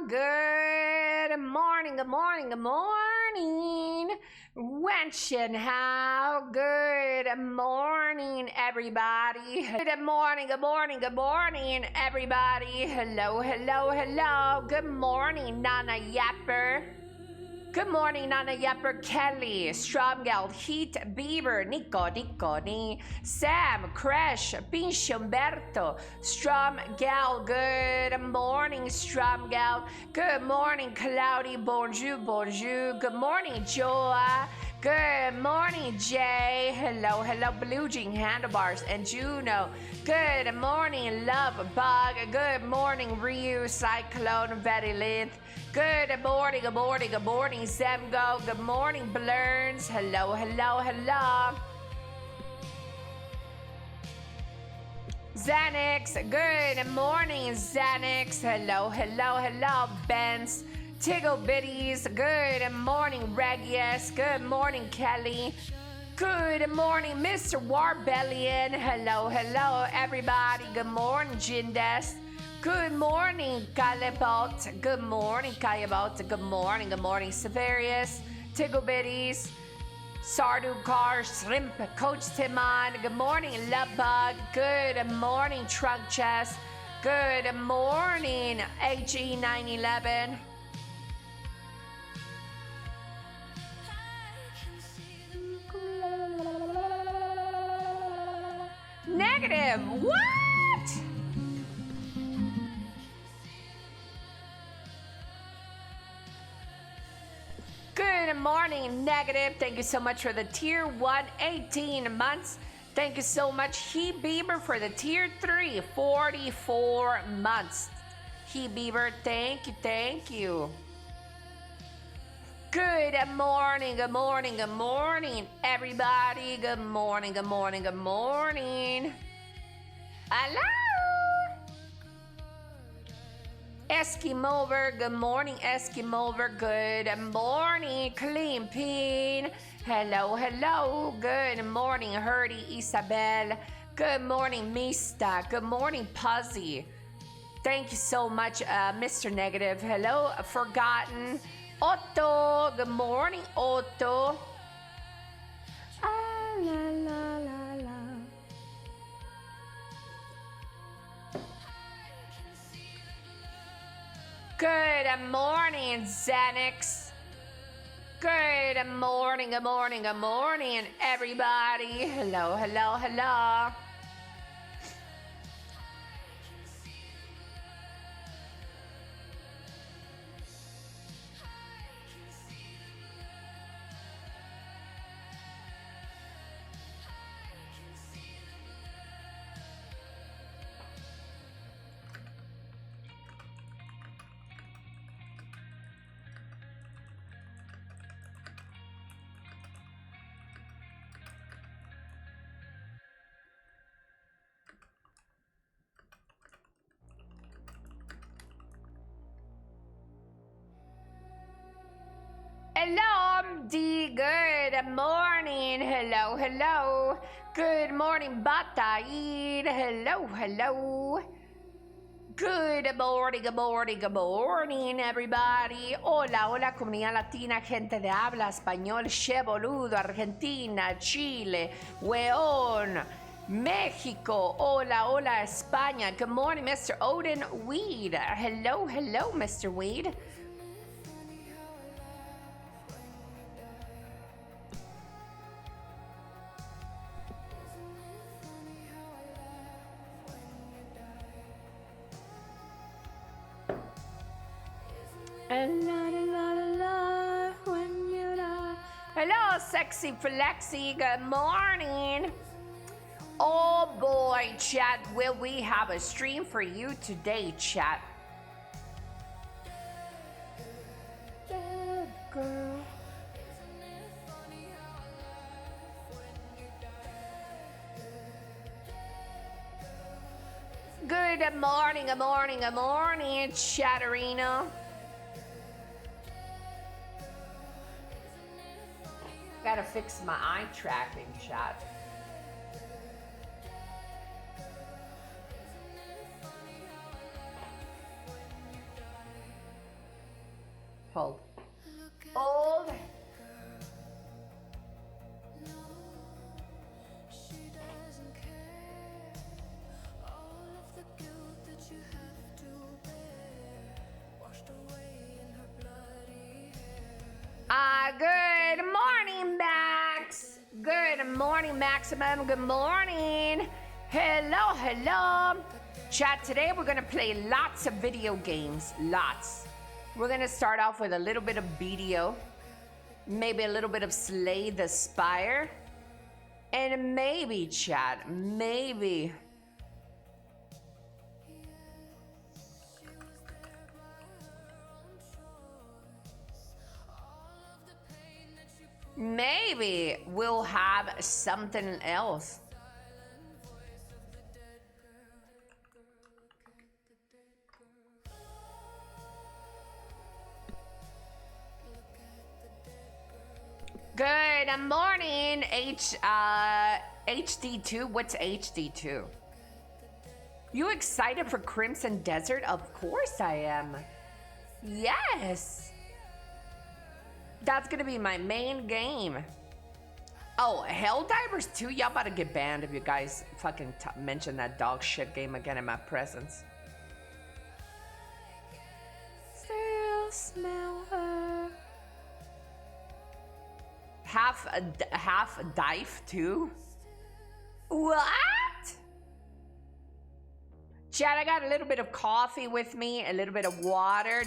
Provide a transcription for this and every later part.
Good morning, good morning, good morning. Wenchen, how? Good morning, everybody. Good morning, good morning, good morning, everybody. Hello, hello, hello. Good morning, Nana Yapper. Good morning, Nana Yapper, Kelly, Stromgeld, Heat, Bieber, Nico, Ni, Sam, Crash, Pinch Umberto, Stromgeld. Good morning, Stromgeld. Good morning, Cloudy, bonjour. Good morning, Joa. Good morning, Jay. Hello, Blue Jean Handlebars and Juno. Good morning, Love Bug. Good morning, Ryu, Cyclone, Very Lith. Good morning, Zemgo. Good morning, Blurns. Hello. Xanax. Good morning, Xanax. Hello, Benz. Tiggle Bitties. Good morning, Regius. Good morning, Kelly. Good morning, Mr. Warbellion. Hello, everybody. Good morning, Jindes. Good morning, Calebot. Good morning, Good morning, Severius. Tiggle Bitties. Sardu Car, Shrimp, Coach Timon. Good morning, Lovebug. Good morning, Trunk Chest. Good morning, HE911. Negative. What? Good morning, Negative. Thank you so much for the tier 1, 18 months. Thank you so much, He Bieber, for the tier 3, 44 months. He Bieber, thank you. Good morning, everybody. Good morning. Hello. Eskimover, good morning, Eskimover. Good morning, Clean Pin. Hello. Good morning, Herdy Isabel. Good morning, Mista. Good morning, Puzzy. Thank you so much, Mr. Negative. Hello, Forgotten. Otto, good morning, Otto. La. Good morning, Xanax. Good morning, everybody. Hello. Hello, MD. Good morning. Hello. Good morning, Bataid. Hello. Good morning, everybody. Hola, comunidad latina, gente de habla español, che boludo, Argentina, Chile, weón, México. Hola, España. Good morning, Mr. Odin Weed. Hello, Mr. Weed. Hello, Sexy Flexi. Good morning. Oh boy, chat, will we have a stream for you today, chat? Girl. Good morning, Chatterino. Gotta fix my eye tracking, chat. Hold. Hold. Good morning, Max. Good morning, Maximum. Good morning. Hello, hello. Chat, today we're gonna play lots of video games. Lots. We're gonna start off with a little bit of BDO. Maybe a little bit of Slay the Spire. And maybe, chat, maybe. Maybe we'll have something else. Good morning, HD2. What's HD2? You excited for Crimson Desert? Of course I am. Yes. That's gonna be my main game. Oh, Helldivers 2? Y'all about to get banned if you guys fucking mention that dog shit game again in my presence. Still smell her. Half dive too? What? Chad, I got a little bit of coffee with me, a little bit of water.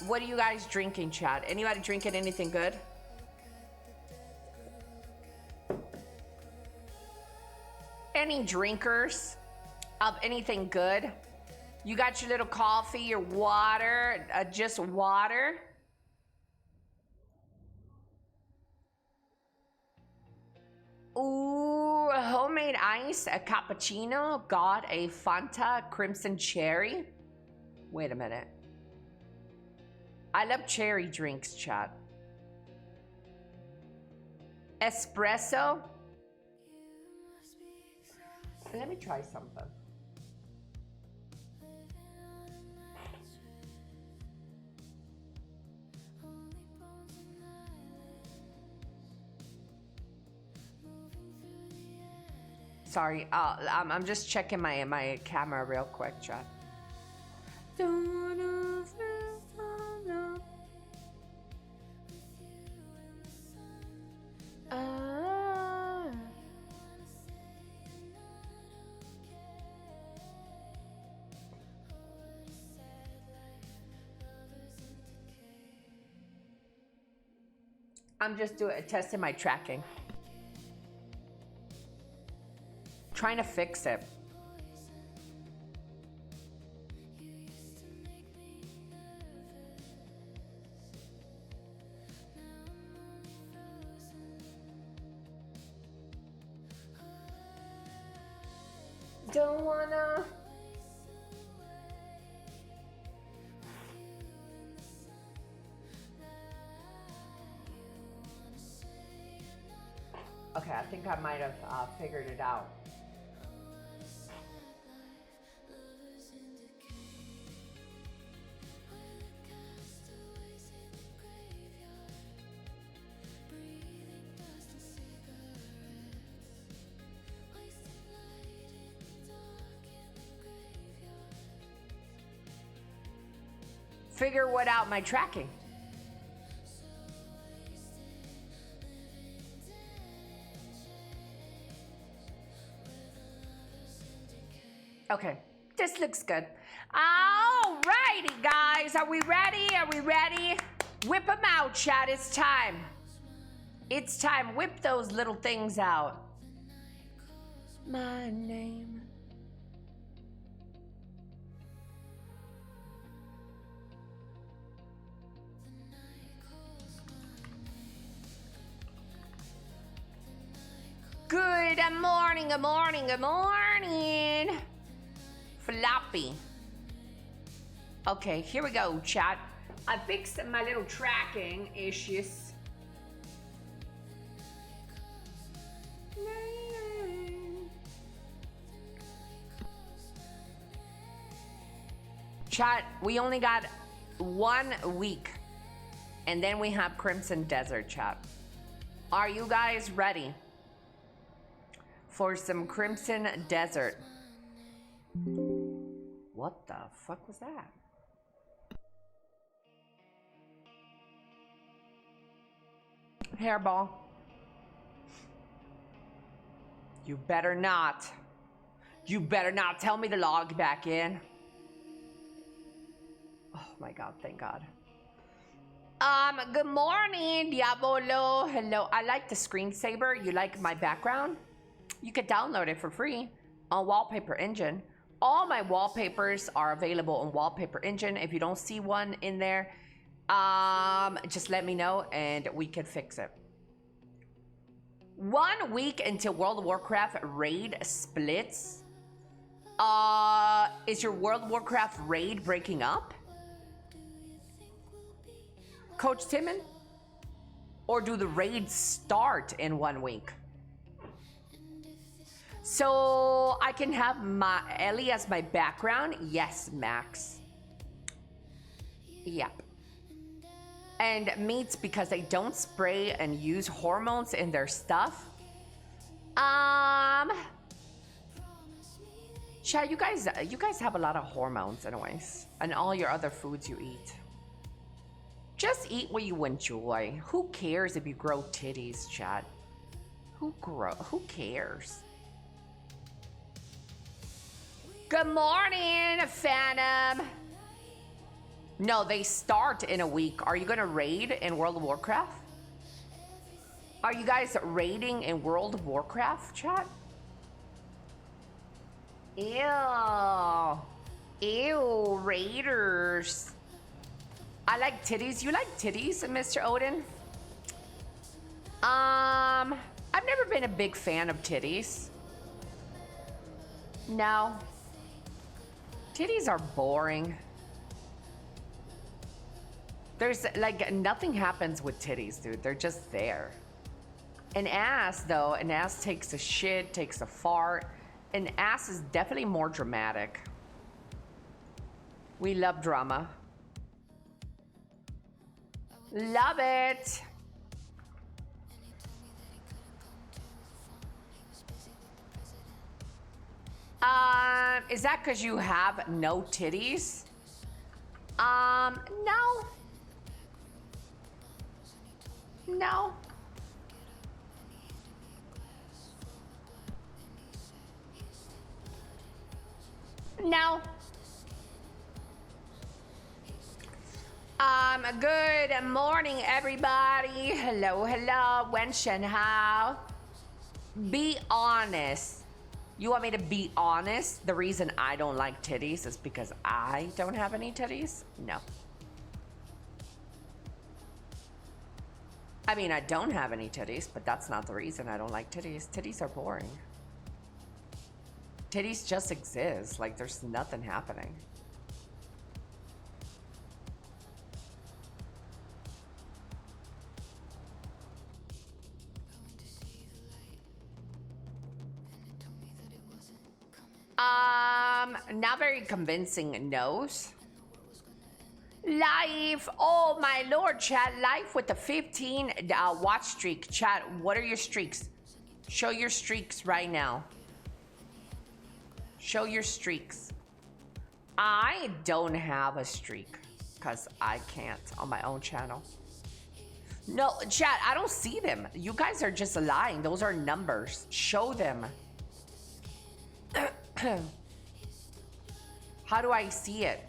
What are you guys drinking, Chad? Anybody drinking anything good? Any drinkers of anything good? You got your little coffee, your water, just water? Ooh, homemade ice, a cappuccino, got a Fanta crimson cherry. Wait a minute. I love cherry drinks, chat. Espresso. Let me try something. Sorry, I'm just checking my camera real quick, chat. I'm just testing my tracking. Trying to fix it. Don't wanna. Okay, I think I might have figured it out. Figure what out my tracking. Okay, this looks good. Alrighty, guys, are we ready? Are we ready? Whip them out, chat. It's time. It's time. Whip those little things out. My name. Good morning, good morning, good morning. Floppy. Okay, here we go, chat. I fixed my little tracking issues. Chat, we only got 1 week. And then we have Crimson Desert, chat. Are you guys ready for some Crimson Desert? What the fuck was that? Hairball. You better not. You better not tell me to log back in. Oh my god, thank god. Good morning, Diabolo. Hello. I like the screensaver. You like my background? You can download it for free on Wallpaper Engine. All my wallpapers are available on Wallpaper Engine. If you don't see one in there, just let me know and we can fix it. 1 week until World of Warcraft raid splits. Is your World of Warcraft raid breaking up? Coach Timon? Or do the raids start in 1 week? So I can have my Elly as my background? Yes, Max. Yep. And meats because they don't spray and use hormones in their stuff. Chat, you guys have a lot of hormones anyways, and all your other foods you eat. Just eat what you enjoy. Who cares if you grow titties, chat? Who cares? Good morning, Phantom. No, they start in a week. Are you gonna raid in World of Warcraft? Are you guys raiding in World of Warcraft, chat? Ew. Ew, raiders. I like titties. You like titties, Mr. Odin? I've never been a big fan of titties. No. Titties are boring. There's like nothing happens with titties, dude. They're just there. An ass, though, an ass takes a shit, takes a fart. An ass is definitely more dramatic. We love drama. Love it. Is that because you have no titties? No. No. No. Good morning, everybody. Hello, hello. When Shen Hao. Be honest. You want me to be honest? The reason I don't like titties is because I don't have any titties? No. I mean, I don't have any titties, but that's not the reason I don't like titties. Titties are boring. Titties just exist. Like, there's nothing happening. Not very convincing no's. Live, oh my lord, chat, live with the 15 watch streak. Chat, what are your streaks? Show your streaks right now. Show your streaks. I don't have a streak because I can't on my own channel. No, chat, I don't see them. You guys are just lying. Those are numbers. Show them. How do I see it?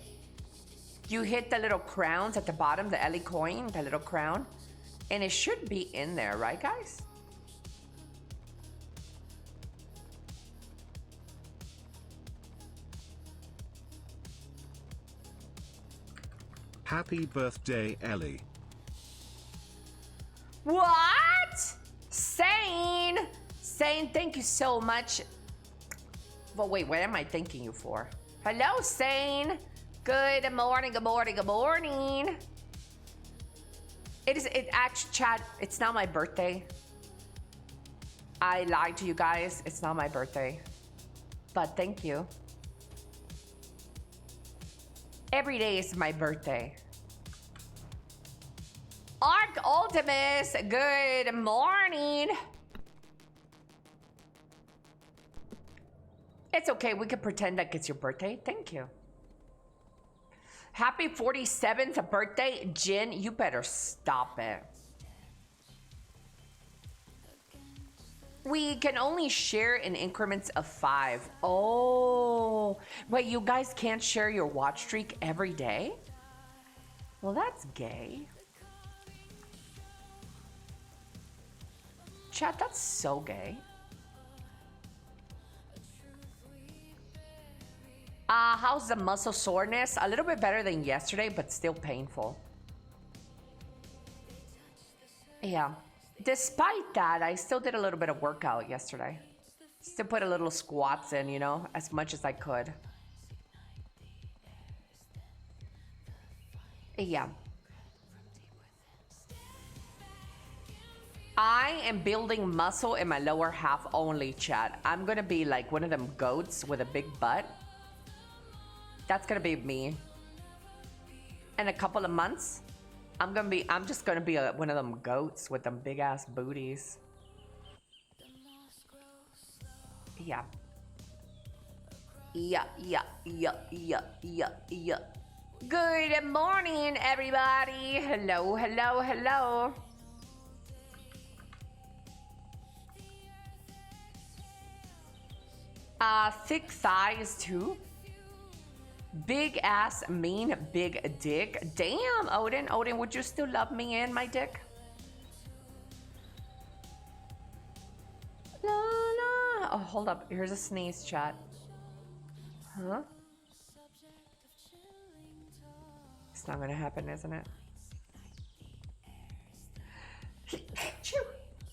You hit the little crowns at the bottom, the Elly coin, the little crown, and it should be in there, right, guys? Happy birthday, Elly. What? Sane, thank you so much. But wait, what am I thanking you for? Hello, Sane. Good morning, good morning, good morning. It actually, chat, it's not my birthday. I lied to you guys. It's not my birthday. But thank you. Every day is my birthday. Arc Ultimus, good morning. It's okay, we can pretend like it's your birthday. Thank you. Happy 47th birthday, Jin. You better stop it. We can only share in increments of 5. Oh, wait, you guys can't share your watch streak every day? Well, that's gay. Chat, that's so gay. How's the muscle soreness? A little bit better than yesterday, but still painful. Yeah. Despite that, I still did a little bit of workout yesterday. Still put a little squats in, you know, as much as I could. Yeah. I am building muscle in my lower half only, chat. I'm gonna be like one of them goats with a big butt. That's gonna be me. In a couple of months, I'm just gonna be one of them goats with them big ass booties. Yeah. Yeah. Good morning, everybody. Hello. Thick thighs too. Big ass, mean, big dick. Damn, Odin, would you still love me and my dick? La, la. Oh, hold up. Here's a sneeze, chat. Huh? It's not gonna happen, isn't it?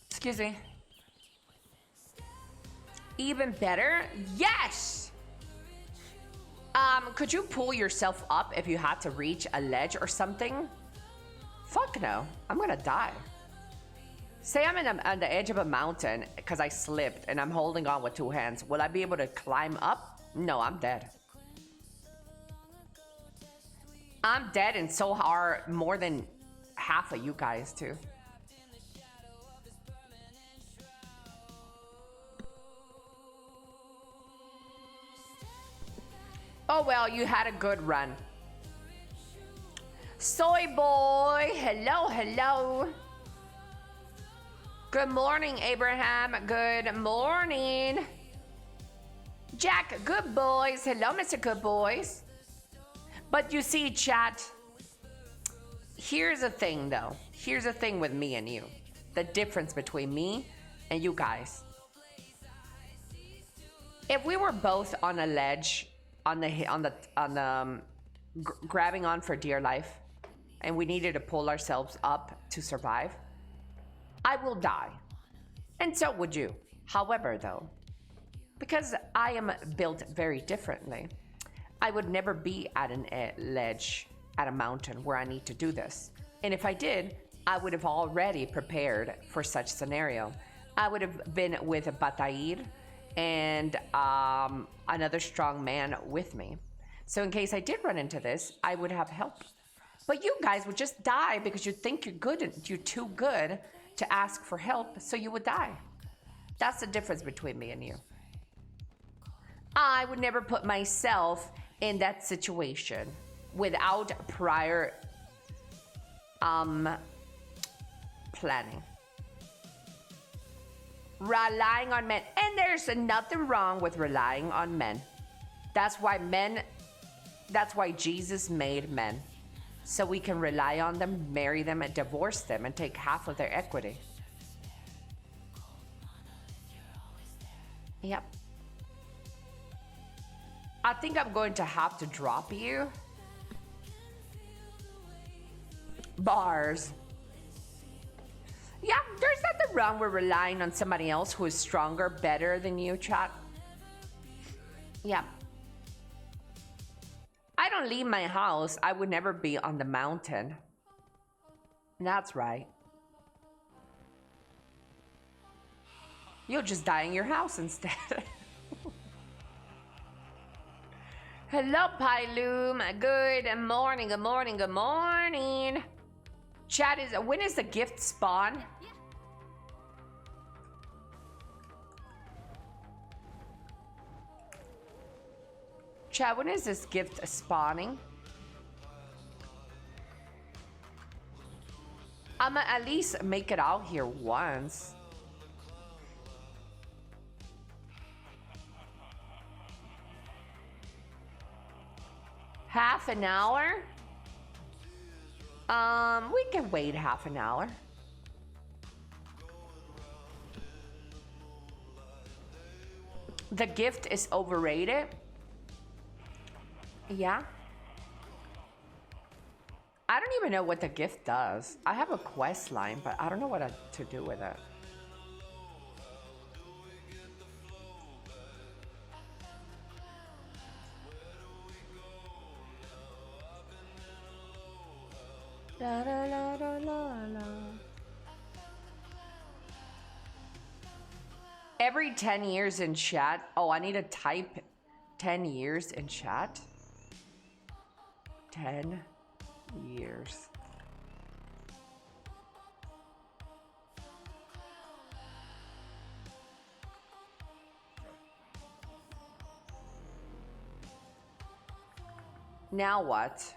Excuse me. Even better? Yes! Could you pull yourself up if you had to reach a ledge or something? Fuck no. I'm gonna die. Say I'm on the edge of a mountain because I slipped and I'm holding on with 2 hands. Will I be able to climb up? No, I'm dead. I'm dead, and so are more than half of you guys too. Oh well, you had a good run. Soy boy, hello. Good morning, Abraham. Good morning. Jack, good boys. Hello, Mr. Good Boys. But you see, chat, here's the thing though. Here's the thing with me and you. The difference between me and you guys. If we were both on a ledge, grabbing on for dear life, and we needed to pull ourselves up to survive, I will die, and so would you. However, though, because I am built very differently, I would never be at a ledge at a mountain where I need to do this. And if I did, I would have already prepared for such scenario. I would have been with Batair and another strong man with me. So in case I did run into this, I would have help. But you guys would just die because you think you're good and you're too good to ask for help, so you would die. That's the difference between me and you. I would never put myself in that situation without prior planning. Relying on men. And there's nothing wrong with relying on men. That's why Jesus made men. So we can rely on them, marry them, and divorce them, and take half of their equity. Yep. I think I'm going to have to drop you. Bars. Yeah, there's nothing wrong with relying on somebody else who is stronger, better than you, chat. Yeah. I don't leave my house. I would never be on the mountain. That's right. You'll just die in your house instead. Hello, Pyloom. Good morning. Chat is, when is the gift spawn? Chat, when is this gift spawning? I'ma at least make it out here once. Half an hour? We can wait half an hour. The gift is overrated. Yeah. I don't even know what the gift does. I have a quest line, but I don't know what to do with it. La, la, la, la, la, la. Every 10 years in chat. Oh, I need to type 10 years in chat. 10 years. Now what?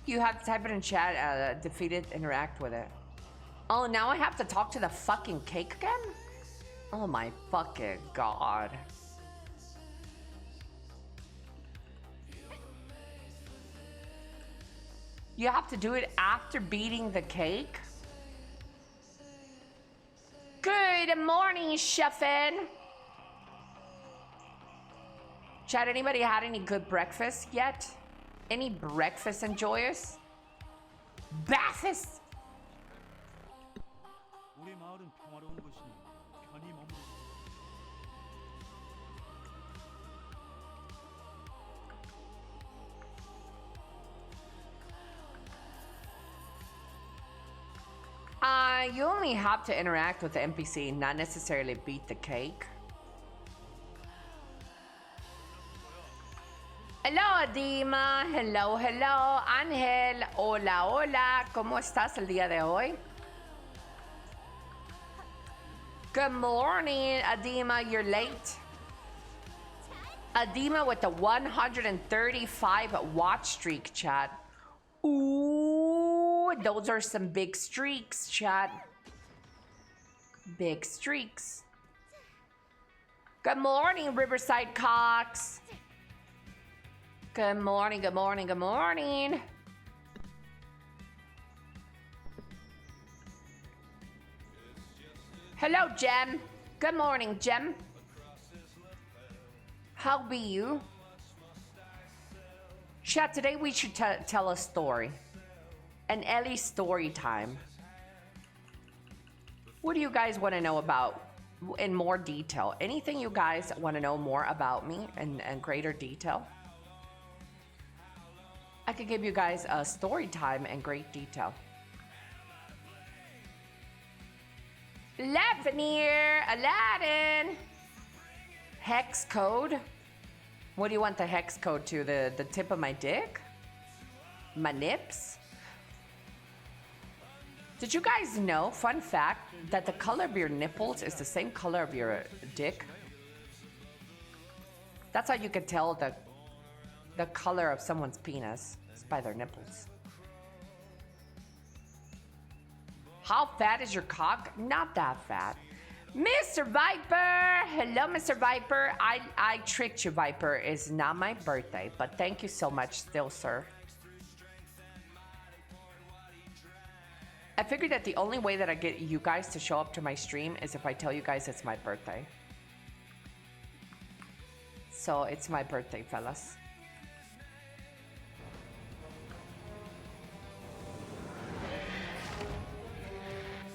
You have to type it in chat, defeat it, interact with it. Oh, now I have to talk to the fucking cake again? Oh my fucking god. You have to do it after beating the cake? Good morning, Chefin. Chat, anybody had any good breakfast yet? Any breakfast enjoyers? Breakfast? You only have to interact with the NPC, not necessarily beat the cake. Hello, Dima. Hello, hello. Ángel. Hola, hola. ¿Cómo estás el día de hoy? Good morning, Adima. You're late. Adima with the 135 watch streak, chat. Ooh, those are some big streaks, chat. Big streaks. Good morning, Riverside Cox. Good morning, good morning, good morning. Hello, Jem. Good morning, Jem. How be you? Chat, today we should tell a story. An Elly story time. What do you guys want to know about in more detail? Anything you guys want to know more about me in greater detail? I could give you guys a story time in great detail. Lafanier, Aladdin. Hex code. What do you want the hex code to? The tip of my dick? My nips? Did you guys know, fun fact, that the color of your nipples is the same color of your dick? That's how you can tell the color of someone's penis. It's by their nipples. How fat is your cock? Not that fat. Mr. Viper! Hello, Mr. Viper. I tricked you, Viper. It's not my birthday, but thank you so much still, sir. I figured that the only way that I get you guys to show up to my stream is if I tell you guys it's my birthday. So it's my birthday, fellas.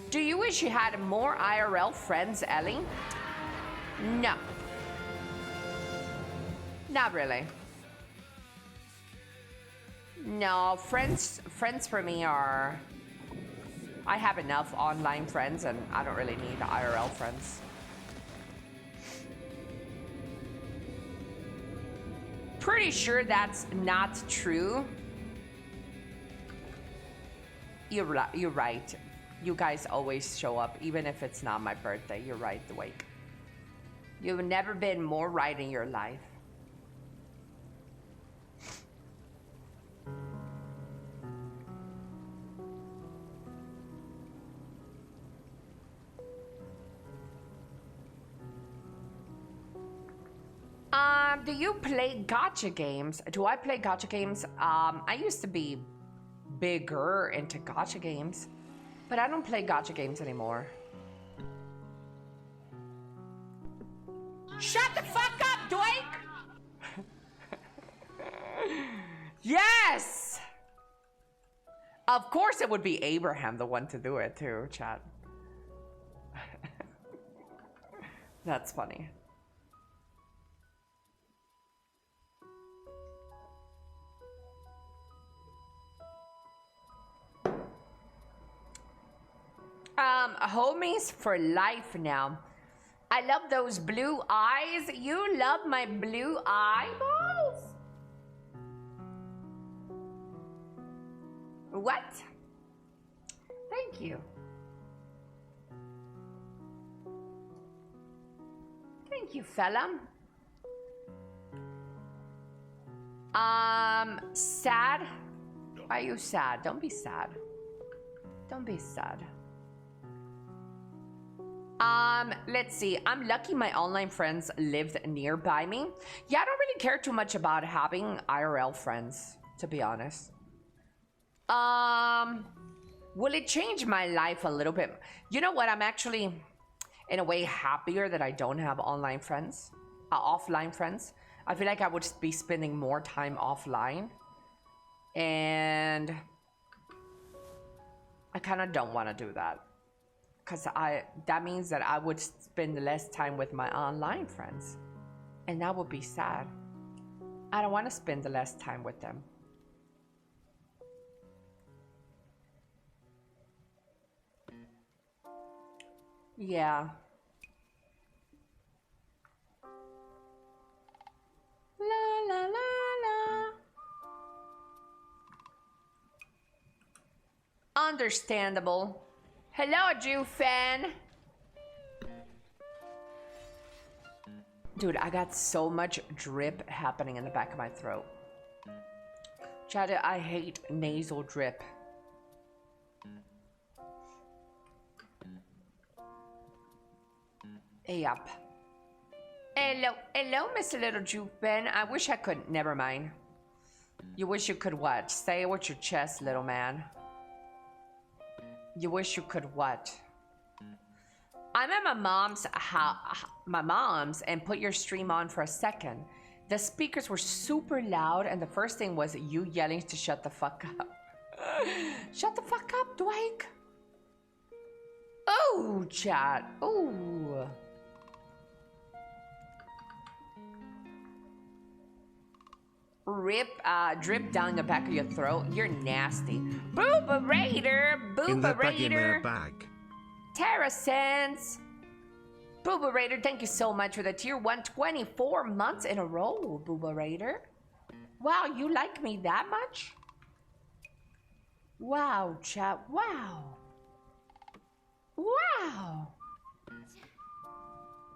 Do you wish you had more IRL friends, Elly? No. Not really. No, friends for me are I have enough online friends and I don't really need IRL friends. Pretty sure that's not true. You're right. You guys always show up, even if it's not my birthday. You're right, the Wake. You've never been more right in your life. Do you play gacha games? Do I play gacha games? I used to be bigger into gacha games, but I don't play gacha games anymore. Shut the fuck up, Dwight! Yes! Of course it would be Abraham the one to do it too, chat. That's funny. Homies for life now. I love those blue eyes. You love my blue eyeballs? What? Thank you. Thank you, fella. Sad? Are you sad? Don't be sad. Don't be sad. Let's see. I'm lucky my online friends lived nearby me. Yeah, I don't really care too much about having IRL friends, to be honest. Will it change my life a little bit? You know what? I'm actually, in a way, happier that I don't have online friends, offline friends. I feel like I would be spending more time offline. And I kind of don't want to do that. Because that means that I would spend less time with my online friends. And that would be sad. I don't want to spend the less time with them. Yeah. La la la la. Understandable. Hello, Jew fan. Dude, I got so much drip happening in the back of my throat. Chad, I hate nasal drip. Yup. Hello, hello, Mr. Little Jew fan. I wish I could. Never mind. You wish you could what? Say it with your chest, little man. You wish you could what? I'm at my mom's and put your stream on for a second. The speakers were super loud and the first thing was you yelling to shut the fuck up. Shut the fuck up, Dwight. Oh, chat. Oh. Drip down the back of your throat. You're nasty. Booba Raider. Booba Raider. Terra Sense. Booba Raider, thank you so much for the tier 124 months in a row, Booba Raider. Wow, you like me that much? Wow, chat. Wow. Wow.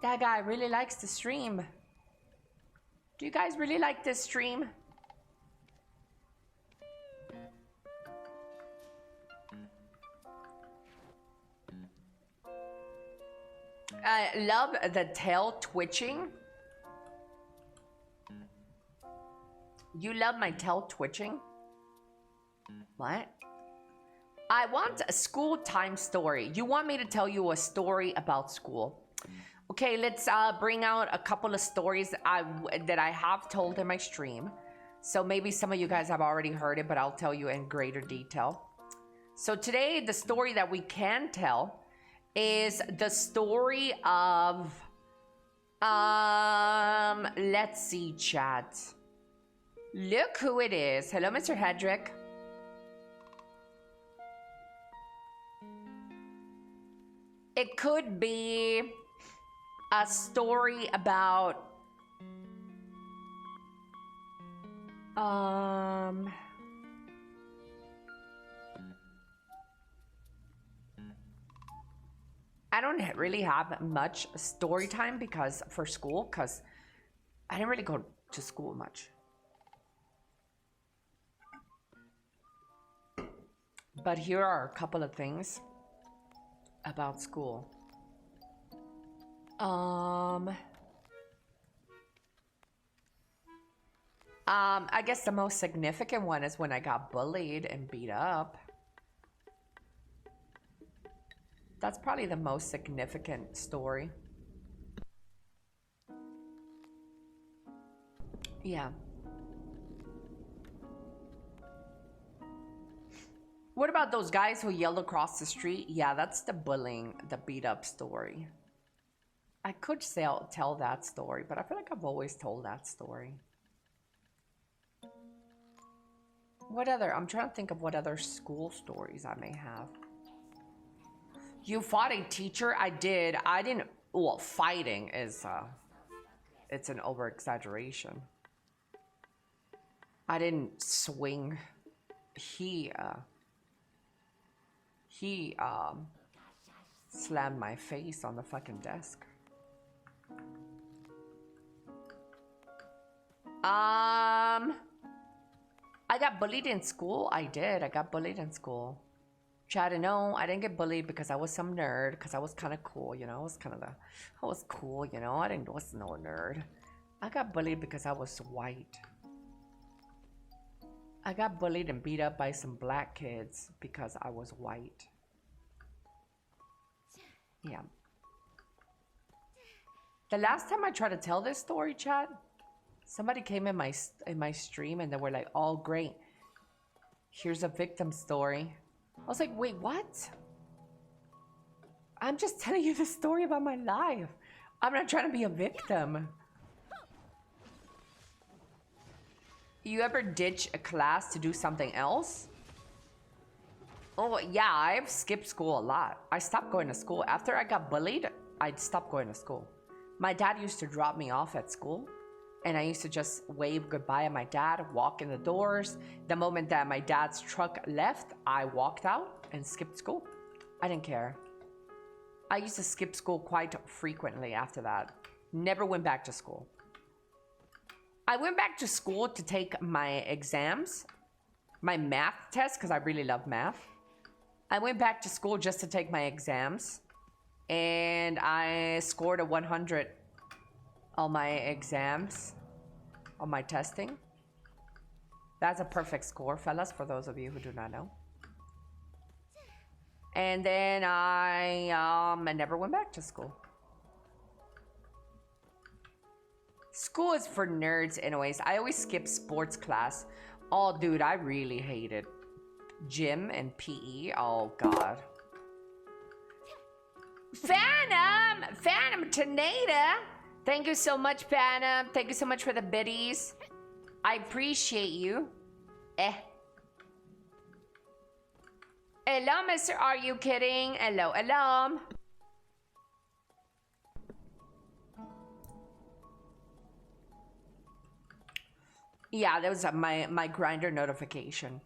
That guy really likes the stream. Do you guys really like this stream? I love the tail twitching. You love my tail twitching? What? I want a school time story. You want me to tell you a story about school? Okay, let's bring out a couple of stories that I have told in my stream. So maybe some of you guys have already heard it, but I'll tell you in greater detail. So today, the story that we can tell is the story of, let's see, chat. Look who it is. Hello, Mr. Hedrick. It could be a story about I don't really have much story time because for school, because I didn't really go to school much. But here are a couple of things about school. I guess the most significant one is when I got bullied and beat up. That's probably the most significant story. Yeah. What about those guys who yelled across the street? Yeah, that's the bullying, the beat up story. I could tell that story, but I feel like I've always told that story. What other? I'm trying to think of what other school stories I may have. You fought a teacher? I did. I didn't. Well, fighting is, it's an over exaggeration. I didn't swing. He slammed my face on the fucking desk. I got bullied in school. I did. I got bullied in school. Chad, no, I didn't get bullied because I was some nerd. Because I was kind of cool, you know. I was cool, you know. Was no nerd. I got bullied because I was white. I got bullied and beat up by some black kids because I was white. Yeah. The last time I tried to tell this story, Chad, somebody came in my stream and they were like, "Oh, great. Here's a victim story." I was like, "Wait, what?" I'm just telling you the story about my life. I'm not trying to be a victim. You ever ditch a class to do something else? Oh, yeah, I've skipped school a lot. I stopped going to school. After I got bullied, I stopped going to school. My dad used to drop me off at school, and I used to just wave goodbye at my dad, walk in the doors. The moment that my dad's truck left, I walked out and skipped school. I didn't care. I used to skip school quite frequently after that. Never went back to school. I went back to school to take my exams, my math test, because I really love math. I went back to school just to take my exams, and I scored a 100 on my exams, on my testing. That's a perfect score, fellas, for those of you who do not know. And then I never went back to school. School is for nerds anyways. I always skip sports class. Oh, dude, I really hated gym and PE. Oh, God. Phantom Tornado. Thank you so much, Phantom. Thank you so much for the biddies. I appreciate you. Hello, Mr. Are You Kidding? Hello, hello. Yeah, that was my grinder notification.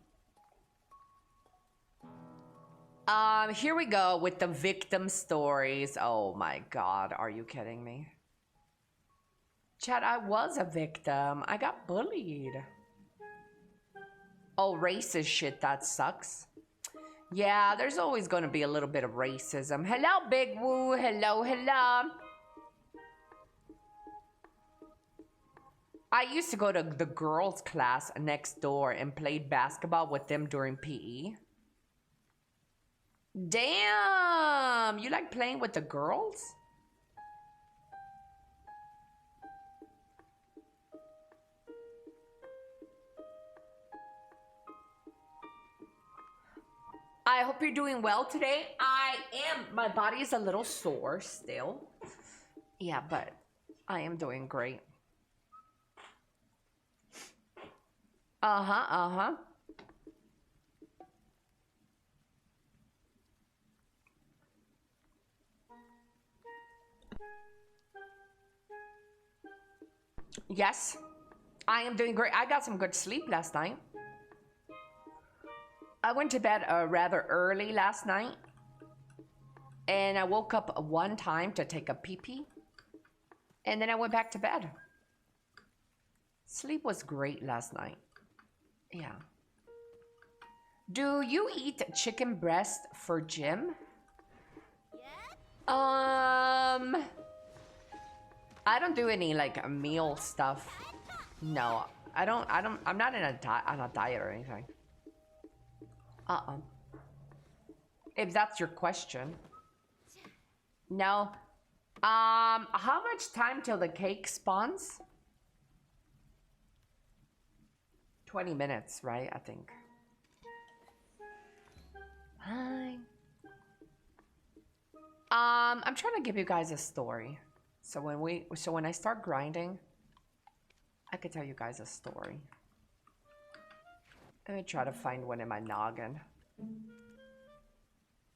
Here we go with the victim stories. Oh my God, are you kidding me? Chad, I was a victim. I got bullied. Oh, racist shit, that sucks. Yeah, there's always gonna be a little bit of racism. Hello, Big Woo. Hello, hello. I used to go to the girls' class next door and played basketball with them during PE. Damn, you like playing with the girls? I hope you're doing well today. I am. My body is a little sore still. Yeah, but I am doing great. Uh-huh. Yes, I am doing great. I got some good sleep last night. I went to bed rather early last night. And I woke up one time to take a pee-pee. And then I went back to bed. Sleep was great last night. Yeah. Do you eat chicken breast for gym? I don't do any like meal stuff. No, I don't. I'm not on a diet or anything. If that's your question. No. How much time till the cake spawns? 20 minutes, right? I think. Hi. I'm trying to give you guys a story. So when I start grinding, I could tell you guys a story. Let me try to find one in my noggin.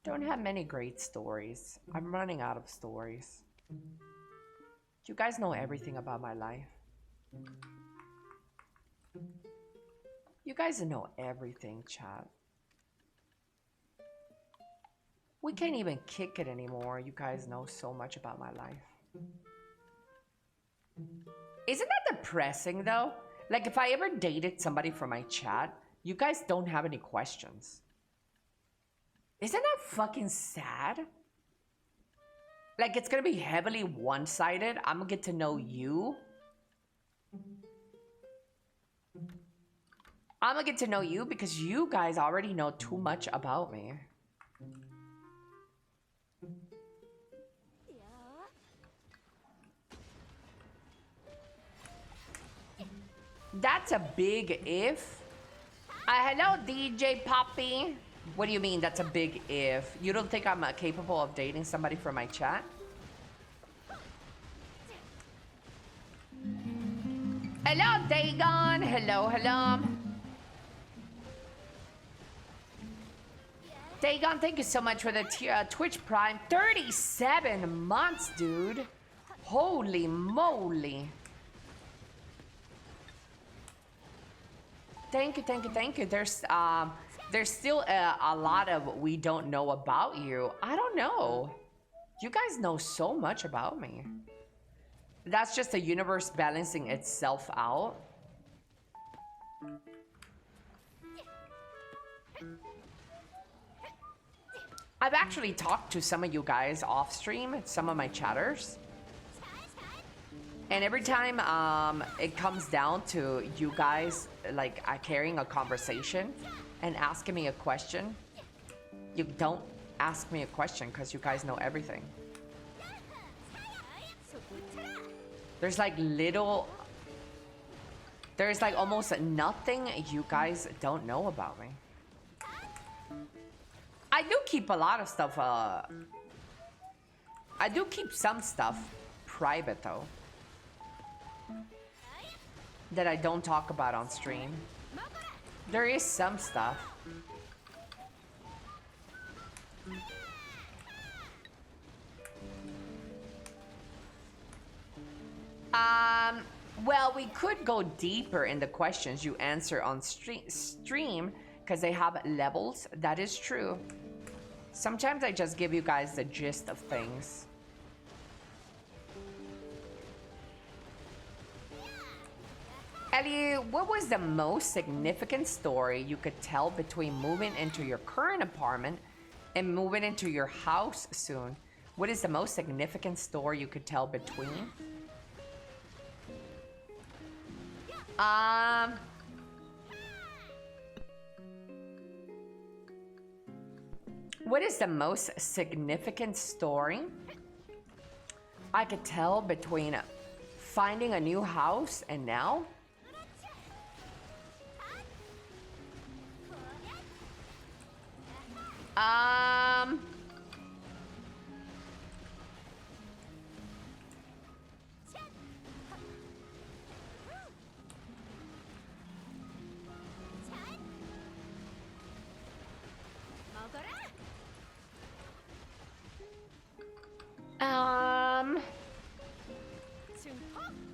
Don't have many great stories. I'm running out of stories. You guys know everything about my life. You guys know everything, chat. We can't even kick it anymore. You guys know so much about my life. Isn't that depressing though? Like if I ever dated somebody from my chat, you guys don't have any questions. Isn't that fucking sad? Like it's gonna be heavily one-sided. I'm gonna get to know you. I'm gonna get to know you because you guys already know too much about me. That's a big if. Hello, DJ Poppy. What do you mean that's a big if? You don't think I'm capable of dating somebody from my chat? Hello, Dagon. Hello, hello. Dagon, thank you so much for the Twitch Prime. 37 months, dude. Holy moly. Thank you, thank you, thank you. There's still a lot of we don't know about you. I don't know. You guys know so much about me. That's just the universe balancing itself out. I've actually talked to some of you guys off stream, some of my chatters. And every time it comes down to you guys like carrying a conversation and asking me a question, you don't ask me a question because you guys know everything. There's like there's like almost nothing you guys don't know about me. I do keep a lot of stuff, I do keep some stuff private though. That I don't talk about on stream. There is some stuff. Well, we could go deeper in the questions you answer on stream because they have levels. That is true. Sometimes I just give you guys the gist of things. Elly, what was the most significant story you could tell between moving into your current apartment and moving into your house soon? What is the most significant story you could tell between? What is the most significant story I could tell between finding a new house and now?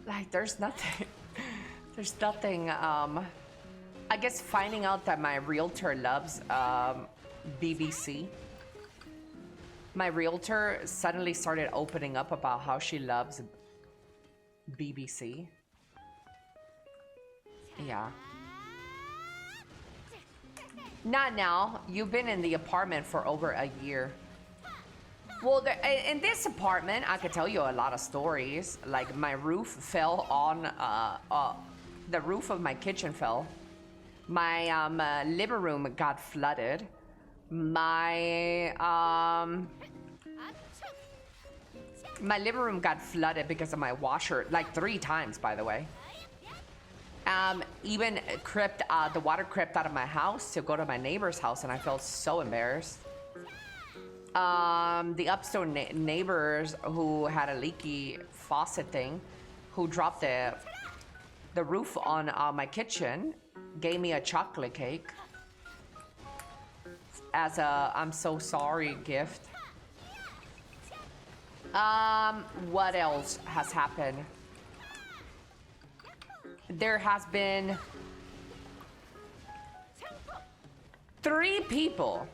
Like there's nothing. There's nothing, I guess finding out that my realtor loves, BBC. My realtor suddenly started opening up about how she loves BBC. Yeah. Not now. You've been in the apartment for over a year. Well, in this apartment, I could tell you a lot of stories. Like my roof fell on, the roof of my kitchen fell. My living room got flooded. My living room got flooded because of my washer, like 3 times, by the way. Even the water crept out of my house to go to my neighbor's house, and I felt so embarrassed. The upstairs neighbors who had a leaky faucet thing, who dropped the roof on my kitchen, gave me a chocolate cake as a I'm so sorry gift. What else has happened? There has been 3 people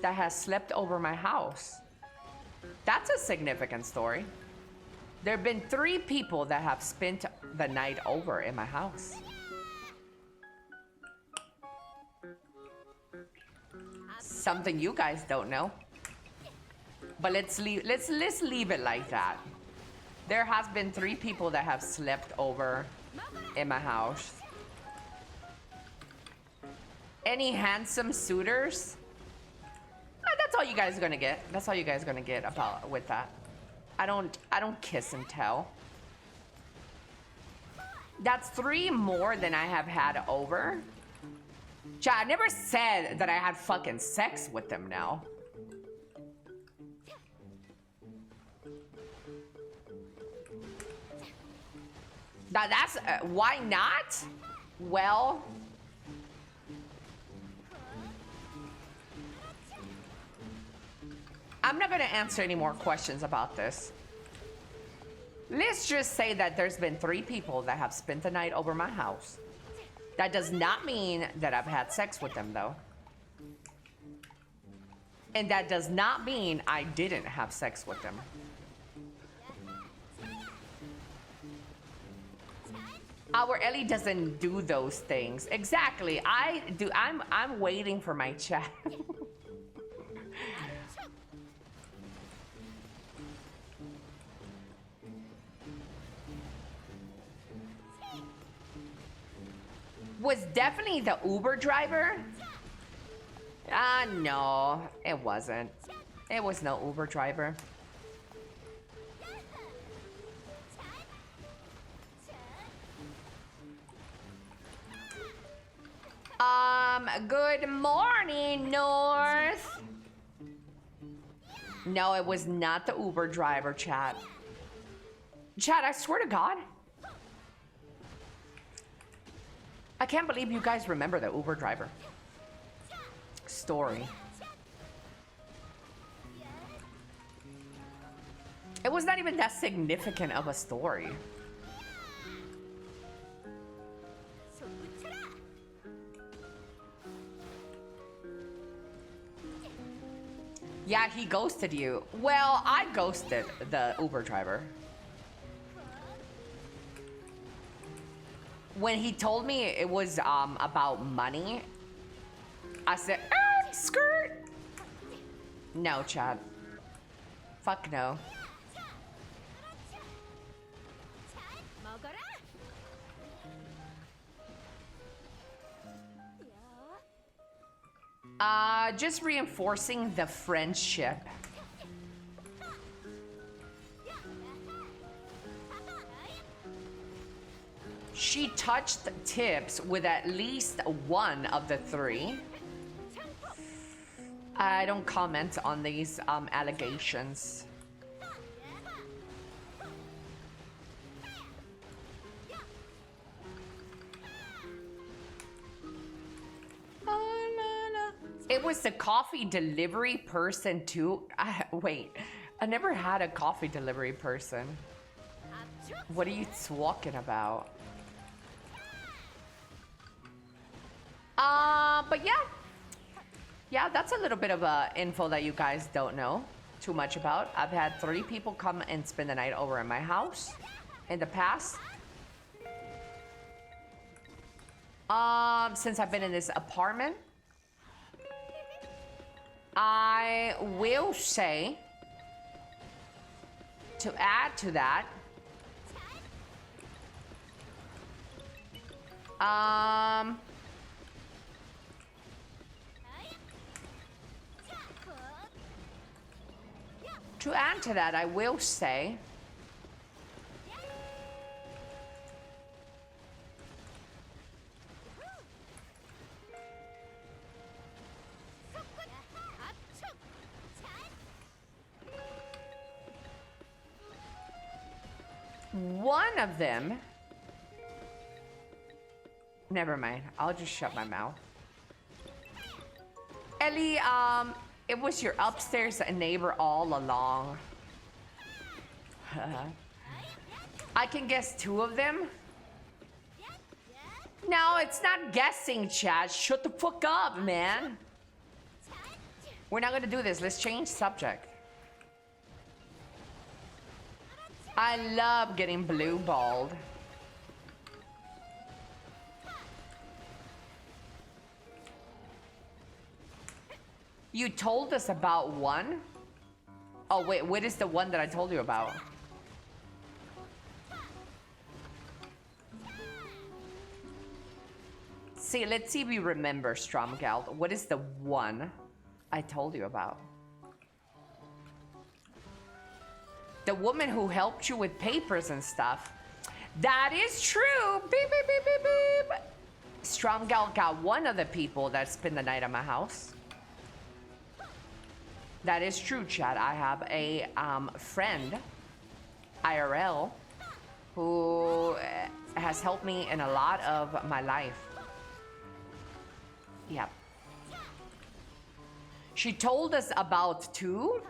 that has slept over my house. That's a significant story. There have been 3 people that have spent the night over in my house. Something you guys don't know. But let's leave it like that. There has been 3 people that have slept over in my house. Any handsome suitors? That's all you guys are gonna get. That's all you guys are gonna get about with that. I don't kiss and tell. That's 3 more than I have had over. I never said that I had fucking sex with them now. That's why not? Well, I'm not gonna answer any more questions about this. Let's just say that there's been 3 people that have spent the night over my house. That does not mean that I've had sex with them, though. And that does not mean I didn't have sex with them. Our Ellie doesn't do those things. Exactly. I do. I'm waiting for my chat. Was definitely the Uber driver? No, it wasn't. It was no Uber driver. Good morning, North. No, it was not the Uber driver, chat. Chat, I swear to God. I can't believe you guys remember the Uber driver story. It was not even that significant of a story. Yeah, he ghosted you. Well, I ghosted the Uber driver. When he told me it was about money, I said, skirt. No, Chad. Fuck no. Just reinforcing the friendship. She touched tips with at least 1 of the 3. I don't comment on these allegations. It was the coffee delivery person too. Wait, I never had a coffee delivery person. What are you talking about? But yeah. Yeah, that's a little bit of info that you guys don't know too much about. I've had 3 people come and spend the night over in my house in the past. Since I've been in this apartment, I will say, to add to that, I will say one of them. Never mind. I'll just shut my mouth. Ellie, it was your upstairs neighbor all along. I can guess 2 of them. No, it's not guessing, Chad. Shut the fuck up, man. We're not gonna do this. Let's change subject. I love getting blue balled. You told us about one? Oh, wait, what is the one that I told you about? See, let's see if we remember, Stromgeld. What is the one I told you about? The woman who helped you with papers and stuff. That is true. Beep, beep, beep, beep, beep. Stromgeld got one of the people that spent the night at my house. That is true, Chad. I have a friend, IRL, who has helped me in a lot of my life. Yep. She told us about 2.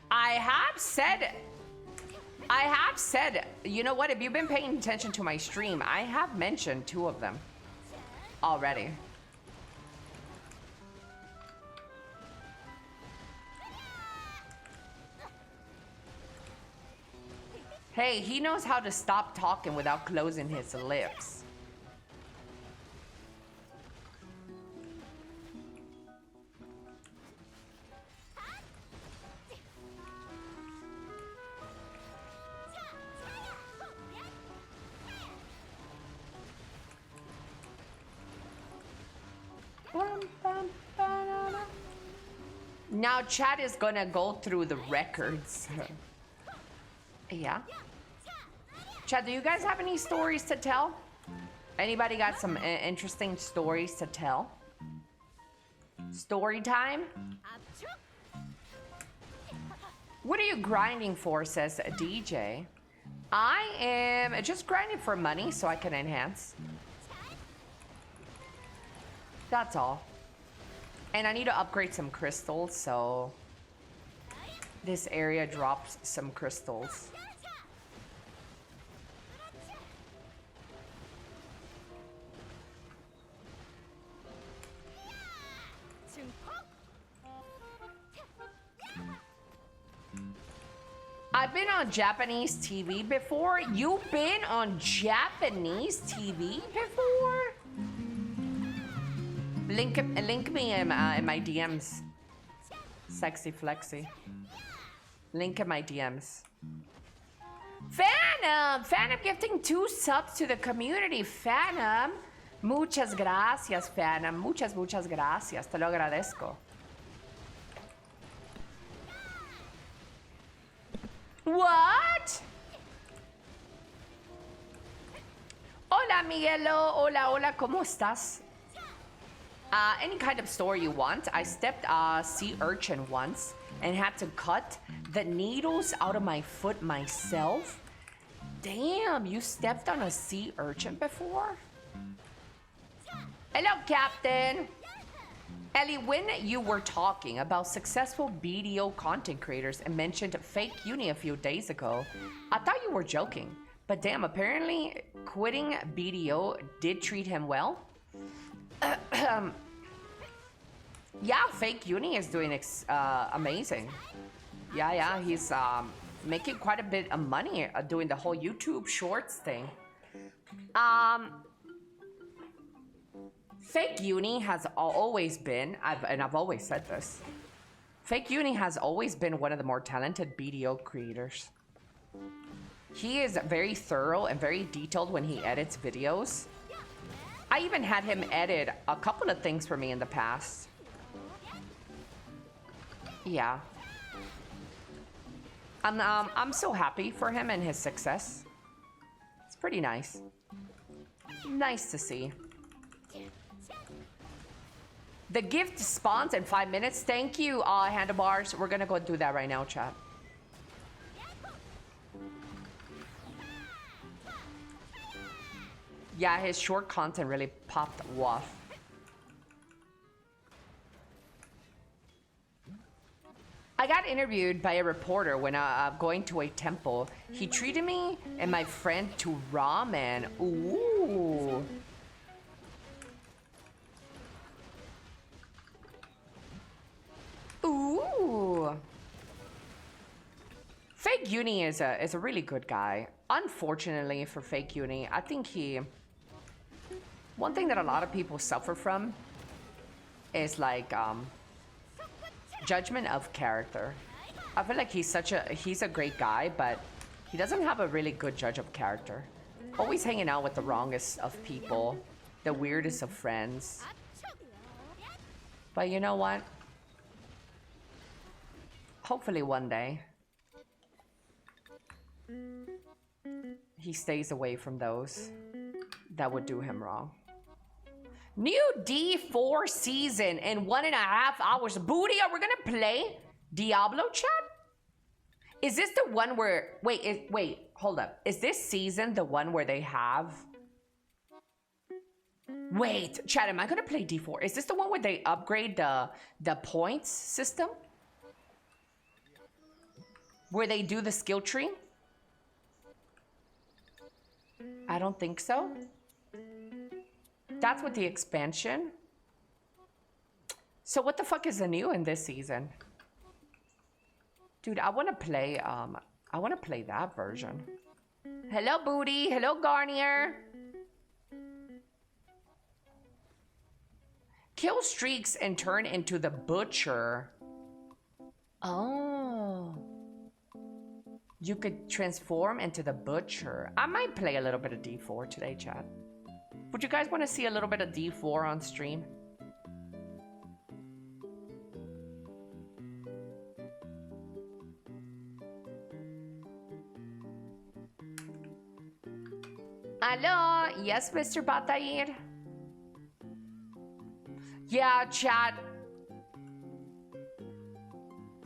I have said, you know what? If you've been paying attention to my stream, I have mentioned 2 of them already. Hey, he knows how to stop talking without closing his lips. Now Chad is gonna go through the records. Yeah. Chad, do you guys have any stories to tell? Anybody got some interesting stories to tell? Story time? What are you grinding for, says DJ. I am just grinding for money so I can enhance. That's all. And I need to upgrade some crystals, so this area drops some crystals. I've been on Japanese TV before. You've been on Japanese TV before? Link me in my DMs. Sexy flexy. Link in my DMs. Phantom gifting 2 subs to the community. Phantom, muchas gracias, Phantom. Muchas gracias. Te lo agradezco. What? Hola, Miguelo. Hola, ¿cómo estás? Any kind of story you want. I stepped a sea urchin once and had to cut the needles out of my foot myself. Damn, you stepped on a sea urchin before? Hello, Captain. Ellie, when you were talking about successful BDO content creators and mentioned fake uni a few days ago, I thought you were joking. But damn, apparently quitting BDO did treat him well. Yeah, Fake Uni is doing amazing. Yeah, he's making quite a bit of money doing the whole YouTube Shorts thing. Fake Uni has always been, I've always said this, Fake Uni has always been one of the more talented BDO creators. He is very thorough and very detailed when he edits videos. I even had him edit a couple of things for me in the past. Yeah. I'm so happy for him and his success. It's pretty nice. Nice to see. The gift spawns in 5 minutes. Thank you, handlebars. We're gonna go do that right now, chat. Yeah, his short content really popped off. I got interviewed by a reporter when going to a temple. He treated me and my friend to ramen. Ooh. Ooh. Fake Uni is a really good guy. Unfortunately for Fake Uni, I think one thing that a lot of people suffer from is like judgment of character. I feel like he's a great guy, but he doesn't have a really good judge of character. Always hanging out with the wrongest of people, the weirdest of friends. But you know what? Hopefully one day he stays away from those that would do him wrong. New D4 season in 1.5 hours. Booty, are we gonna play Diablo, chat? Is this the one where... Wait, hold up. Is this season the one where they have... Wait, chat, am I gonna play D4? Is this the one where they upgrade the points system? Where they do the skill tree? I don't think so. That's with the expansion. So what the fuck is the new in this season? Dude, I wanna play that version. Hello, Booty. Hello, Garnier. Kill streaks and turn into the butcher. Oh. You could transform into the butcher. I might play a little bit of D4 today, chat. Would you guys want to see a little bit of D4 on stream? Hello? Yes, Mr. Batair? Yeah, chat.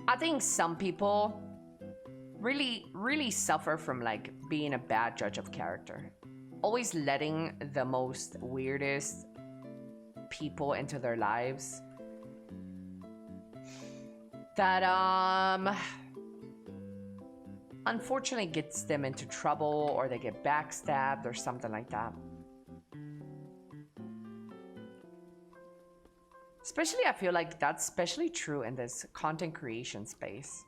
I think some people really suffer from like being a bad judge of character. Always letting the most weirdest people into their lives that unfortunately gets them into trouble, or they get backstabbed or something like that. Especially, I feel like that's especially true in this content creation space.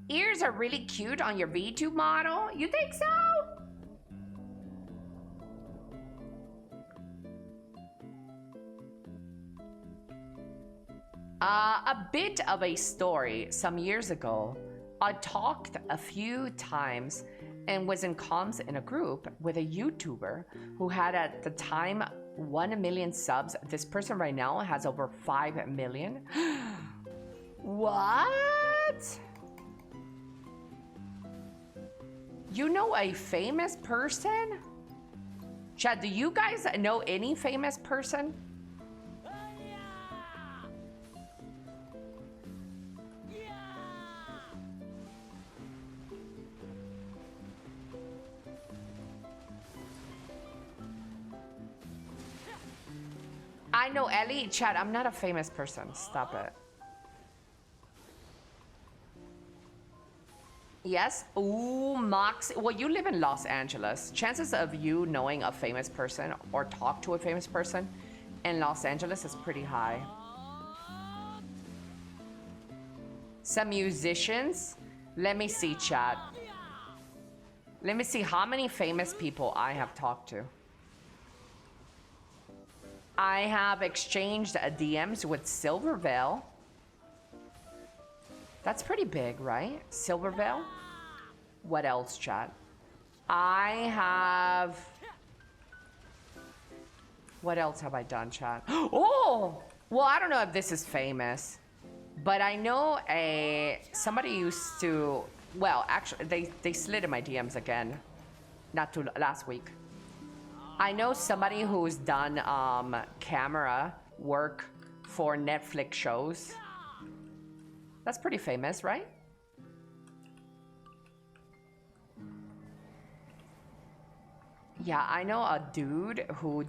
Ears are really cute on your VTube model. You think so? A bit of a story. Some years ago, I talked a few times and was in comms in a group with a YouTuber who had at the time 1 million subs. This person right now has over 5 million. What? You know a famous person? Chad, do you guys know any famous person? I know Elly. Chad, I'm not a famous person. Stop it. Yes. Ooh, Mox. Well, you live in Los Angeles. Chances of you knowing a famous person or talk to a famous person in Los Angeles is pretty high. Some musicians. Let me see, chat. Let me see how many famous people I have talked to. I have exchanged DMs with Silvervale. That's pretty big, right? Silvervale? What else, chat? I have... What else have I done, chat? Oh! Well, I don't know if this is famous. But I know somebody used to... Well, actually, they slid in my DMs again. Not too last week. I know somebody who's done camera work for Netflix shows. That's pretty famous, right? Yeah, I know a dude who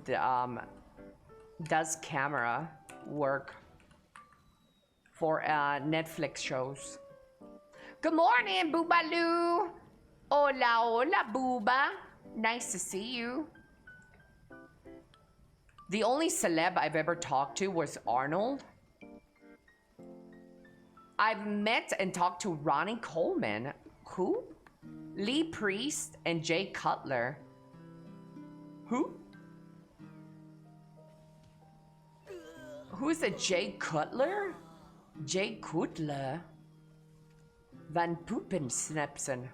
does camera work for Netflix shows. Good morning, Boobaloo. Hola, hola, Booba. Nice to see you. The only celeb I've ever talked to was Arnold. I've met and talked to Ronnie Coleman. Who? Lee Priest and Jay Cutler. Who? Who's a Jay Cutler? Jay Cutler. Van Poopensnapsen.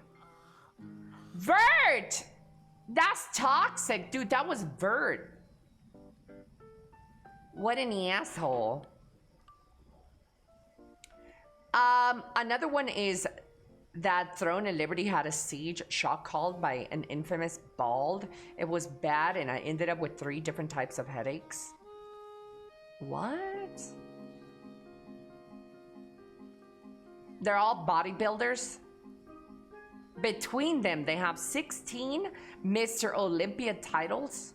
Vert! That's toxic, dude. That was Vert. What an asshole. Another one is that Throne of Liberty had a siege shot called by an infamous bald. It was bad and I ended up with 3 different types of headaches. What? They're all bodybuilders. Between them, they have 16 Mr. Olympia titles.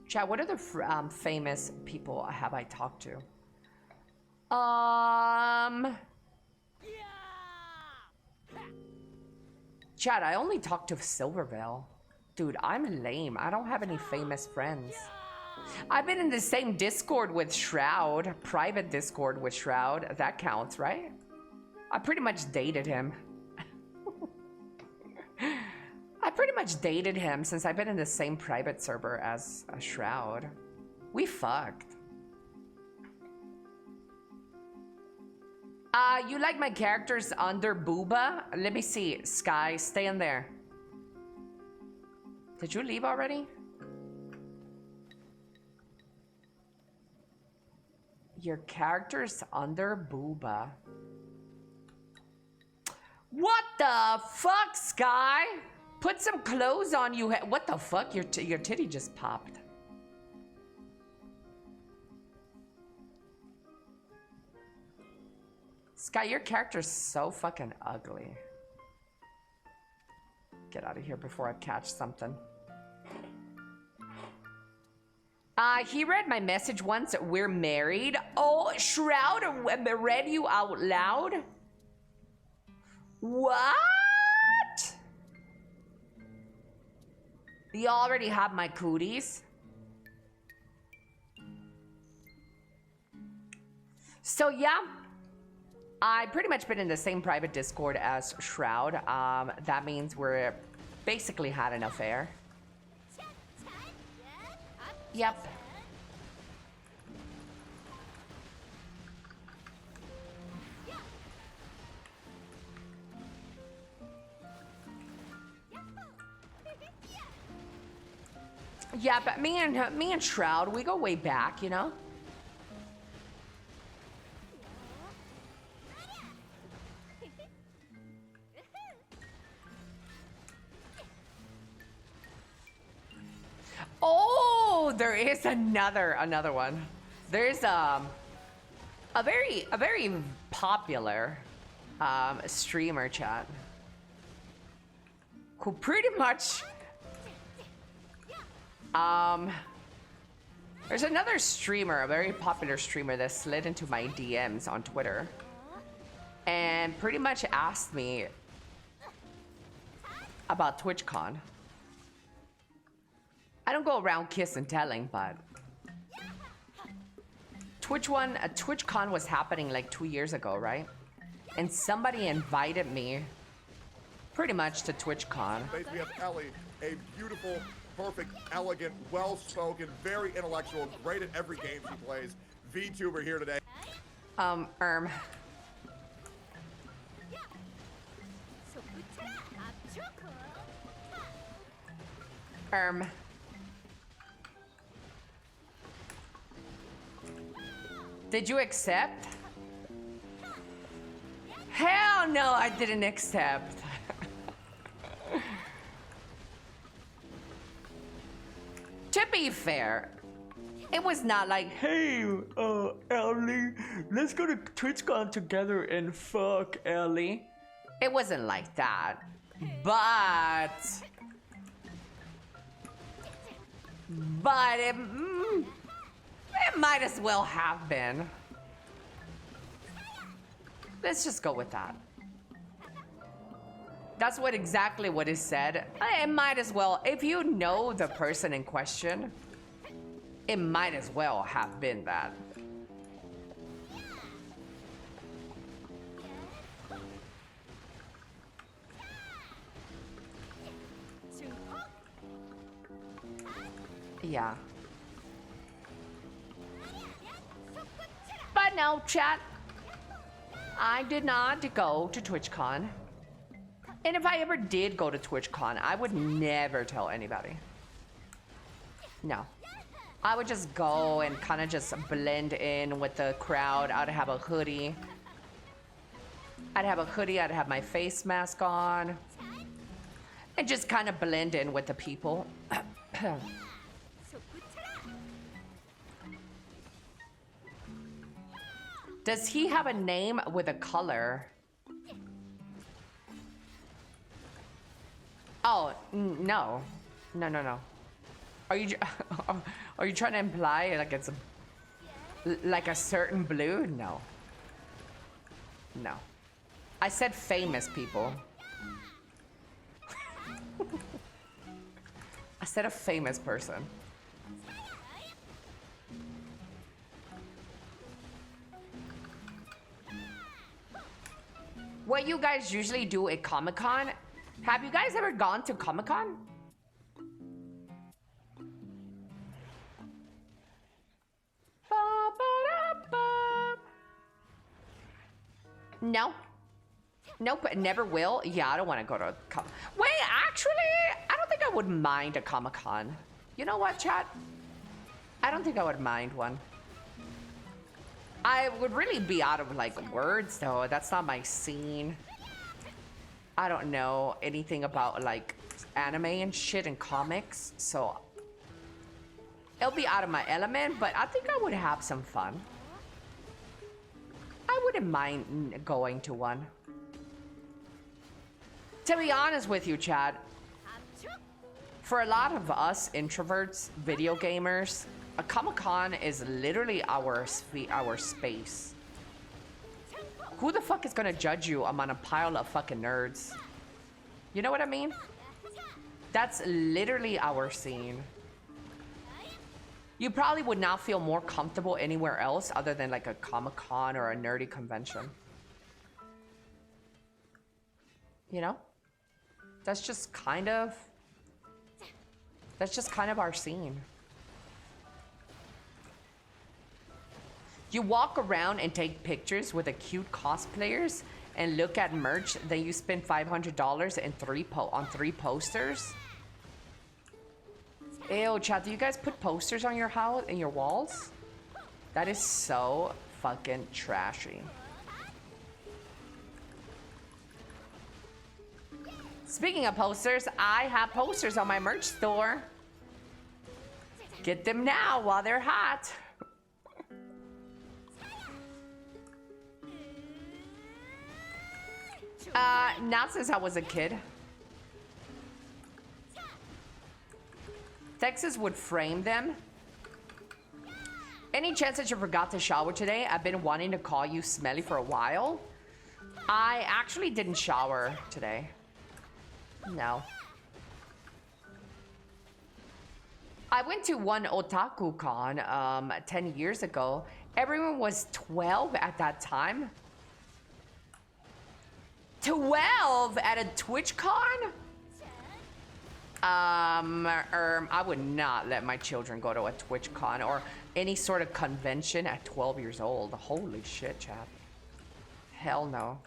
Chat, what other famous people have I talked to? Chat, I only talked to Silvervale. Dude, I'm lame. I don't have any famous friends. I've been in the same Discord with Shroud. Private Discord with Shroud. That counts, right? I pretty much dated him. I pretty much dated him since I've been in the same private server as a Shroud. We fucked. You like my characters under Booba? Let me see. Sky, stay in there. Did you leave already? Your character's under Booba. What the fuck, Sky? Put some clothes on you. What the fuck? Your titty just popped. Sky, your character's so fucking ugly. Get out of here before I catch something. He read my message once. We're married. Oh, Shroud read you out loud? What? You already have my cooties. So yeah, I pretty much been in the same private Discord as Shroud. That means we're basically had an affair. Yep. Yeah, but me and Shroud, we go way back, you know? Oh, there is another one. There's a very popular streamer, chat. who pretty much there's another streamer, a very popular streamer that slid into my DMs on Twitter and pretty much asked me about TwitchCon. I don't go around kiss and telling, but TwitchCon was happening like 2 years ago, right? And somebody invited me pretty much to TwitchCon. We have Elly, a beautiful, perfect, elegant, well-spoken, very intellectual, great at every game she plays. VTuber here today. Did you accept? Hell no, I didn't accept. To be fair, it was not like, hey, Elly, let's go to TwitchCon together and fuck Elly. It wasn't like that, but it might as well have been. Let's just go with that. That's exactly what is said. It might as well, if you know the person in question, it might as well have been that. Yeah. But no, chat. I did not go to TwitchCon. And if I ever did go to TwitchCon, I would never tell anybody. No. I would just go and kind of just blend in with the crowd. I'd have a hoodie. I'd have my face mask on. And just kind of blend in with the people. Does he have a name with a color? Oh, no. No. Are you trying to imply like it's like a certain blue? No. No. I said famous people. I said a famous person. What you guys usually do at Comic-Con? Have you guys ever gone to Comic-Con? No. Nope, never will. Yeah, I don't want to go to Wait, actually, I don't think I would mind a Comic-Con. You know what, chat? I don't think I would mind one. I would really be out of like words though. That's not my scene. I don't know anything about like anime and shit and comics, so it'll be out of my element, but I think I would have some fun. I wouldn't mind going to one. To be honest with you, Chad, for a lot of us introverts, video gamers, a Comic-Con is literally our space. Who the fuck is gonna judge you among a pile of fucking nerds? You know what I mean? That's literally our scene. You probably would not feel more comfortable anywhere else other than like a Comic-Con or a nerdy convention. You know? That's just kind of our scene. You walk around and take pictures with the cute cosplayers and look at merch, then you spend $500 on three posters? Ew, chat, do you guys put posters on your house and your walls? That is so fucking trashy. Speaking of posters, I have posters on my merch store. Get them now while they're hot. Not since I was a kid. Texas would frame them. Any chance that you forgot to shower today? I've been wanting to call you smelly for a while. I actually didn't shower today. No. I went to one otaku con 10 years ago. Everyone was 12 at that time. 12 at a Twitch con? I would not let my children go to a Twitch con or any sort of convention at 12 years old. Holy shit, chat. Hell no.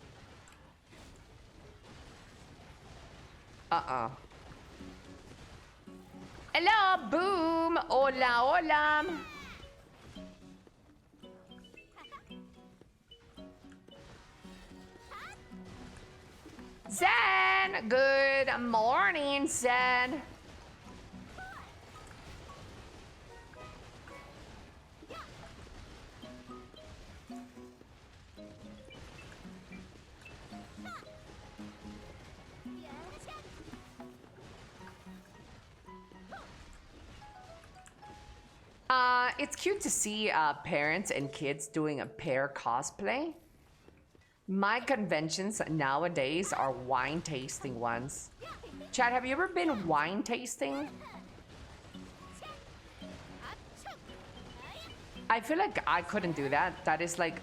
Hello, boom. Hola, hola. Zen, good morning, Zen. It's cute to see parents and kids doing a pair cosplay. My conventions nowadays are wine tasting ones. Chad, have you ever been wine tasting? I feel like I couldn't do that. That is like...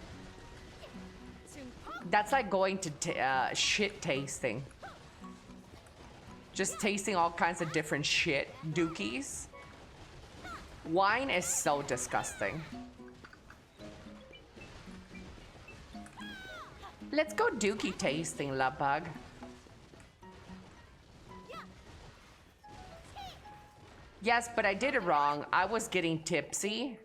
That's like going to shit tasting. Just tasting all kinds of different shit dookies. Wine is so disgusting. Let's go dookie tasting, love bug. Yes, but I did it wrong. I was getting tipsy.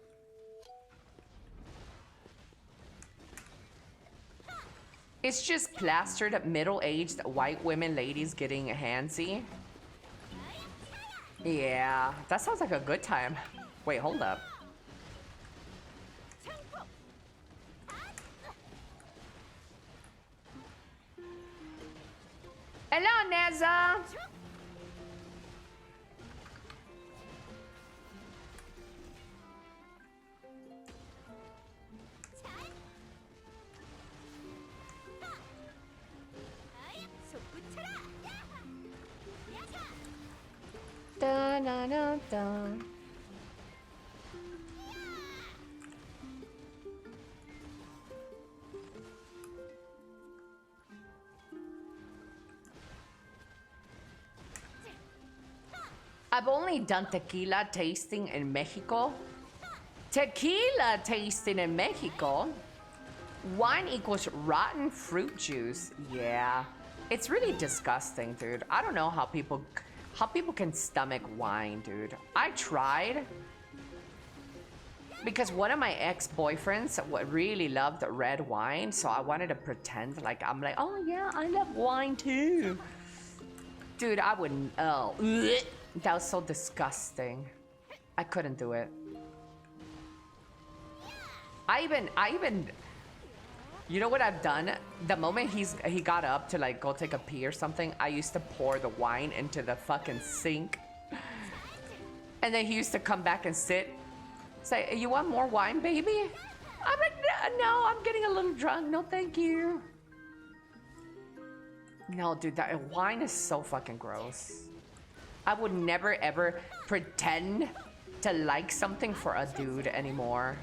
It's just plastered middle-aged white women ladies getting handsy. Yeah, that sounds like a good time. Wait, hold up. Hello, Neza. Da, da, da, da. I've only done tequila tasting in Mexico. Tequila tasting in Mexico? Wine equals rotten fruit juice. Yeah. It's really disgusting, dude. I don't know how people can stomach wine, dude. I tried. Because one of my ex-boyfriends really loved red wine, so I wanted to pretend like I'm like, oh yeah, I love wine too. Dude, I wouldn't, oh. That was so disgusting. I couldn't do it. I even, you know what I've done? The moment he got up to like go take a pee or something, I used to pour the wine into the fucking sink. And then he used to come back and sit, say, you want more wine, baby? I'm like, no, I'm getting a little drunk. No, thank you. No, dude, that wine is so fucking gross. I would never ever pretend to like something for a dude anymore.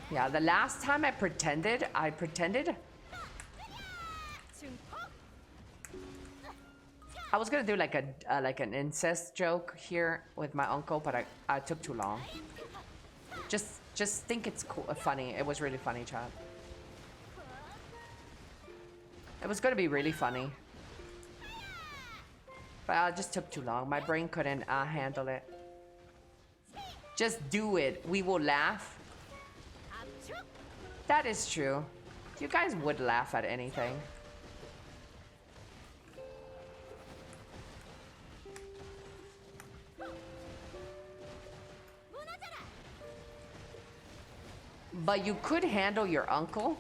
Yeah, the last time I pretended. I was gonna do like an incest joke here with my uncle, but I took too long. Just think it's cool, funny. It was really funny, chat. It was gonna be really funny. But I just took too long. My brain couldn't handle it. Just do it. We will laugh. That is true. You guys would laugh at anything. But you could handle your uncle.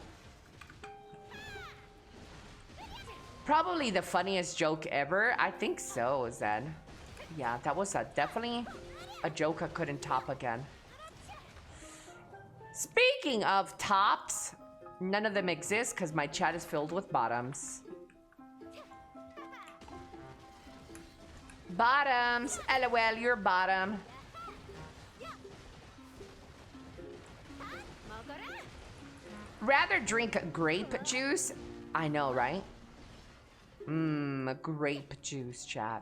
Probably the funniest joke ever. I think so, Zen. Yeah, that was definitely a joke I couldn't top again. Speaking of tops, none of them exist because my chat is filled with bottoms. Bottoms. LOL, you're bottom. Rather drink grape juice. I know, right? Grape juice, chat.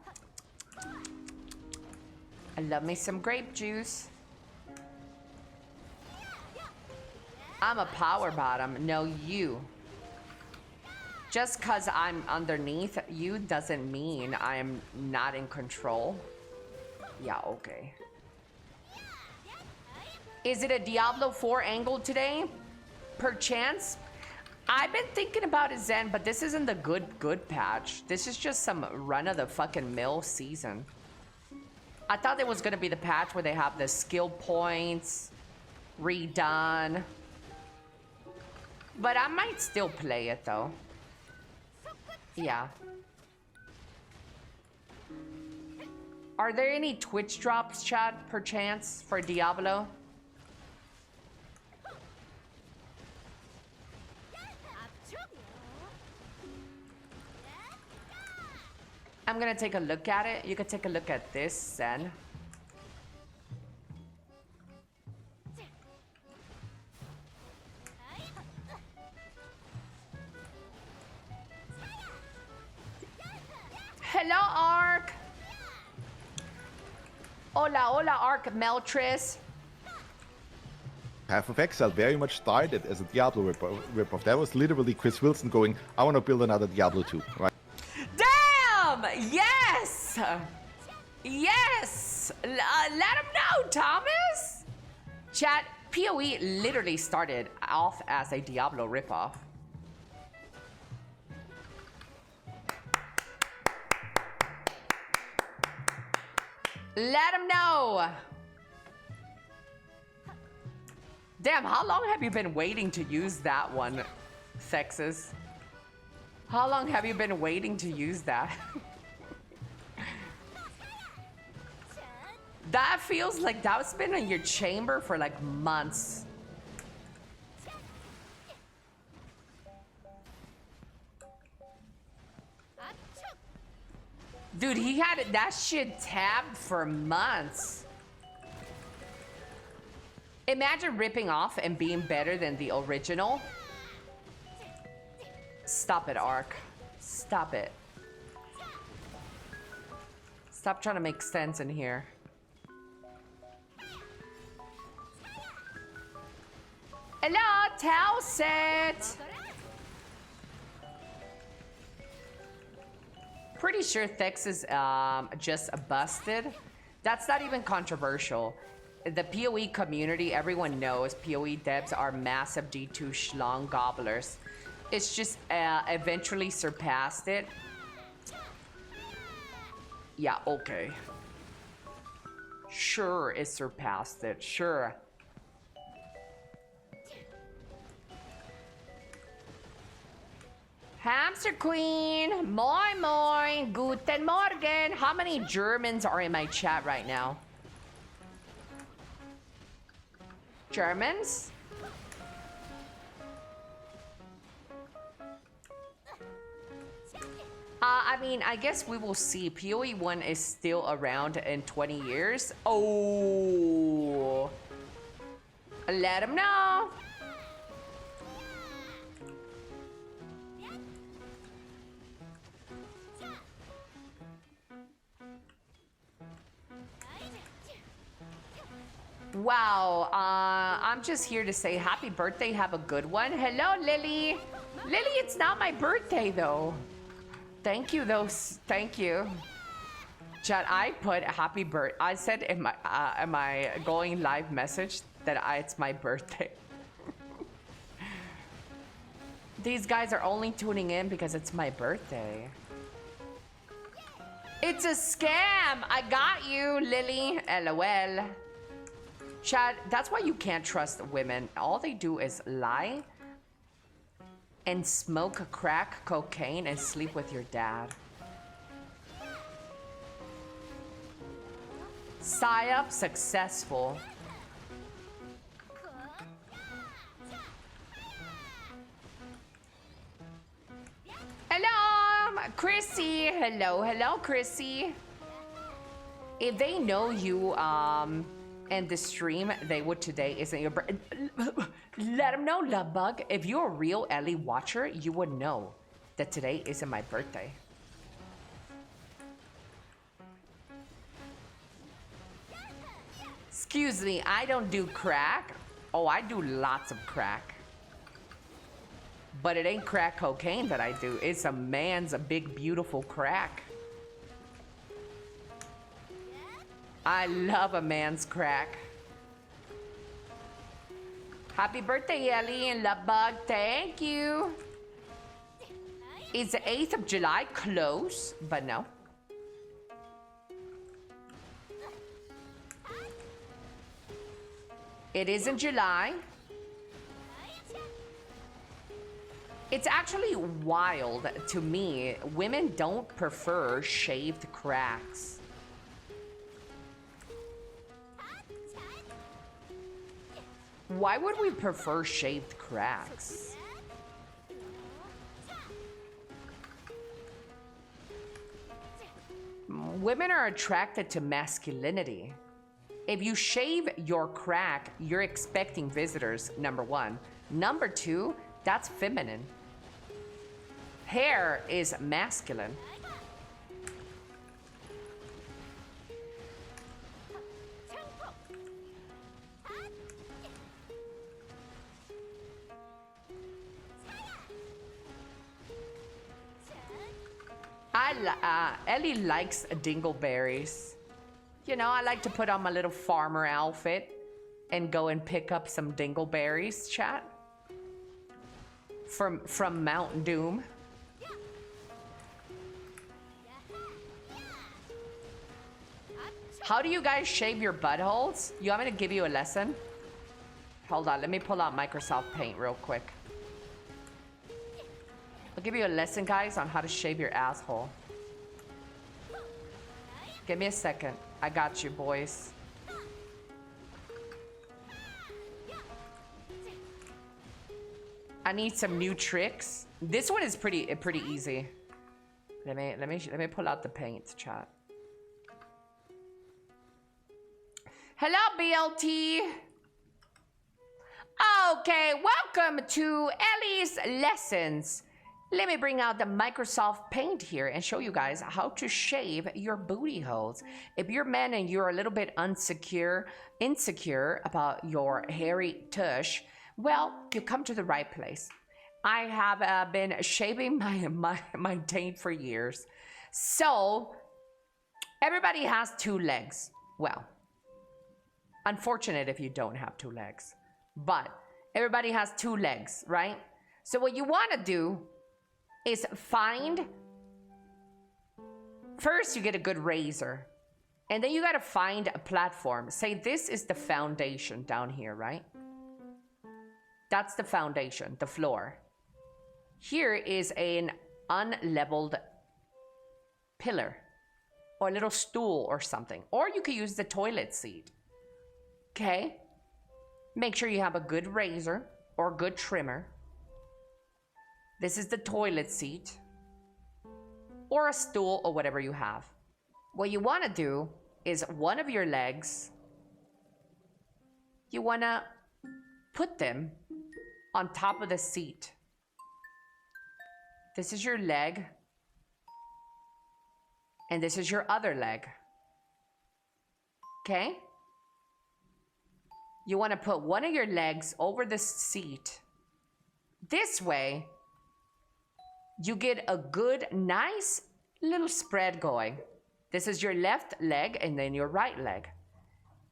I love me some grape juice. I'm a power bottom. No, you. Just cause I'm underneath you doesn't mean I'm not in control. Yeah, okay. Is it a Diablo 4 angle today? Perchance? I've been thinking about it, Zen, but this isn't the good patch. This is just some run of the fucking mill season. I thought there was gonna be the patch where they have the skill points redone. But I might still play it though. Yeah. Are there any Twitch drops, chat, perchance, for Diablo? I'm gonna take a look at it. You can take a look at this, Zen. Hello, Ark. Hola, hola, Ark Meltris. Half of Exile very much started as a Diablo ripoff. That was literally Chris Wilson going, I want to build another Diablo 2, right? Damn! Yes! Yes! Let him know, Thomas! Chat, PoE literally started off as a Diablo ripoff. Let him know! Damn, how long have you been waiting to use that one, Sexes? How long have you been waiting to use that? That feels like that's been in your chamber for like months. Dude, he had that shit tabbed for months. Imagine ripping off and being better than the original. Stop it, Ark. Stop it. Stop trying to make sense in here. Hello, Towset. Pretty sure Thex is just busted. That's not even controversial. The PoE community, everyone knows PoE devs are massive D2 schlong gobblers. It's just eventually surpassed it. Yeah, okay. Sure, it surpassed it. Sure. Hamster Queen, moin moin, guten Morgen. How many Germans are in my chat right now? Germans? I mean, I guess we will see. PoE 1 is still around in 20 years. Oh. Let him know. Wow, I'm just here to say happy birthday, have a good one. Hello, Lily. Lily, it's not my birthday, though. Thank you, though. Thank you. Chat, I put happy birthday. I said in my going live message that it's my birthday. These guys are only tuning in because it's my birthday. It's a scam. I got you, Lily. LOL. Chad, that's why you can't trust women. All they do is lie and smoke crack cocaine and sleep with your dad. Psyop successful. Hello, Chrissy. Hello, hello, Chrissy. If they know you in the stream, they would today isn't your birthday. Let them know, Lovebug. If you're a real Elly watcher, you would know that today isn't my birthday. Excuse me, I don't do crack. Oh, I do lots of crack. But it ain't crack cocaine that I do. It's a man's a big, beautiful crack. I love a man's crack. Happy birthday, Elly and Lovebug. Thank you. It's the 8th of July. Close, but no. It is in July. It's actually wild to me. Women don't prefer shaved cracks. Why would we prefer shaved cracks? Women are attracted to masculinity. If you shave your crack, you're expecting visitors, number one. Number two, that's feminine. Hair is masculine. Elly likes dingleberries. You know, I like to put on my little farmer outfit and go and pick up some dingleberries, chat. From Mount Doom. How do you guys shave your buttholes? You want me to give you a lesson? Hold on, let me pull out Microsoft Paint real quick. I'll give you a lesson, guys, on how to shave your asshole. Give me a second. I got you, boys. I need some new tricks. This one is pretty easy. Let me pull out the paint, chat. Hello, BLT. Okay, welcome to Elly's Lessons. Let me bring out the Microsoft Paint here and show you guys how to shave your booty holes. If you're men and you're a little bit insecure about your hairy tush, well, you come to the right place. I have been shaving my taint for years. So, everybody has two legs. Well, unfortunate if you don't have two legs. But everybody has two legs, right? So what you want to do is first you get a good razor, and then you got to find a platform. Say this is the foundation down here, right? That's the foundation, the floor. Here is an unleveled pillar or a little stool or something, or you could use the toilet seat. Okay, make sure you have a good razor or good trimmer. This is the toilet seat or a stool or whatever you have. What you want to do is one of your legs, you want to put them on top of the seat. This is your leg, and this is your other leg. Okay? You want to put one of your legs over the seat. This way, you get a good, nice little spread going. This is your left leg and then your right leg.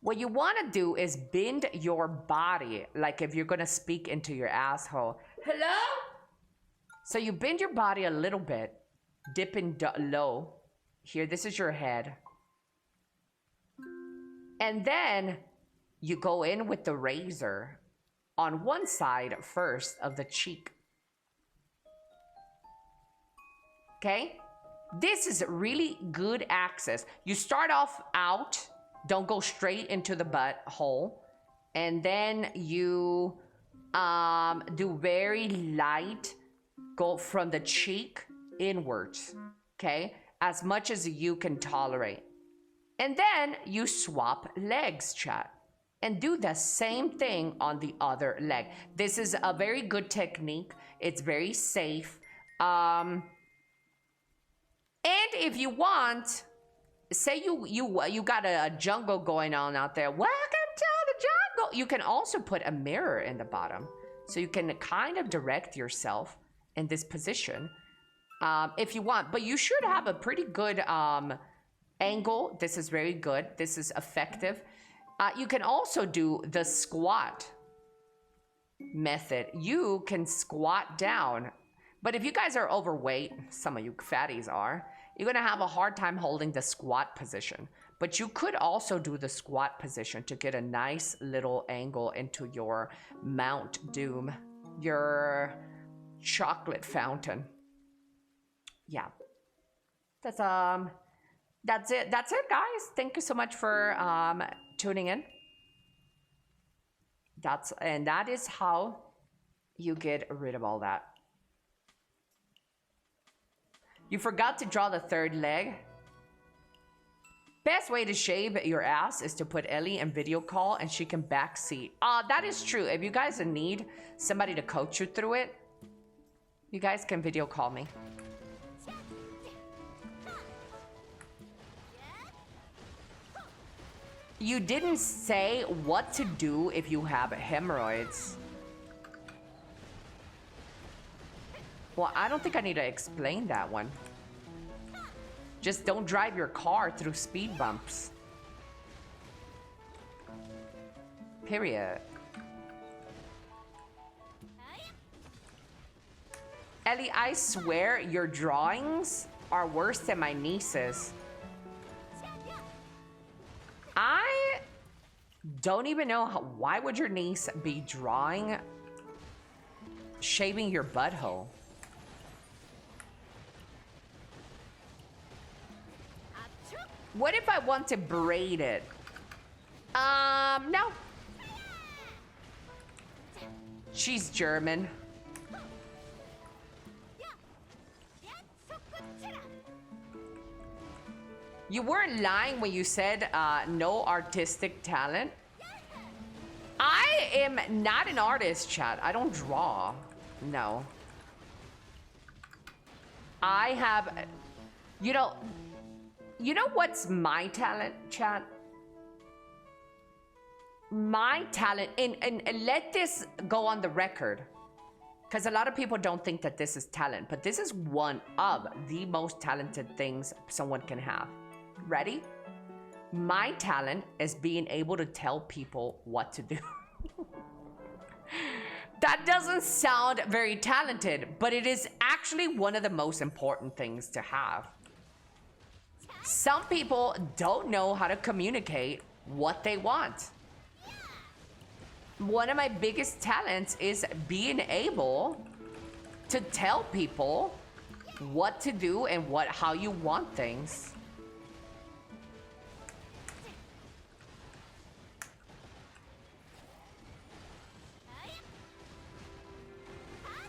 What you want to do is bend your body, like if you're going to speak into your asshole. Hello? So you bend your body a little bit, dipping low. Here, this is your head. And then you go in with the razor on one side first of the cheek. Okay? This is really good access. You start off out Don't go straight into the butt hole. And then you do very light, go from the cheek inwards, okay? As much as you can tolerate. And then you swap legs, chat. And do the same thing on the other leg. This is a very good technique. It's very safe. And if you want, say you got a jungle going on out there. Welcome to the jungle. You can also put a mirror in the bottom. So you can kind of direct yourself in this position if you want. But you should have a pretty good angle. This is very good. This is effective. You can also do the squat method. You can squat down. But if you guys are overweight, some of you fatties are, you're gonna have a hard time holding the squat position. But you could also do the squat position to get a nice little angle into your Mount Doom, your chocolate fountain. Yeah. That's it. That's it, guys. Thank you so much for tuning in. That is how you get rid of all that. You forgot to draw the third leg. Best way to shave your ass is to put Elly in video call and she can backseat. That is true. If you guys need somebody to coach you through it, you guys can video call me. You didn't say what to do if you have hemorrhoids. Well, I don't think I need to explain that one. Just don't drive your car through speed bumps. Period. Elly, I swear your drawings are worse than my niece's. I don't even know why would your niece be drawing shaving your butthole? What if I want to braid it? No. She's German. You weren't lying when you said no artistic talent. I am not an artist, chat. I don't draw. No. I have, you know what's my talent, chat? My talent, and let this go on the record, because a lot of people don't think that this is talent, but this is one of the most talented things someone can have. Ready? My talent is being able to tell people what to do. That doesn't sound very talented, but it is actually one of the most important things to have. Some people don't know how to communicate what they want. One of my biggest talents is being able to tell people what to do and how you want things.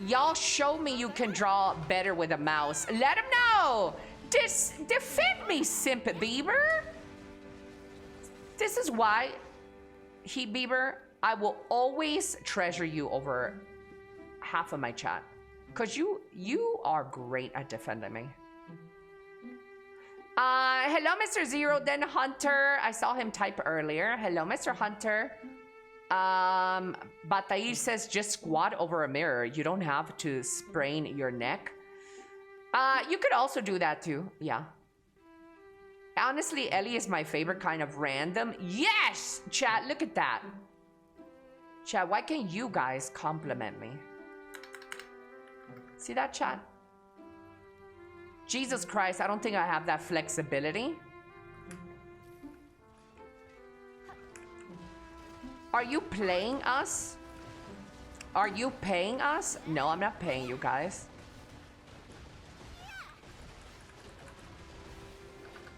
Y'all show me you can draw better with a mouse. Let him know. Defend me, Simp Bieber. This is why, Bieber, I will always treasure you over half of my chat. Because you are great at defending me. Hello, Mr. Zero Den Hunter. I saw him type earlier. Hello, Mr. Hunter. Batair says just squat over a mirror. You don't have to sprain your neck. You could also do that too. Yeah. Honestly, Elly is my favorite kind of random. Yes! Chat, look at that. Chat, why can't you guys compliment me? See that, chat? Jesus Christ, I don't think I have that flexibility. Are you playing us? Are you paying us? No, I'm not paying you guys.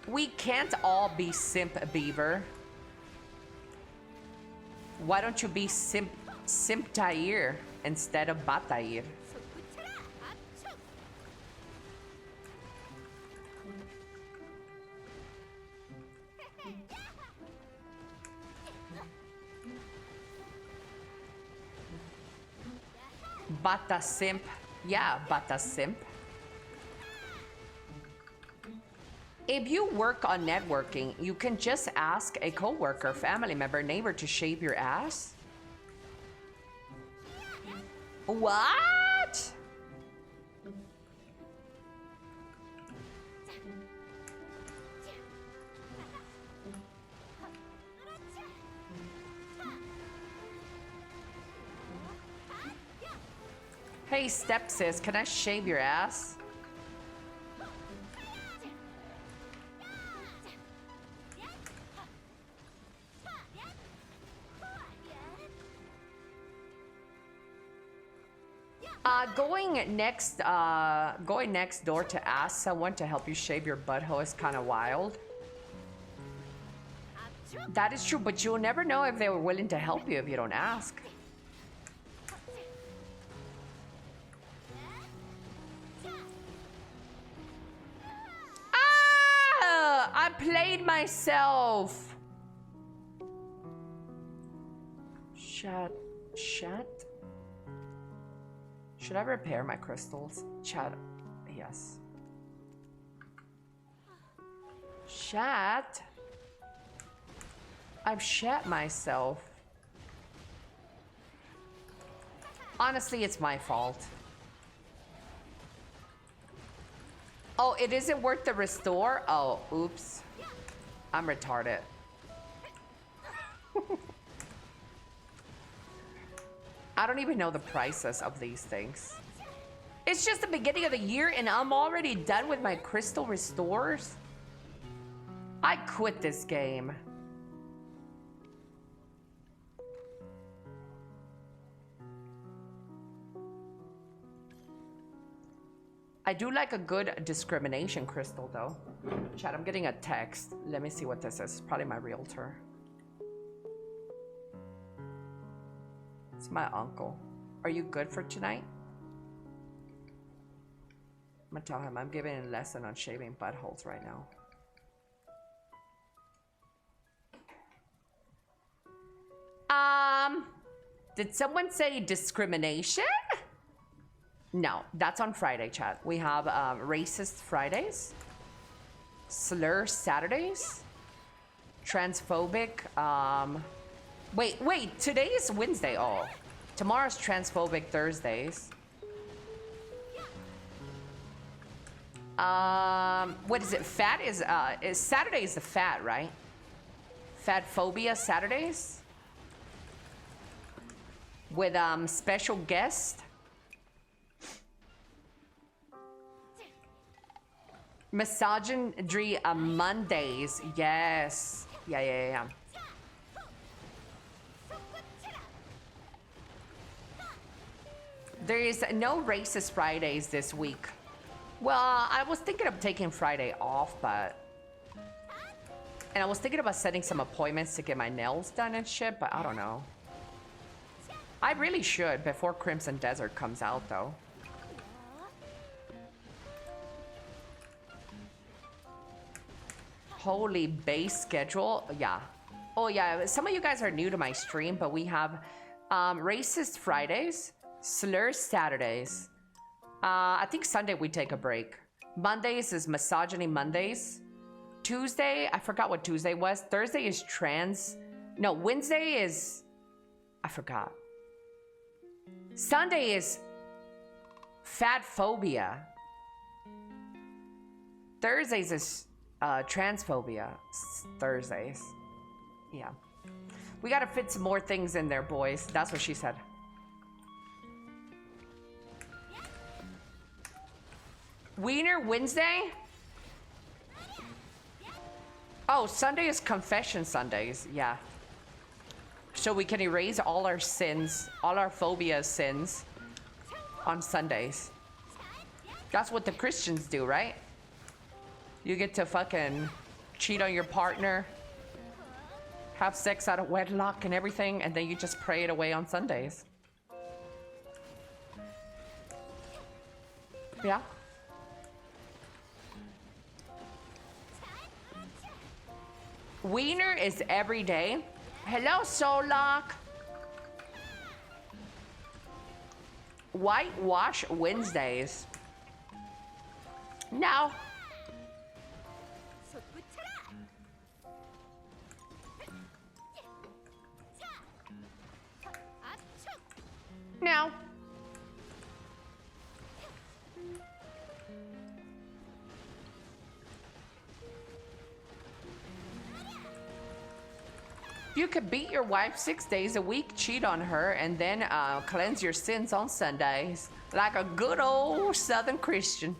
We can't all be Simp Beaver. Why don't you be Simptair instead of Batair? Bata Simp. Yeah, Bata Simp. If you work on networking, you can just ask a coworker, family member, neighbor to shave your ass. What? Hey, stepsis, can I shave your ass? Going next door to ask someone to help you shave your butthole is kind of wild. That is true, but you'll never know if they were willing to help you if you don't ask. Ah! I played myself. Shut. Should I repair my crystals? Chat. Yes. Chat. I've shat myself. Honestly, it's my fault. Oh, it isn't worth the restore? Oh, oops. I'm retarded. I don't even know the prices of these things. It's just the beginning of the year and I'm already done with my crystal restores. I quit this game. I do like a good discrimination crystal though. Chat, I'm getting a text. Let me see what this is. It's probably my realtor. It's my uncle. Are you good for tonight? I'm gonna tell him I'm giving a lesson on shaving buttholes right now. Did someone say discrimination? No, that's on Friday, chat. We have racist Fridays, slur Saturdays, transphobic, wait, today is Wednesday. Oh, tomorrow's transphobic Thursdays. What is it? Fat is Saturday is the fat, right? Fat phobia Saturdays with special guest. Misogynistry Mondays. Yes. Yeah. There is no racist Fridays this week. Well, I was thinking of taking Friday off, and I was thinking about setting some appointments to get my nails done and shit, but I don't know. I really should before Crimson Desert comes out, though. Holy base schedule. Yeah. Oh, yeah. Some of you guys are new to my stream, but we have racist Fridays, slur Saturdays. I think Sunday we take a break. Mondays is misogyny Mondays. Tuesday, I forgot what Tuesday was. Thursday is no, Wednesday is, I forgot. Sunday is fat phobia. Thursdays is transphobia. Thursdays. Yeah. We gotta fit some more things in there, boys. That's what she said. Wiener Wednesday? Oh, Sunday is confession Sundays. Yeah. So we can erase all our sins, all our phobia sins on Sundays. That's what the Christians do, right? You get to fucking cheat on your partner, have sex out of wedlock and everything, and then you just pray it away on Sundays. Yeah. Wiener is every day. Hello, Solak. Whitewash Wednesdays. No. No. You could beat your wife 6 days a week, cheat on her, and then cleanse your sins on Sundays. Like a good old Southern Christian.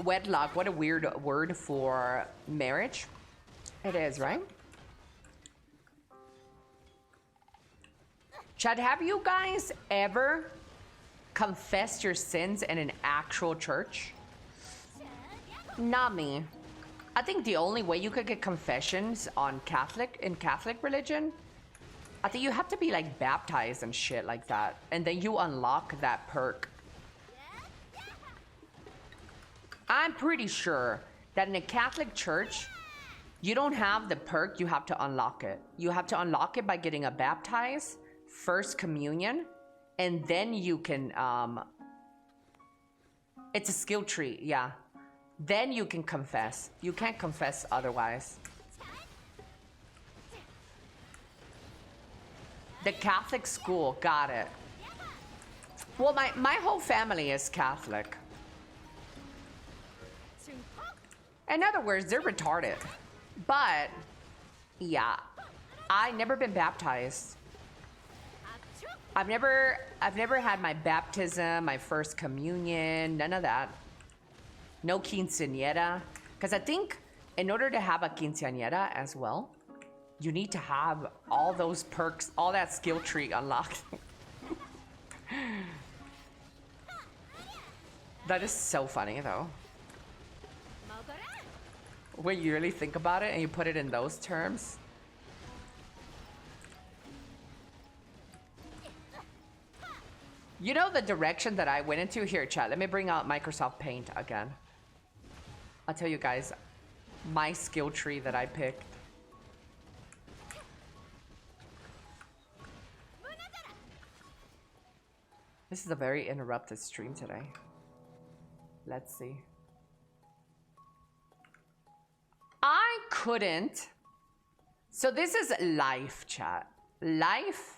Wedlock, what a weird word for marriage. It is, right? Chad, have you guys ever confessed your sins in an actual church? Not me. I think the only way you could get confessions on in Catholic religion, I think you have to be like baptized and shit like that, and then you unlock that perk. I'm pretty sure that in a Catholic church, you don't have the perk, you have to unlock it. You have to unlock it by getting a baptized, first communion, and then you can, it's a skill tree, yeah. Then you can confess. You can't confess otherwise. The Catholic school, got it. Well, my whole family is Catholic. In other words, they're retarded. But, yeah, I've never been baptized. I've never had my baptism, my first communion, none of that. No quinceañera. Because I think in order to have a quinceañera as well, you need to have all those perks, all that skill tree unlocked. That is so funny though. When you really think about it and you put it in those terms. You know the direction that I went into? Here, chat, let me bring out Microsoft Paint again. I'll tell you guys my skill tree that I picked. This is a very interrupted stream today. Let's see. I couldn't. So this is life, chat. Life.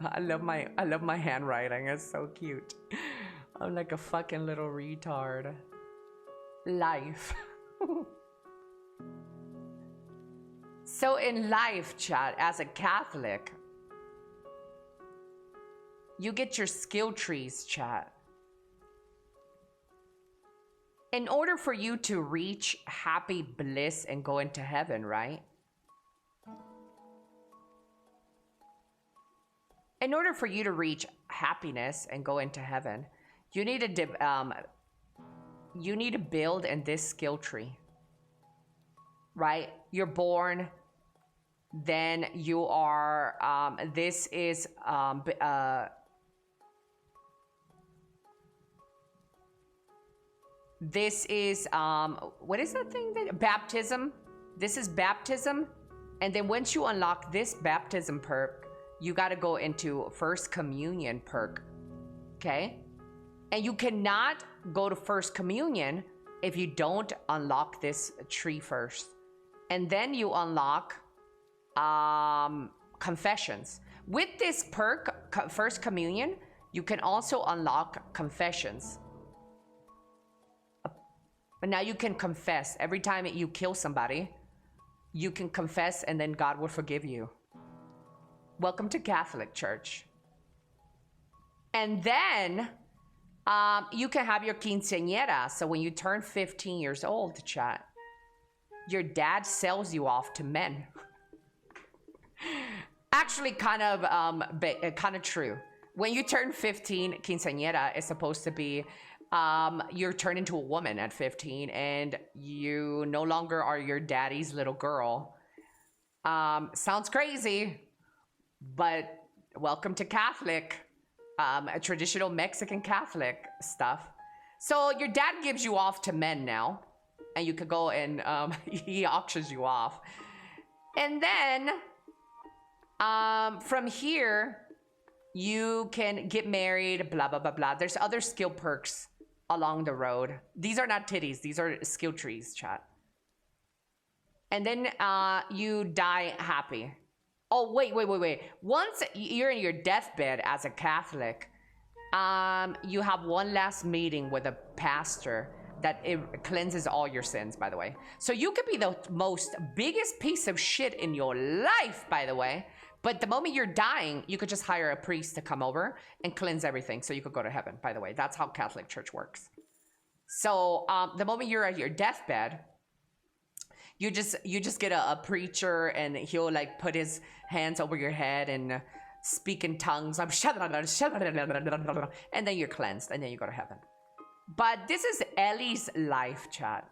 I love my handwriting. It's so cute. I'm like a fucking little retard. Life. So in life, chat, as a Catholic, you get your skill trees, chat. In order for you to reach happy bliss and go into heaven, right? In order for you to reach happiness and go into heaven, you need to build in this skill tree, right? You're born, then you are, this is, what is that thing? Baptism. This is baptism. And then once you unlock this baptism perk, you got to go into first communion perk. Okay? And you cannot go to first communion if you don't unlock this tree first. And then you unlock confessions. With this perk, first communion, you can also unlock confessions. But now you can confess. Every time you kill somebody, you can confess and then God will forgive you. Welcome to Catholic Church. And then you can have your quinceañera. So when you turn 15 years old, chat, your dad sells you off to men. actually kind of true. When you turn 15, quinceañera is supposed to be you're turned into a woman at 15 and you no longer are your daddy's little girl. Sounds crazy, but welcome to Catholic, a traditional Mexican Catholic stuff. So your dad gives you off to men now, and you could go and he auctions you off. And then from here, you can get married, blah, blah, blah, blah. There's other skill perks along the road. These are not titties. These are skill trees, chat. And then you die happy. Oh, wait. Once you're in your deathbed as a Catholic, you have one last meeting with a pastor that it cleanses all your sins, by the way. So you could be the most biggest piece of shit in your life, by the way. But the moment you're dying, you could just hire a priest to come over and cleanse everything so you could go to heaven, by the way. That's how Catholic Church works. So the moment you're at your deathbed, you just get a preacher and he'll like put his hands over your head and speak in tongues. And then you're cleansed and then you go to heaven. But this is Elly's life, chat.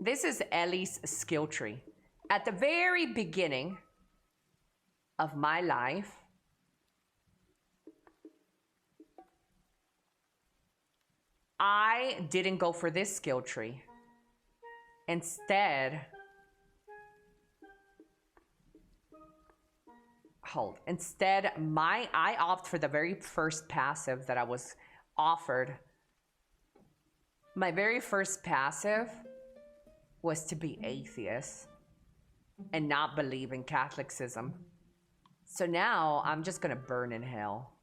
This is Elly's skill tree. At the very beginning of my life, I didn't go for this skill tree. Instead, I opt for the very first passive that I was offered. My very first passive was to be atheist and not believe in Catholicism. So now I'm just gonna burn in hell.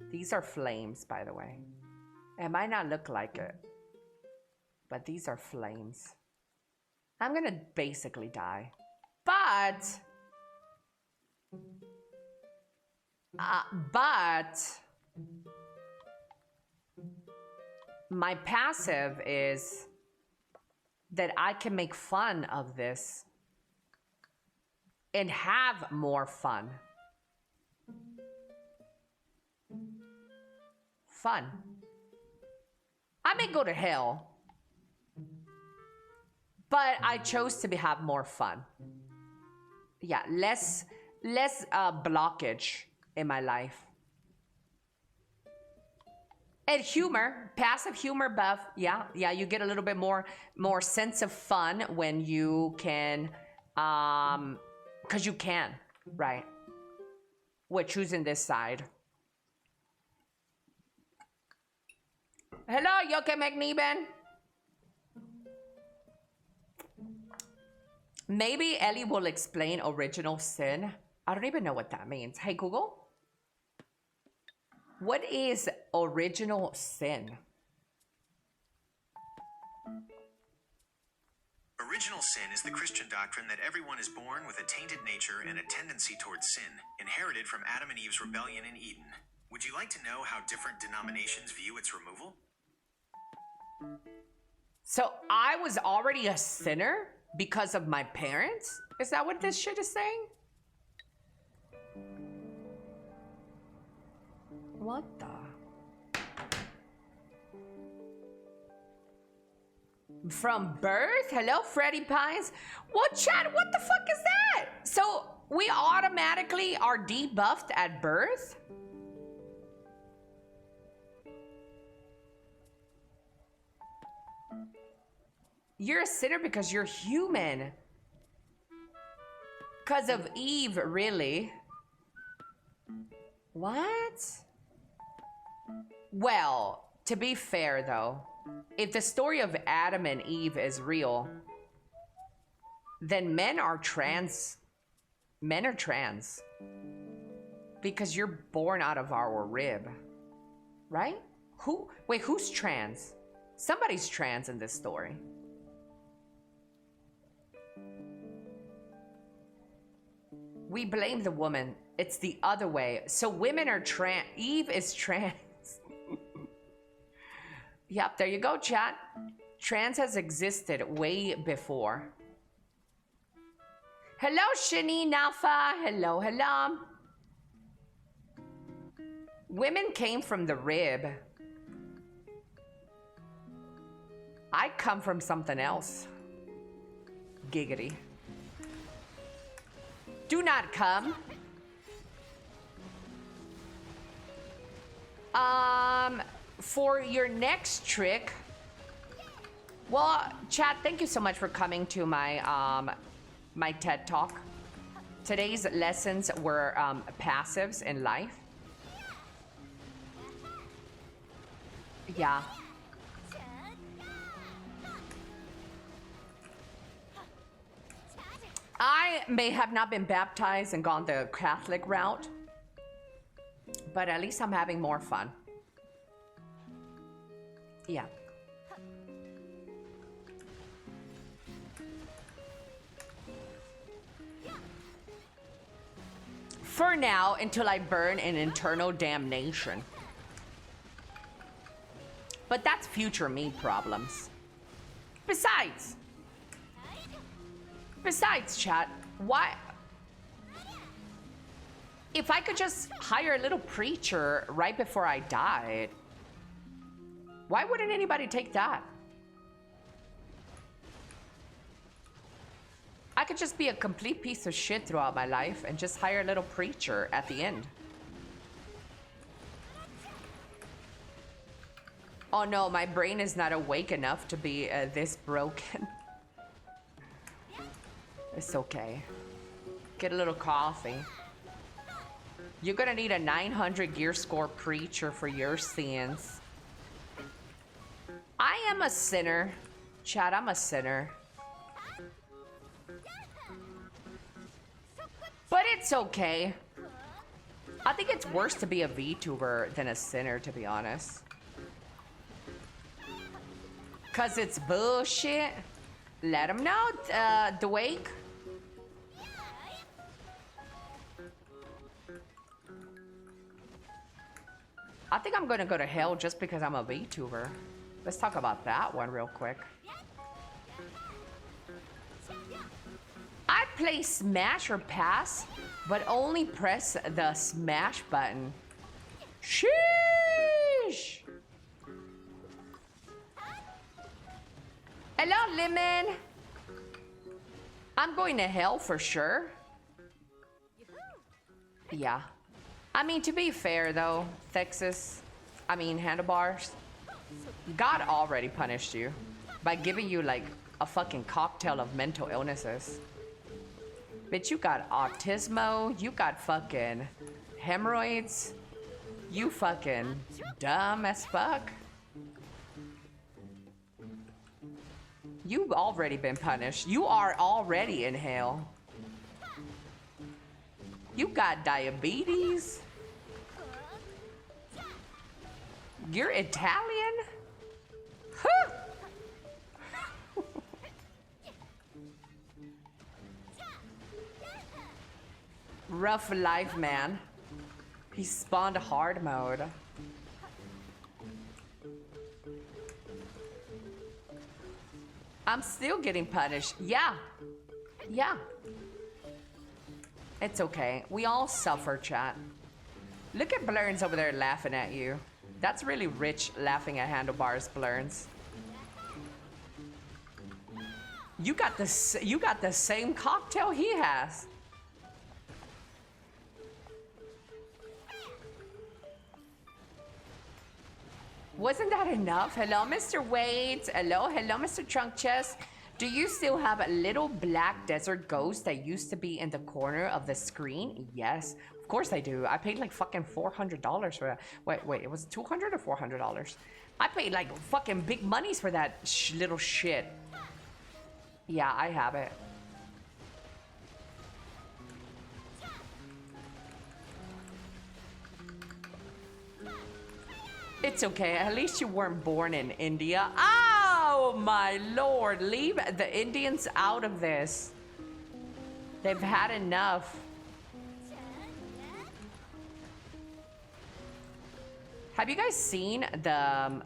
These are flames, by the way. It might not look like it, but these are flames. I'm gonna basically die. But my passive is that I can make fun of this and have more fun. Fun. I may go to hell, but I chose to have more fun. Yeah, less blockage in my life. And humor, passive humor buff. Yeah, you get a little bit more sense of fun when you can, because you can, right? We're choosing this side. Hello, Yoke McNeben. Maybe Elly will explain original sin. I don't even know what that means. Hey, Google. What is original sin? Original sin is the Christian doctrine that everyone is born with a tainted nature and a tendency towards sin, inherited from Adam and Eve's rebellion in Eden. Would you like to know how different denominations view its removal? So I was already a sinner because of my parents? Is that what this shit is saying? What the? From birth? Hello, Freddy Pines. What, chat? What the fuck is that? So we automatically are debuffed at birth? You're a sinner because you're human. Because of Eve, really? What? Well, to be fair though, if the story of Adam and Eve is real, then men are trans. Men are trans. Because you're born out of our rib. Right? Wait, who's trans? Somebody's trans in this story. We blame the woman. It's the other way. So women are trans. Eve is trans. Yep, there you go, chat. Trans has existed way before. Hello, Shani Nafa. Hello, hello. Women came from the rib. I come from something else. Giggity. Do not come. For your next trick. Well, chat, thank you so much for coming to my my TED Talk. Today's lessons were passives in life. Yeah. I may have not been baptized and gone the Catholic route, but at least I'm having more fun. Yeah. For now, until I burn in eternal damnation. But that's future me problems. Besides, chat, why? If I could just hire a little preacher right before I died, why wouldn't anybody take that? I could just be a complete piece of shit throughout my life and just hire a little preacher at the end. Oh no, my brain is not awake enough to be this broken. It's okay. Get a little coffee. You're gonna need a 900 gear score preacher for your sins. I am a sinner. Chat, I'm a sinner. But it's okay. I think it's worse to be a VTuber than a sinner, to be honest. Cause it's bullshit. Let them know, the wake. I think I'm gonna go to hell just because I'm a VTuber. Let's talk about that one real quick. I play smash or pass, but only press the smash button. Sheesh! Hello, Lemon. I'm going to hell for sure. Yeah. I mean, to be fair though, Handlebars, God already punished you by giving you like a fucking cocktail of mental illnesses. Bitch, you got autismo, you got fucking hemorrhoids, you fucking dumb as fuck. You've already been punished. You are already in hell. You got diabetes. You're Italian? Huh. Rough life, man. He spawned hard mode. I'm still getting punished. Yeah. Yeah. It's okay. We all suffer, chat. Look at Blurns over there laughing at you. That's really rich laughing at Handlebars, Blurns. You got the same cocktail he has. Wasn't that enough? Hello, Mr. Wade. Hello, Mr. Trunk Chest. Do you still have a little black desert ghost that used to be in the corner of the screen? Yes, of course I do. I paid like fucking $400 for that. Wait, it was $200 or $400? I paid like fucking big monies for that little shit. Yeah, I have it. It's okay, at least you weren't born in India. Oh my lord, leave the Indians out of this. They've had enough. Have you guys seen the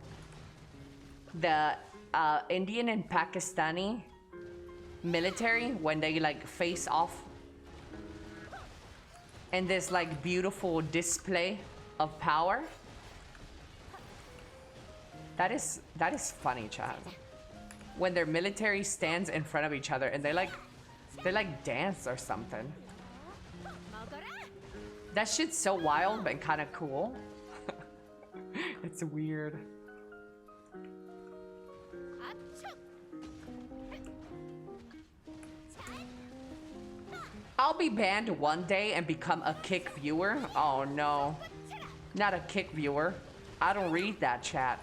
Indian and Pakistani military when they like face off in this like beautiful display of power. That is funny, chat. When their military stands in front of each other and they like dance or something. That shit's so wild but kind of cool. It's weird. I'll be banned one day and become a kick viewer. Oh no. Not a kick viewer. I don't read that chat.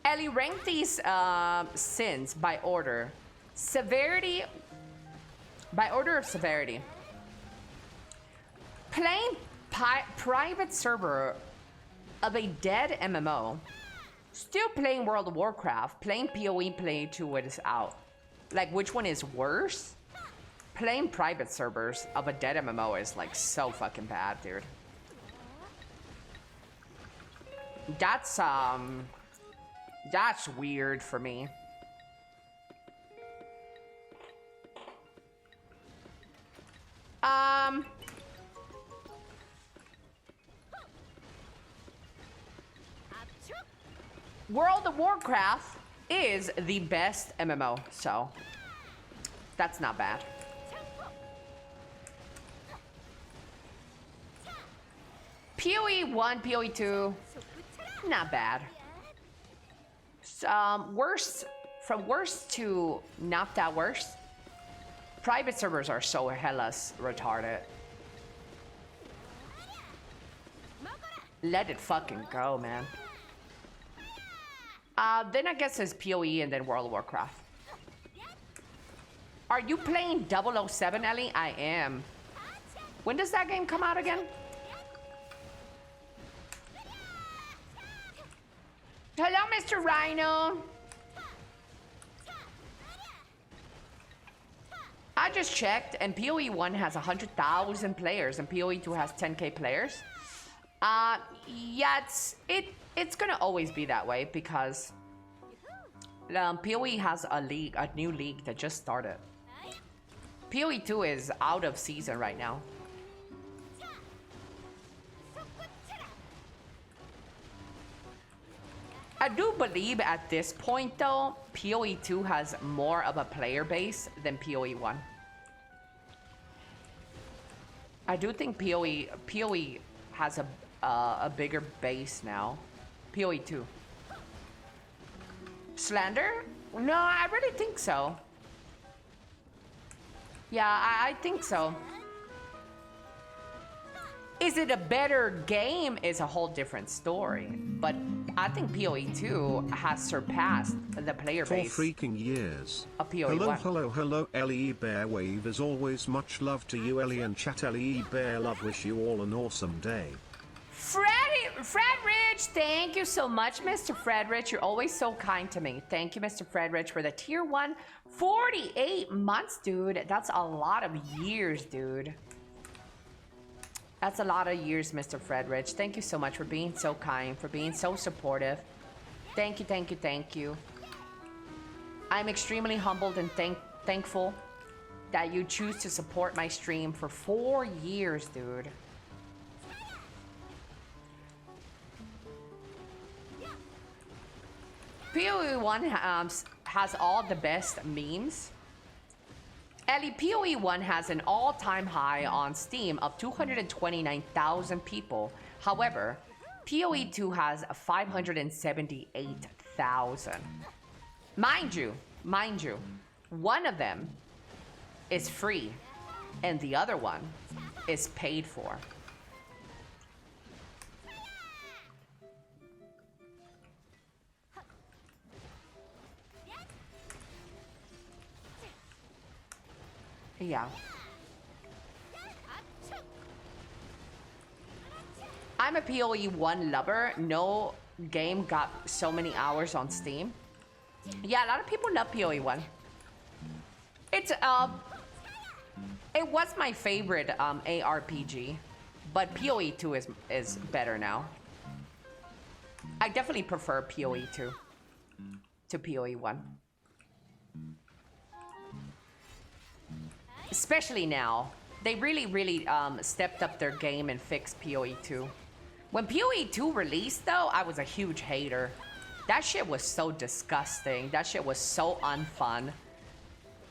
Elly, rank these sins by order. Severity. By order of severity. Playing private server of a dead MMO. Still playing World of Warcraft. Playing PoE, playing 2 is out. Like, which one is worse? Playing private servers of a dead MMO is like so fucking bad, dude. That's weird for me. World of Warcraft is the best MMO, so that's not bad. PoE 1, PoE 2, not bad. Worst, from worst to not that worst. Private servers are so hellas retarded. Let it fucking go, man. Then I guess it's PoE and then World of Warcraft. Are you playing 007, Elly? I am. When does that game come out again? Hello, Mr. Rhino. I just checked, and PoE 1 has 100,000 players, and PoE 2 has 10k players. Yeah, it's gonna always be that way because PoE has a new league that just started. PoE 2 is out of season right now. I do believe at this point though, PoE 2 has more of a player base than PoE 1. I do think PoE has a bigger base now. PoE 2. Slander? No, I really think so. Yeah, I think so. Is it a better game is a whole different story. But I think PoE 2 has surpassed the player base. 4 freaking years. Of PoE 1. Hello, Elly Bear Wave. As always, much love to you, Elly and chat. Elly Bear Love. Wish you all an awesome day. Fredrich, thank you so much, Mr. Fredrich. You're always so kind to me. Thank you, Mr. Fredrich, for the tier 1. 48 months, dude. That's a lot of years, dude. That's a lot of years, Mr. Fredrich. Thank you so much for being so kind, for being so supportive. Thank you, thank you, thank you. I'm extremely humbled and thankful that you choose to support my stream for 4 years, dude. PoE 1 has all the best memes. Elly, PoE 1 has an all-time high on Steam of 229,000 people. However, PoE 2 has 578,000. Mind you, one of them is free, and the other one is paid for. Yeah. I'm a PoE 1 lover. No game got so many hours on Steam. Yeah, a lot of people love PoE 1. It's it was my favorite ARPG, but PoE 2 is better now. I definitely prefer PoE 2 to PoE 1. Especially now. They really stepped up their game and fixed PoE 2. When PoE 2 released, though, I was a huge hater. That shit was so disgusting. That shit was so unfun.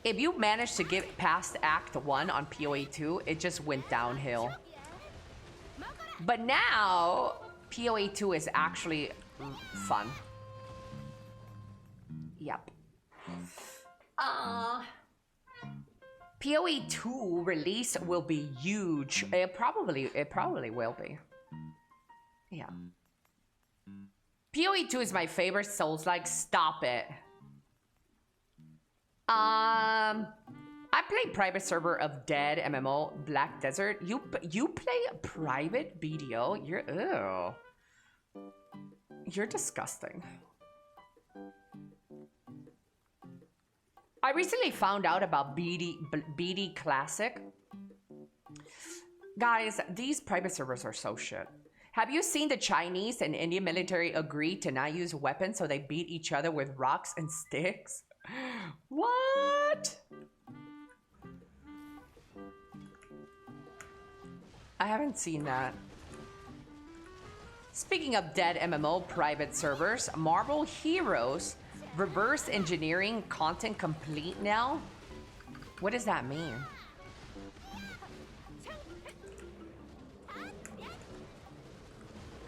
If you managed to get past Act 1 on PoE 2, it just went downhill. But now, PoE 2 is actually fun. Yep. PoE 2 release will be huge. It probably will be. Yeah. PoE 2 is my favorite Souls-like. Stop it. I play private server of Dead MMO Black Desert. You play a private BDO? You're disgusting. I recently found out about BD Classic. Guys, these private servers are so shit. Have you seen the Chinese and Indian military agree to not use weapons so they beat each other with rocks and sticks? What? I haven't seen that. Speaking of Dead MMO private servers, Marvel Heroes reverse engineering content complete now? What does that mean?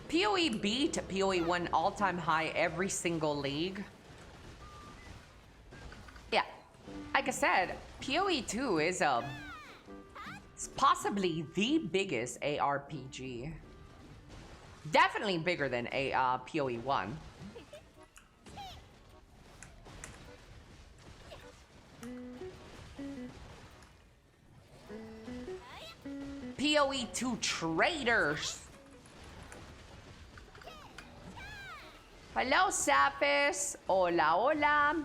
PoE beat PoE 1 all-time high every single league. Yeah, like I said, PoE 2 is it's possibly the biggest ARPG. Definitely bigger than PoE 1. PoE 2 traitors. Hello, Sapis. Hola, hola.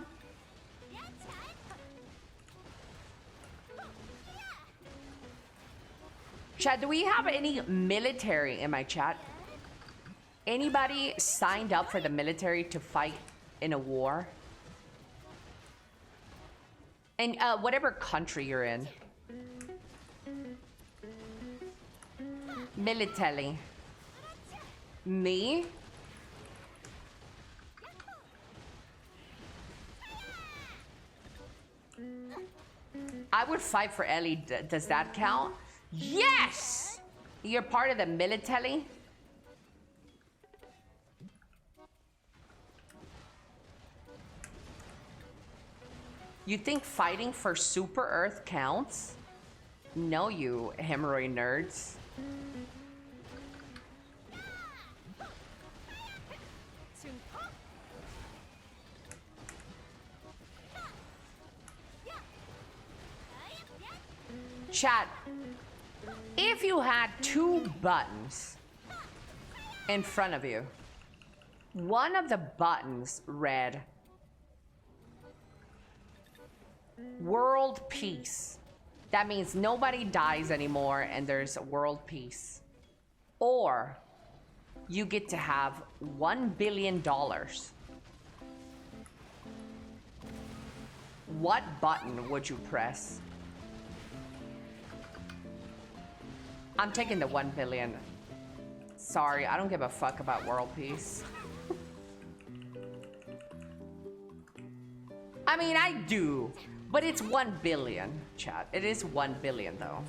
Chat, do we have any military in my chat? Anybody signed up for the military to fight in a war? In whatever country you're in. Military. Me? I would fight for Elly. Does that count? Yes! You're part of the military? You think fighting for Super Earth counts? No, you hemorrhoid nerds. Chat, if you had two buttons in front of you, one of the buttons read World Peace. That means nobody dies anymore and there's world peace. Or you get to have $1 billion. What button would you press? I'm taking the 1 billion. Sorry, I don't give a fuck about world peace. I mean, I do, but it's 1 billion, chat. It is 1 billion, though.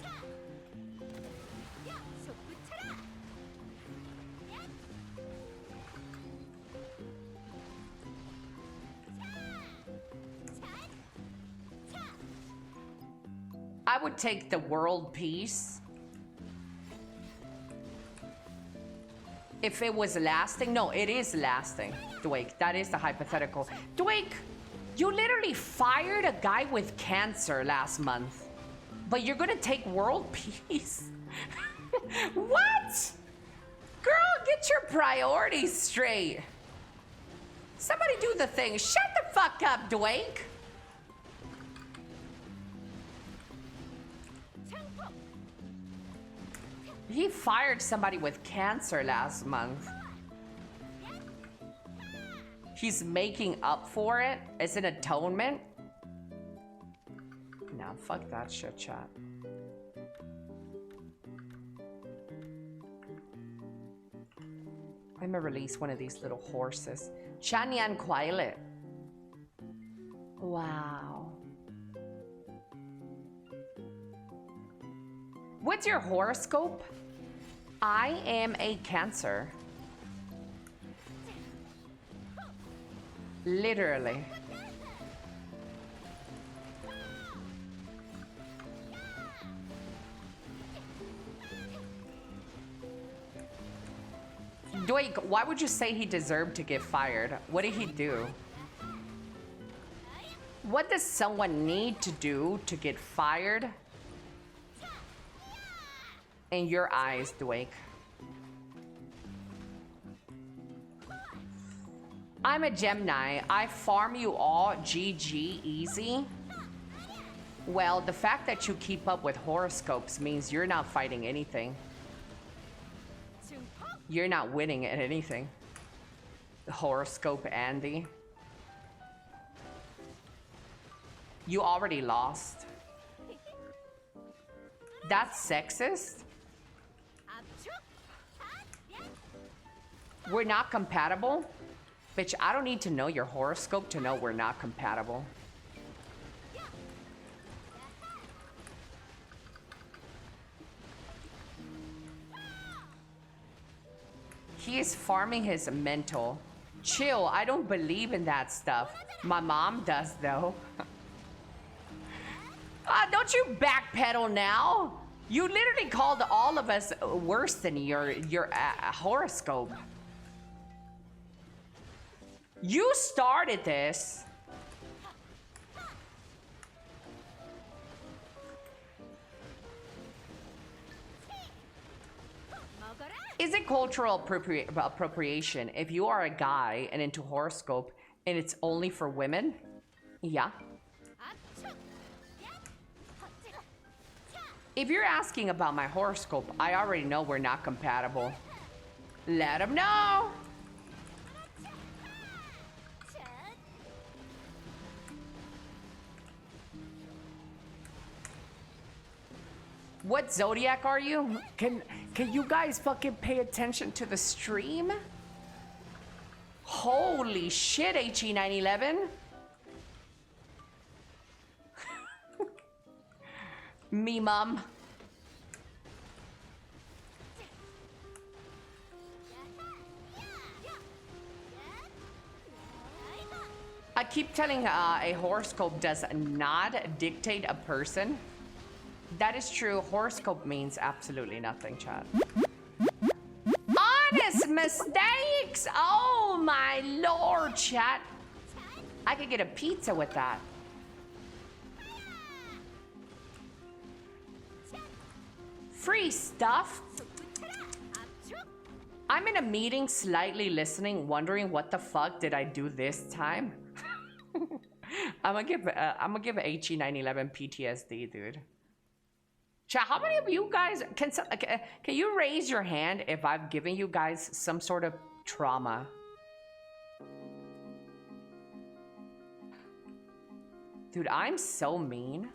I would take the world peace. If it was lasting. No, it is lasting, Dwayne. That is the hypothetical. Dwayne, you literally fired a guy with cancer last month, but you're gonna take world peace? What? Girl, get your priorities straight. Somebody do the thing. Shut the fuck up, Dwayne. He fired somebody with cancer last month. He's making up for it. It's an atonement. Nah, fuck that shit, chat. I'm gonna release one of these little horses. Chanyan Quailet. Wow. What's your horoscope? I am a Cancer. Literally. Doik, why would you say he deserved to get fired? What did he do? What does someone need to do to get fired? In your eyes, Doik. I'm a Gemini. I farm you all GG easy. Well, the fact that you keep up with horoscopes means you're not fighting anything. You're not winning at anything. The horoscope Andy. You already lost. That's sexist? We're not compatible? Bitch, I don't need to know your horoscope to know we're not compatible. He is farming his mental. Chill, I don't believe in that stuff. My mom does, though. Don't you backpedal now. You literally called all of us worse than your horoscope. You started this. Is it cultural appropriation if you are a guy and into horoscope and it's only for women? Yeah. If you're asking about my horoscope, I already know we're not compatible. Let him know. What zodiac are you? Can you guys fucking pay attention to the stream? Holy shit, HE911. Me, mom. I keep telling a horoscope does not dictate a person. That is true. Horoscope means absolutely nothing, chat. Honest mistakes! Oh my lord, chat. I could get a pizza with that. Free stuff. I'm in a meeting, slightly listening, wondering what the fuck did I do this time? I'm gonna give HE911 PTSD, dude. Chat, how many of you guys can you raise your hand if I've given you guys some sort of trauma? Dude, I'm so mean.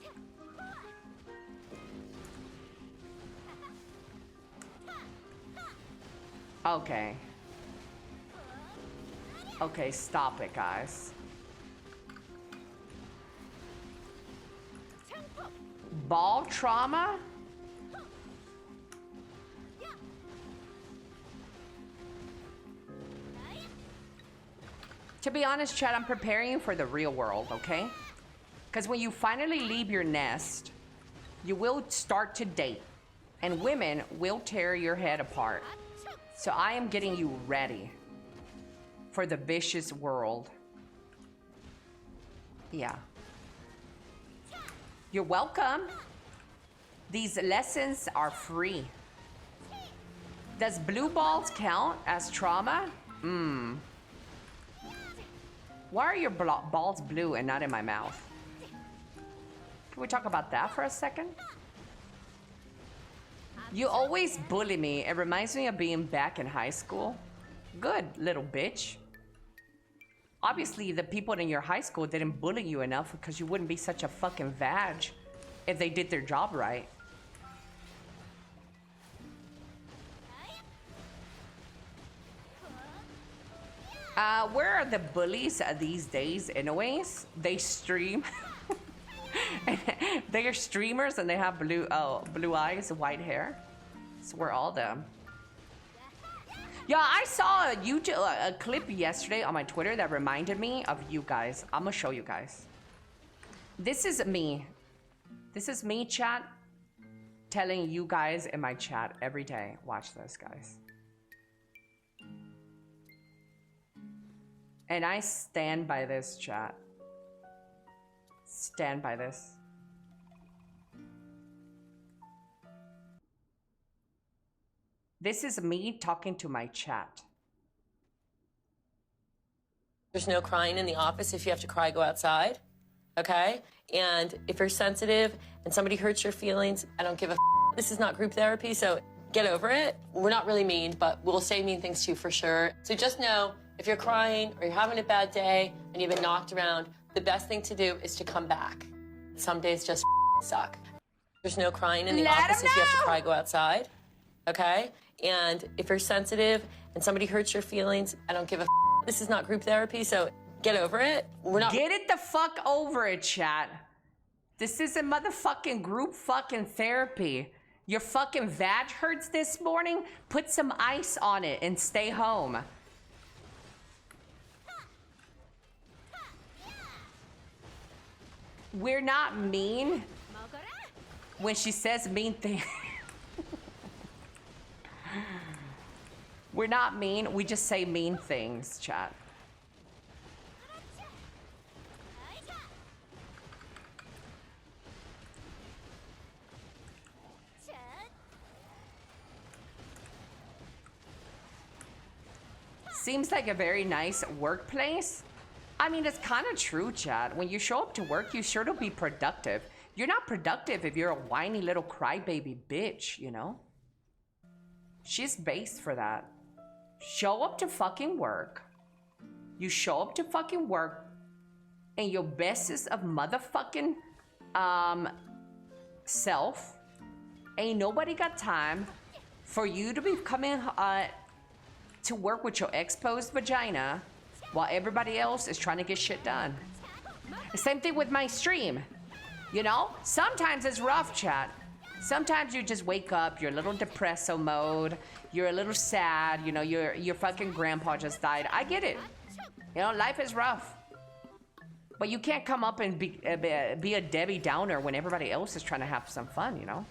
Okay. Okay, stop it, guys. Ball trauma? To be honest, Chad, I'm preparing you for the real world, okay? Because when you finally leave your nest, you will start to date, and women will tear your head apart. So I am getting you ready for the vicious world. Yeah. You're welcome. These lessons are free. Does blue balls count as trauma? Why are your balls blue and not in my mouth? Can we talk about that for a second? You always bully me. It reminds me of being back in high school. Good, little bitch. Obviously, the people in your high school didn't bully you enough because you wouldn't be such a fucking vag if they did their job right. Where are the bullies these days anyways? They stream. They are streamers and they have blue eyes, white hair. So we're all them. Yeah, I saw a clip yesterday on my Twitter that reminded me of you guys. I'm gonna show you guys. This is me. This is me, chat, telling you guys in my chat every day. Watch this, guys. And I stand by this, chat. Stand by this. This is me talking to my chat. There's no crying in the office. If you have to cry, go outside, okay? And if you're sensitive and somebody hurts your feelings, I don't give a f. This is not group therapy, so get over it. We're not really mean, but we'll say mean things to you for sure. So just know, if you're crying or you're having a bad day and you've been knocked around, the best thing to do is to come back. Some days just suck. There's no crying in the office. If you have to cry, go outside, okay? And if you're sensitive and somebody hurts your feelings, I don't give a f. This is not group therapy, so get over it. We're not— Get it the fuck over it, chat. This isn't motherfucking group fucking therapy. Your fucking vag hurts this morning? Put some ice on it and stay home. We're not mean when she says mean things. We're not mean, we just say mean things, chat. Seems like a very nice workplace. I mean, it's kind of true, chat. When you show up to work, you sure to be productive. You're not productive if you're a whiny little crybaby bitch, you know? She's based for that. Show up to fucking work. You show up to fucking work in your bestest of motherfucking self. Ain't nobody got time for you to be coming to work with your exposed vagina while everybody else is trying to get shit done. The same thing with my stream. You know, sometimes it's rough, chat. Sometimes you just wake up, you're a little depresso mode, you're a little sad, you know, your fucking grandpa just died. I get it. You know, life is rough. But you can't come up and be a Debbie Downer when everybody else is trying to have some fun, you know?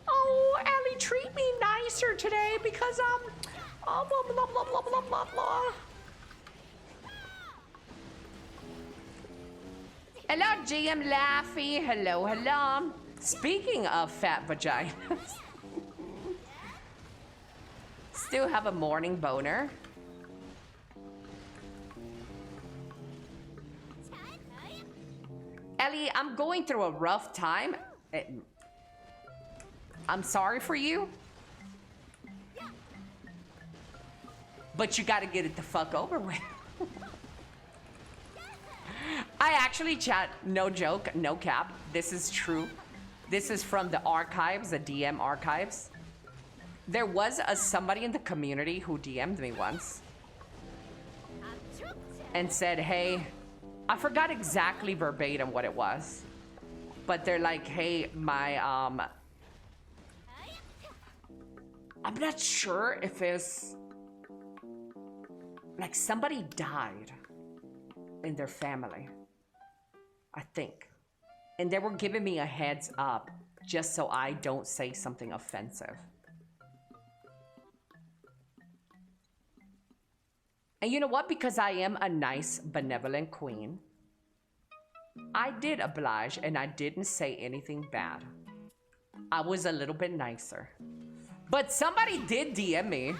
Oh, Ellie, treat me nicer today because, blah, blah, blah, blah, blah, blah, blah. Hello, GM Laffy. Hello, hello. Speaking of fat vaginas, still have a morning boner. Ellie, I'm going through a rough time. I'm sorry for you. But you gotta get it the fuck over with. I actually, chat, no joke, no cap. This is true. This is from the archives, the DM archives. There was somebody in the community who DM'd me once and said, hey, I forgot exactly verbatim what it was, but they're like, hey, my, I'm not sure if it's, like somebody died in their family, I think. And they were giving me a heads up just so I don't say something offensive. And you know what? Because I am a nice, benevolent queen, I did oblige and I didn't say anything bad. I was a little bit nicer. But somebody did DM me.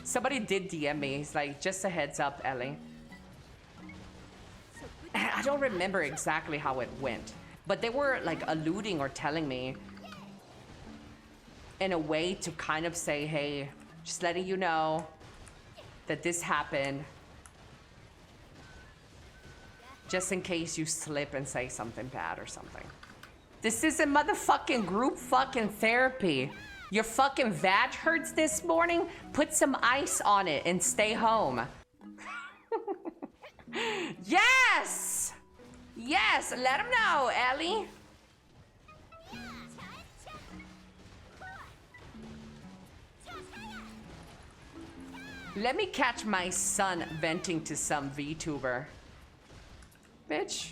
Somebody did DM me. He's like, just a heads up, Ellie. I don't remember exactly how it went, but they were like alluding or telling me in a way to kind of say, hey, just letting you know that this happened. just in case you slip and say something bad or something. This is a motherfucking group fucking therapy. Your fucking vag hurts this morning? Put some ice on it and stay home. Yes! Yes, let him know, Ellie. Let me catch my son venting to some VTuber. Bitch.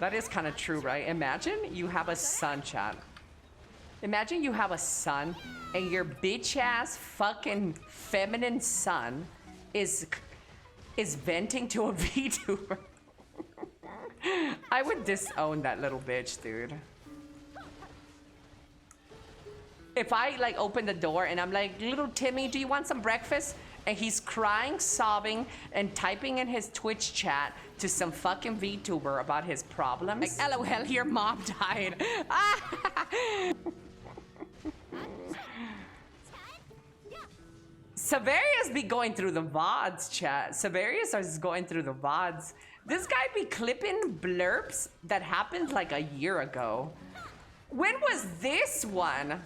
That is kind of true, right? Imagine you have a son, chat. Imagine you have a son and your bitch ass fucking feminine son is venting to a VTuber. I would disown that little bitch, dude. If I like open the door and I'm like, little Timmy, do you want some breakfast? And he's crying, sobbing, and typing in his Twitch chat to some fucking VTuber about his problems. Like, LOL, your mom died. Severius be going through the VODs, chat. Severius is going through the VODs. This guy be clipping blurps that happened like a year ago. When was this one?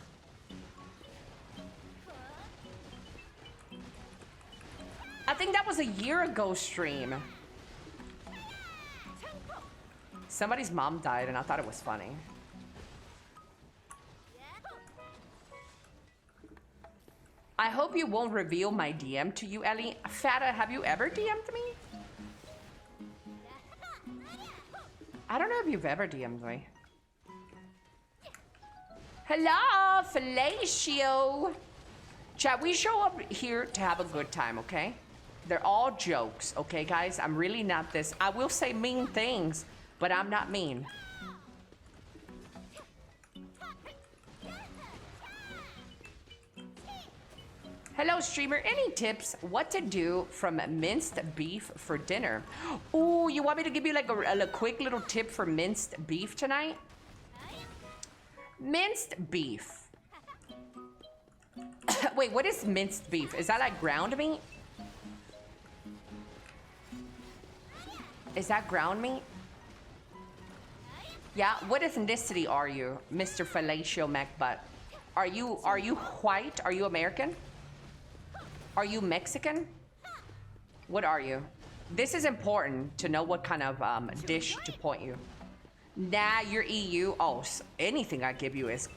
I think that was a year ago stream. Somebody's mom died and I thought it was funny. I hope you won't reveal my DM to you, Ellie. Fata, have you ever DM'd me? I don't know if you've ever DM'd me. Hello, Fellatio. Chat, we show up here to have a good time, okay? They're all jokes, okay, guys? I'm really not this. I will say mean things, but I'm not mean. Hello, streamer. Any tips what to do from minced beef for dinner? Ooh, you want me to give you like a quick little tip for minced beef tonight? Minced beef. Wait, what is minced beef? Is that like ground meat? Is that ground meat? Yeah, what ethnicity are you, Mr. Fellatio MacButt? Are you white? Are you American? Are you Mexican? What are you? This is important to know what kind of dish to point you. Nah, you're EU. Oh, anything I give you is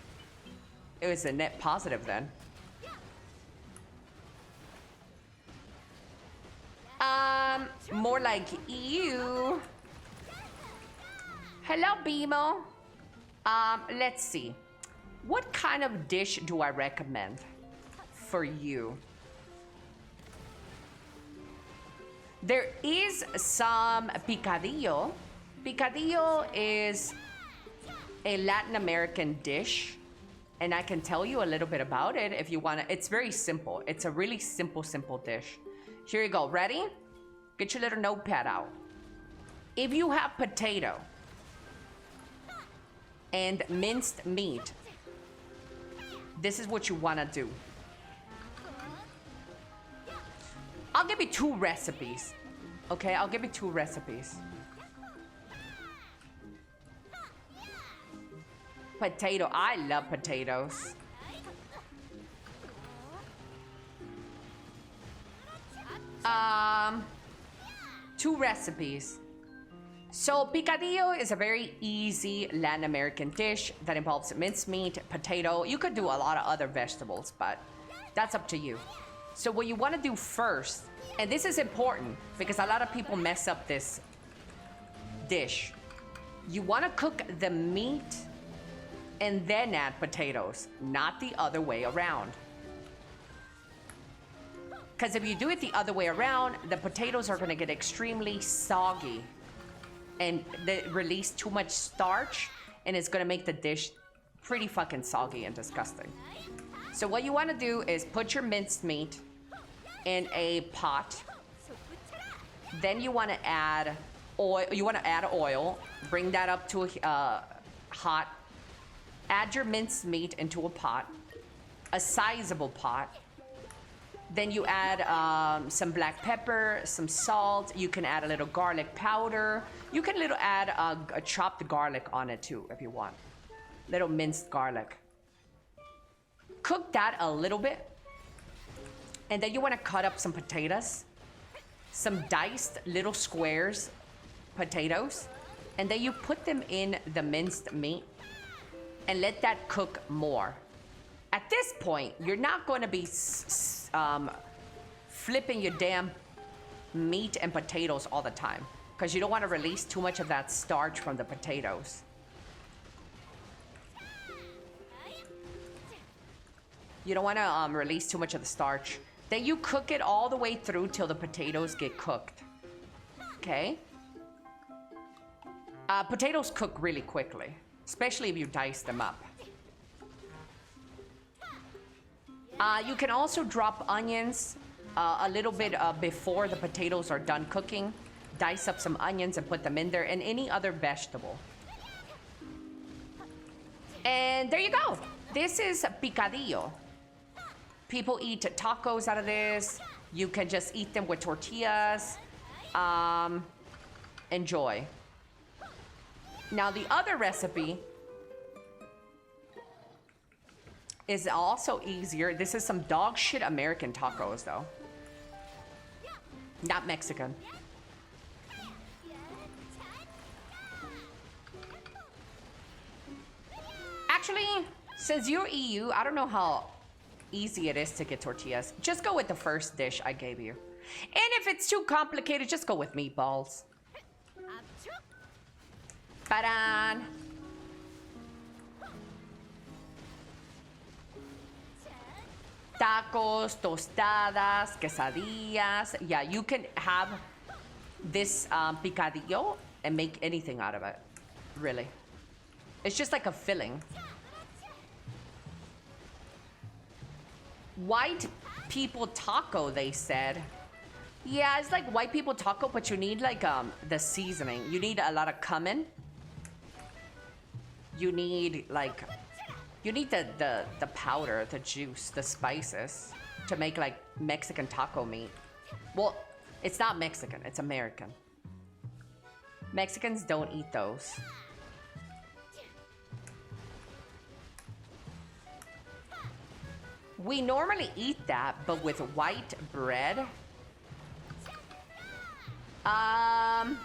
a net positive then. More like EU. Hello, BMO. Let's see. What kind of dish do I recommend for you? There is some picadillo. Picadillo is a Latin American dish, and I can tell you a little bit about it if you want to. It's very simple. It's a really simple dish. Here you go. Ready? Get your little notepad out. If you have potato and minced meat, this is what you want to do. I'll give you 2 recipes. Okay, I'll give you 2 recipes. Potato. I love potatoes. Two recipes. So picadillo is a very easy Latin American dish that involves minced meat, potato. You could do a lot of other vegetables, but that's up to you. So what you want to do first, and this is important because a lot of people mess up this dish. You want to cook the meat and then add potatoes, not the other way around. Because if you do it the other way around, the potatoes are going to get extremely soggy and they release too much starch, and it's going to make the dish pretty fucking soggy and disgusting. So what you want to do is put your minced meat in a pot. Then you want to add oil. Bring that up to hot. Add your minced meat into a pot, a sizable pot. Then you add some black pepper, some salt. You can add a little garlic powder. You can add a chopped garlic on it too if you want. Little minced garlic. Cook that a little bit. And then you want to cut up some potatoes. Some diced little squares potatoes. And then you put them in the minced meat. And let that cook more. At this point, you're not going to be flipping your damn meat and potatoes all the time. Because you don't want to release too much of that starch from the potatoes. You don't want to release too much of the starch. Then you cook it all the way through till the potatoes get cooked. Okay? Potatoes cook really quickly, especially if you dice them up. You can also drop onions a little bit before the potatoes are done cooking. Dice up some onions and put them in there, and any other vegetable. And there you go. This is picadillo. People eat tacos out of this. You can just eat them with tortillas. Enjoy. Now the other recipe is also easier. This is some dog shit American tacos though. Not Mexican. Actually, since you're EU, I don't know how easy it is to get tortillas. Just go with the first dish I gave you. And if it's too complicated, just go with meatballs. Paran. Tacos, tostadas, quesadillas. Yeah, you can have this picadillo and make anything out of it. Really. It's just like a filling. White people taco, they said. Yeah, it's like white people taco, but you need like the seasoning. You need a lot of cumin. You need like, you need the powder, the juice, the spices to make like Mexican taco meat. Well, it's not Mexican, it's American. Mexicans don't eat those. We normally eat that, but with white bread. Yeah.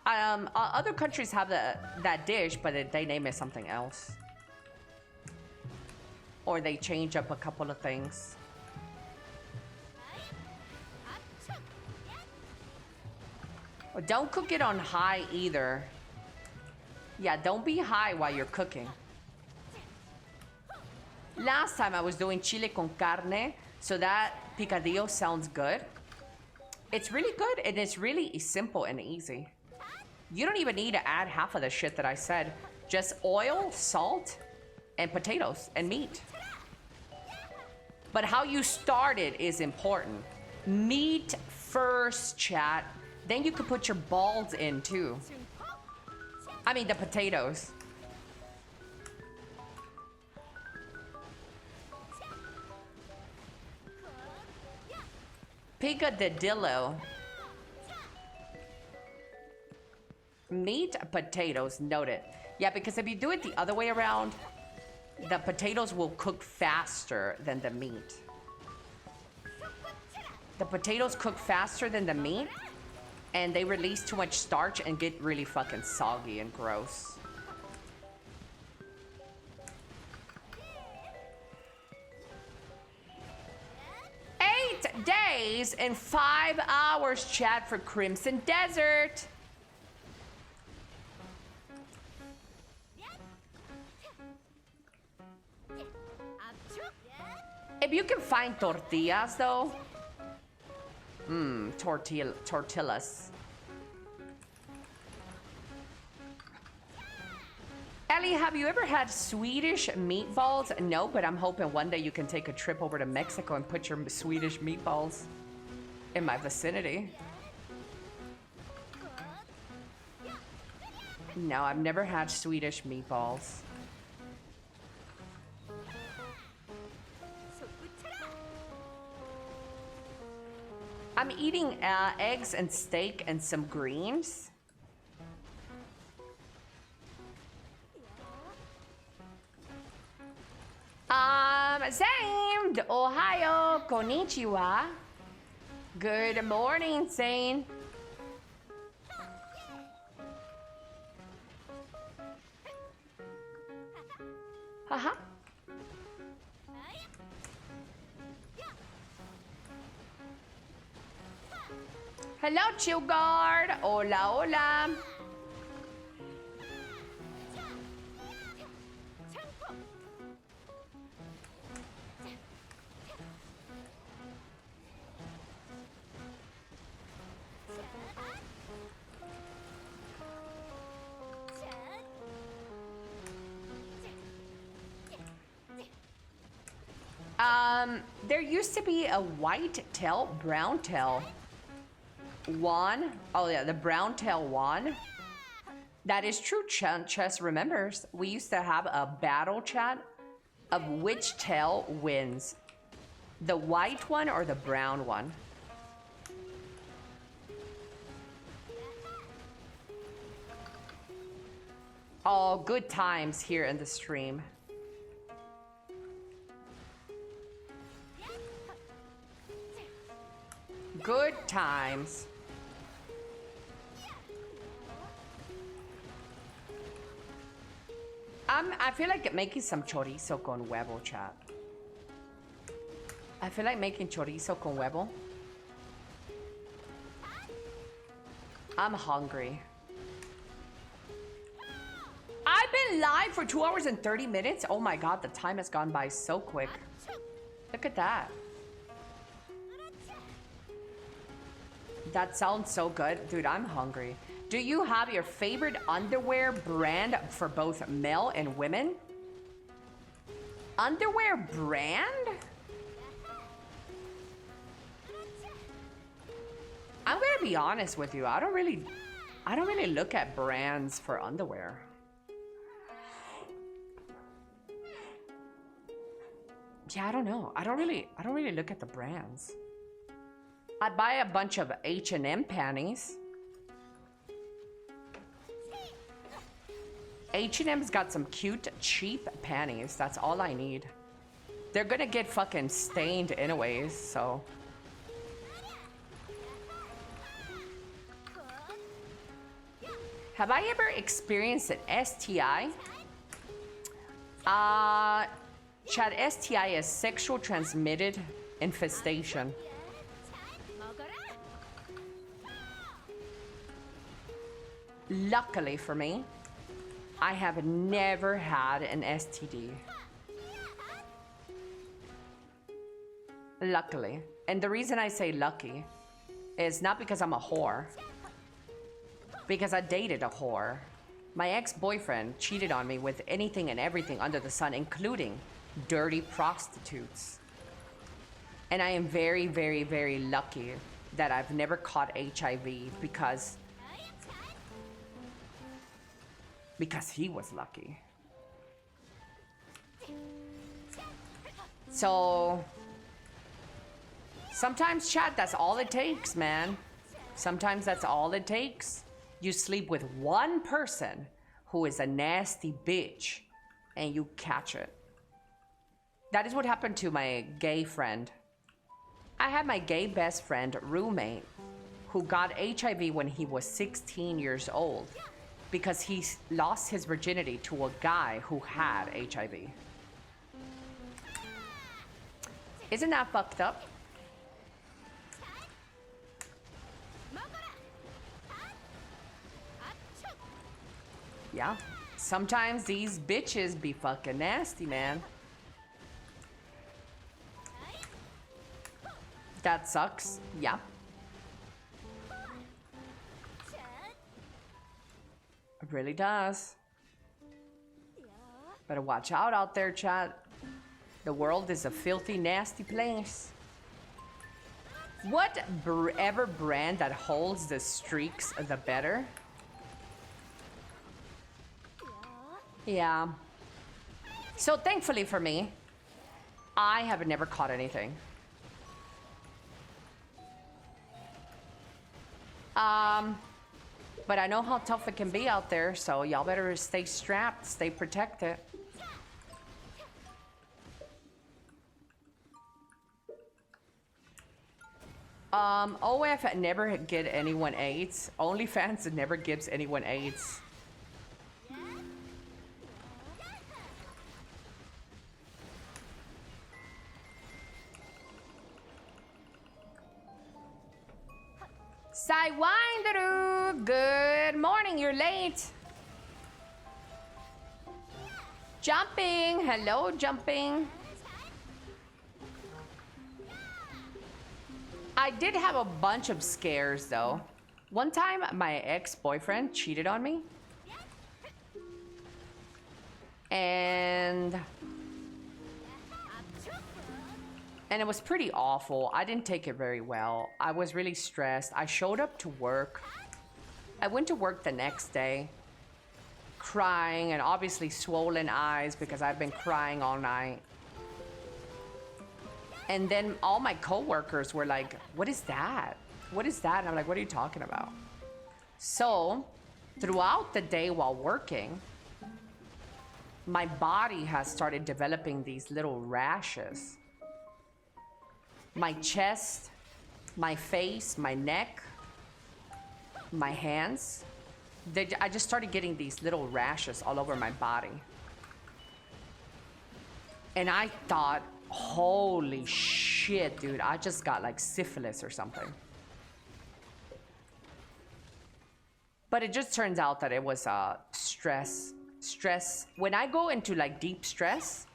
Other countries have that dish, but they name it something else. Or they change up a couple of things. Don't cook it on high either. Yeah, don't be high while you're cooking. Last time I was doing chile con carne, so that picadillo sounds good. It's really good and it's really simple and easy. You don't even need to add half of the shit that I said. Just oil, salt, and potatoes and meat. But how you start it is important. Meat first, chat. Then you can put your balls in too. I mean the potatoes. Picadillo. Meat, potatoes, note it. Yeah, because if you do it the other way around, the potatoes will cook faster than the meat. The potatoes cook faster than the meat, and they release too much starch and get really fucking soggy and gross. Days and 5 hours, chat, for Crimson Desert. If you can find tortillas though. Tortillas. Ellie, have you ever had Swedish meatballs? No, but I'm hoping one day you can take a trip over to Mexico and put your Swedish meatballs in my vicinity. No, I've never had Swedish meatballs. I'm eating eggs and steak and some greens. Same. Ohio. Konnichiwa. Good morning, Zane. Haha. Hello, Chill Guard. Hola, hola. There used to be a white tail, brown tail one. Oh yeah, the brown tail one. That is true, Chess remembers. We used to have a battle chat of which tail wins. The white one or the brown one. Oh, good times here in the stream. Good times. I feel like making some chorizo con huevo, chat. I feel like making chorizo con huevo. I'm hungry. I've been live for 2 hours and 30 minutes. Oh my god, the time has gone by so quick. Look at that. That sounds so good. Dude, I'm hungry. Do you have your favorite underwear brand for both male and women? Underwear brand? I'm gonna be honest with you. I don't really look at brands for underwear. Yeah, I don't know. I don't really look at the brands. I buy a bunch of H&M panties. H&M's got some cute, cheap panties. That's all I need. They're gonna get fucking stained anyways, so. Have I ever experienced an STI? Chad, STI is sexual transmitted infestation. Luckily for me, I have never had an STD. Luckily. And the reason I say lucky is not because I'm a whore. Because I dated a whore. My ex-boyfriend cheated on me with anything and everything under the sun, including dirty prostitutes. And I am very, very, very lucky that I've never caught HIV because he was lucky. So sometimes, chat, that's all it takes, man. Sometimes that's all it takes. You sleep with one person who is a nasty bitch and you catch it. That is what happened to my gay friend. I had my gay best friend roommate who got HIV when he was 16 years old because he lost his virginity to a guy who had HIV. Isn't that fucked up? Yeah, sometimes these bitches be fucking nasty, man. That sucks, yeah. It really does. Better watch out there, chat. The world is a filthy, nasty place. Whatever brand that holds the streaks, the better. Yeah. So thankfully for me, I have never caught anything. But I know how tough it can be out there, so y'all better stay strapped, stay protected. OF never get anyone AIDS. OnlyFans never gives anyone AIDS. Sidewinder, good morning, you're late. Jumping, hello, jumping. I did have a bunch of scares though. One time, my ex-boyfriend cheated on me. And it was pretty awful. I didn't take it very well. I was really stressed. I showed up to work. I went to work the next day, crying and obviously swollen eyes because I've been crying all night. And then all my coworkers were like, what is that? What is that? And I'm like, what are you talking about? So throughout the day while working, my body has started developing these little rashes. My chest, my face, my neck, my hands. I just started getting these little rashes all over my body. And I thought, holy shit, dude, I just got like syphilis or something. But it just turns out that it was stress. When I go into like deep stress,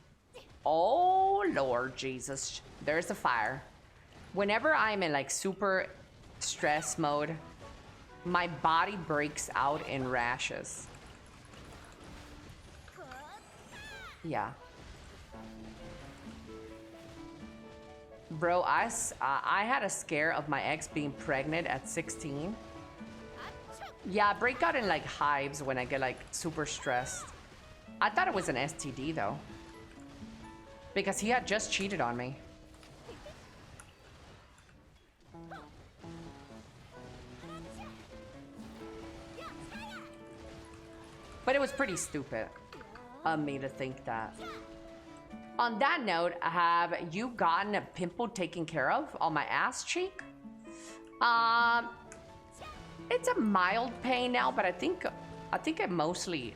oh Lord Jesus, there's a fire. Whenever I'm in like super stress mode, my body breaks out in rashes. Yeah. Bro, I had a scare of my ex being pregnant at 16. Yeah, I break out in like hives when I get like super stressed. I thought it was an STD though, because he had just cheated on me. But it was pretty stupid of me to think that. On that note, have you gotten a pimple taken care of on my ass cheek? It's a mild pain now, but I think it mostly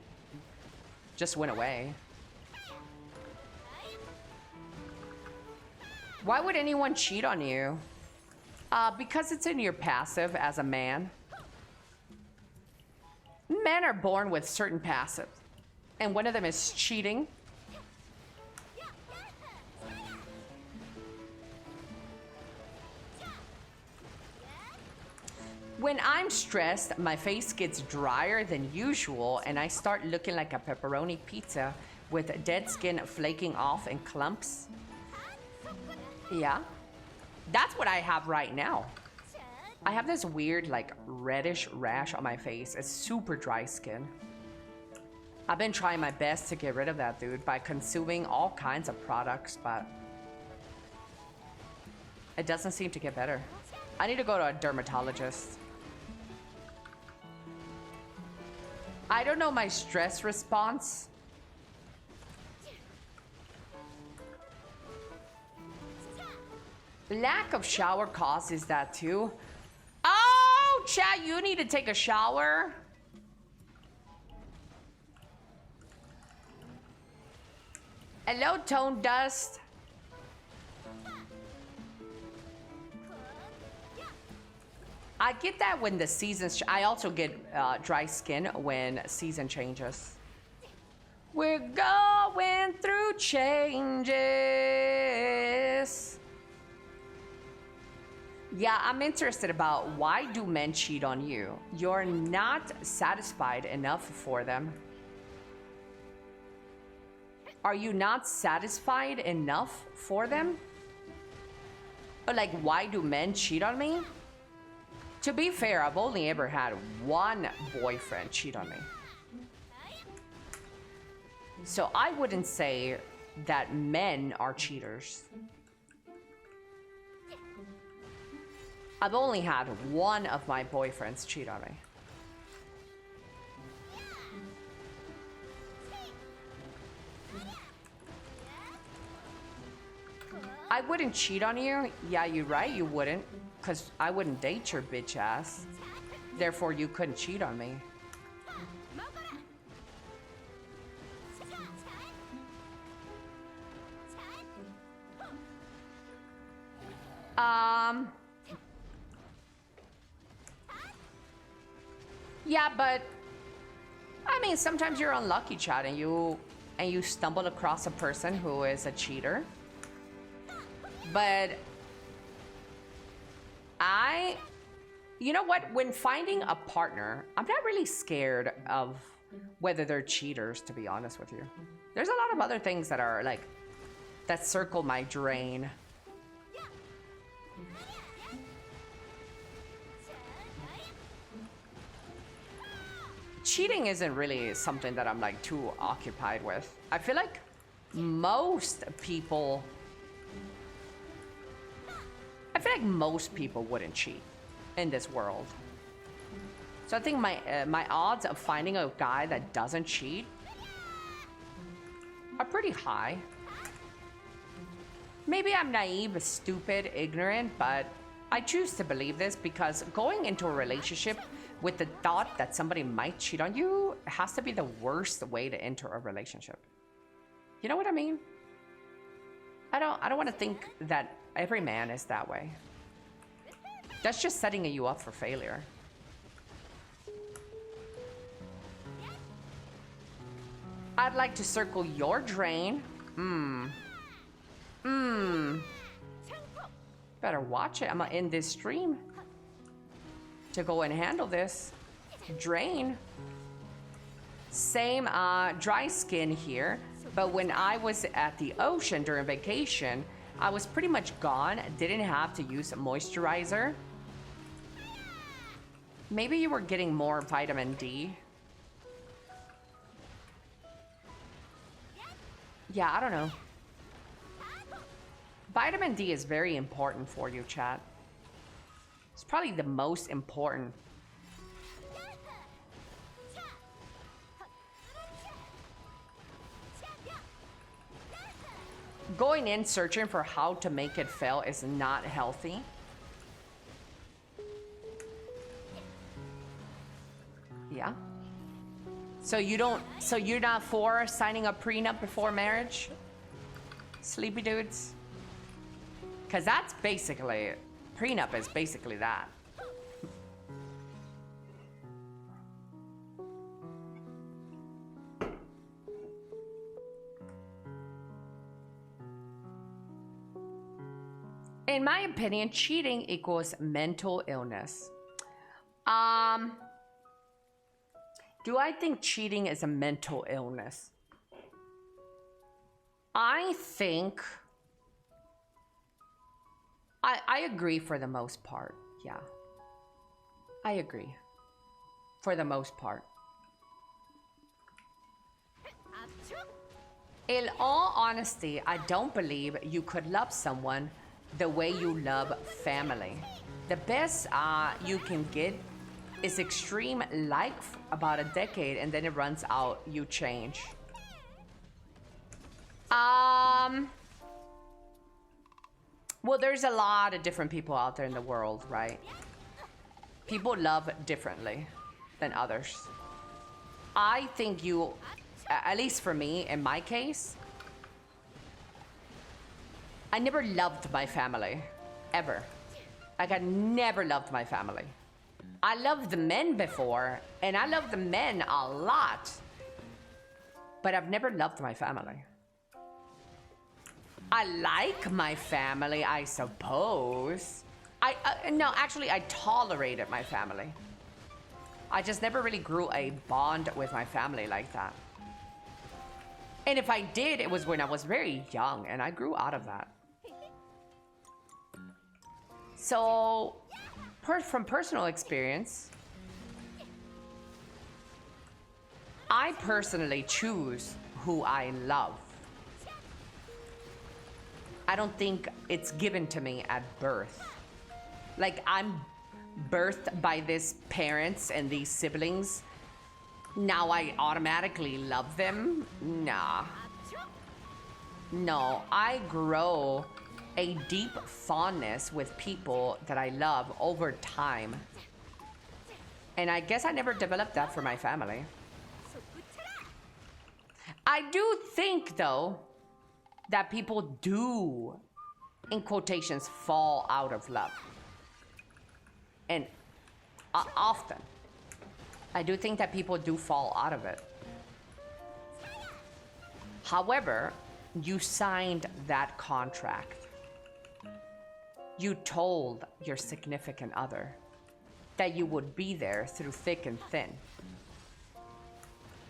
just went away. Why would anyone cheat on you? Because it's in your passive as a man. Men are born with certain passives, and one of them is cheating. When I'm stressed, my face gets drier than usual, and I start looking like a pepperoni pizza with dead skin flaking off in clumps. Yeah, that's what I have right now. I have this weird, like, reddish rash on my face. It's super dry skin. I've been trying my best to get rid of that, dude, by consuming all kinds of products, but it doesn't seem to get better. I need to go to a dermatologist. I don't know my stress response. Lack of shower causes that too. Oh, chat, you need to take a shower. Hello, Tone Dust. I get that when the seasons. I also get dry skin when season changes. We're going through changes. Yeah, I'm interested about why do men cheat on you? You're not satisfied enough for them. Are you not satisfied enough for them? Or like, why do men cheat on me? To be fair, I've only ever had one boyfriend cheat on me. So I wouldn't say that men are cheaters. I've only had one of my boyfriends cheat on me. I wouldn't cheat on you. Yeah, you're right, you wouldn't. Because I wouldn't date your bitch ass. Therefore, you couldn't cheat on me. Yeah, but I mean, sometimes you're unlucky, Chad, and you stumble across a person who is a cheater. But you know what? When finding a partner, I'm not really scared of whether they're cheaters, to be honest with you. There's a lot of other things that are like, that circle my drain. Cheating isn't really something that I'm like too occupied with. I feel like most people wouldn't cheat in this world. So I think my odds of finding a guy that doesn't cheat are pretty high. Maybe I'm naive, stupid, ignorant, but I choose to believe this because going into a relationship with the thought that somebody might cheat on you has to be the worst way to enter a relationship. You know what I mean? I don't want to think that every man is that way. That's just setting you up for failure. I'd like to circle your drain. Better watch it. I'm gonna end this stream to go and handle this drain. Same dry skin here, but when I was at the ocean during vacation, I was pretty much gone. Didn't have to use a moisturizer. Maybe you were getting more vitamin D. Yeah, I don't know. Vitamin D is very important for you, chat. It's probably the most important. Going in searching for how to make it fail is not healthy. Yeah. So you're not for signing a prenup before marriage? Sleepy dudes? Because that's basically, prenup is basically that. In my opinion, cheating equals mental illness. Do I think cheating is a mental illness? I think I agree for the most part. Yeah. I agree. For the most part. In all honesty, I don't believe you could love someone the way you love family. The best you can get is extreme like about a decade, and then it runs out, you change. Well, there's a lot of different people out there in the world, right? People love differently than others. I think you, at least for me, in my case, I never loved my family, ever. Like, I never loved my family. I loved the men before, and I loved the men a lot, but I've never loved my family. I like my family, I suppose. No, actually, I tolerated my family. I just never really grew a bond with my family like that. And if I did, it was when I was very young, and I grew out of that. So, from personal experience, I personally choose who I love. I don't think it's given to me at birth. Like I'm birthed by these parents and these siblings. Now I automatically love them? Nah. No, I grow a deep fondness with people that I love over time. And I guess I never developed that for my family. I do think, though, that people do, in quotations, fall out of love. And often. I do think that people do fall out of it. However, you signed that contract. You told your significant other that you would be there through thick and thin.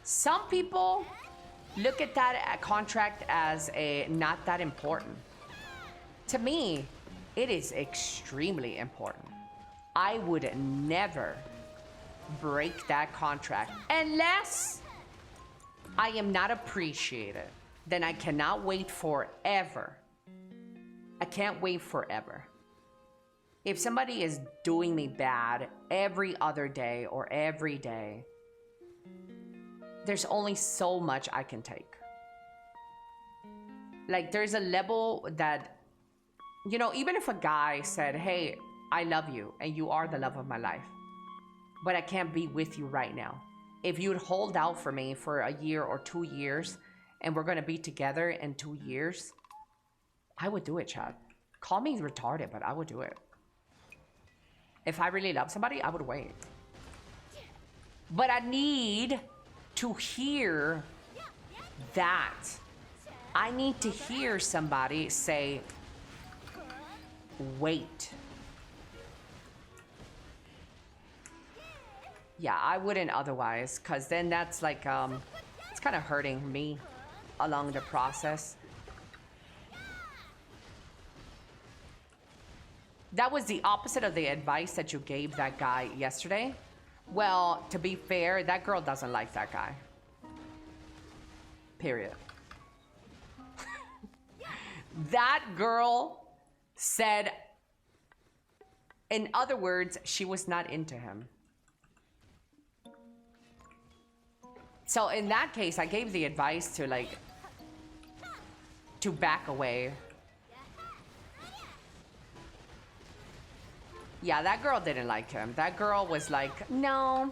Some people look at that contract as not that important. To me, it is extremely important. I would never break that contract unless I am not appreciated. Then I cannot wait forever. I can't wait forever. If somebody is doing me bad every other day or every day, there's only so much I can take. Like there's a level that, you know, even if a guy said, hey, I love you and you are the love of my life, but I can't be with you right now. If you'd hold out for me for a year or 2 years and we're gonna be together in 2 years, I would do it, Chad. Call me retarded, but I would do it. If I really love somebody, I would wait. But I need to hear that. I need to hear somebody say, wait. Yeah, I wouldn't otherwise, because then that's like, it's kind of hurting me along the process. That was the opposite of the advice that you gave that guy yesterday. Well, to be fair, that girl doesn't like that guy. Period. That girl said, in other words, she was not into him. So in that case, I gave the advice to like, to back away. Yeah, that girl didn't like him. That girl was like, no,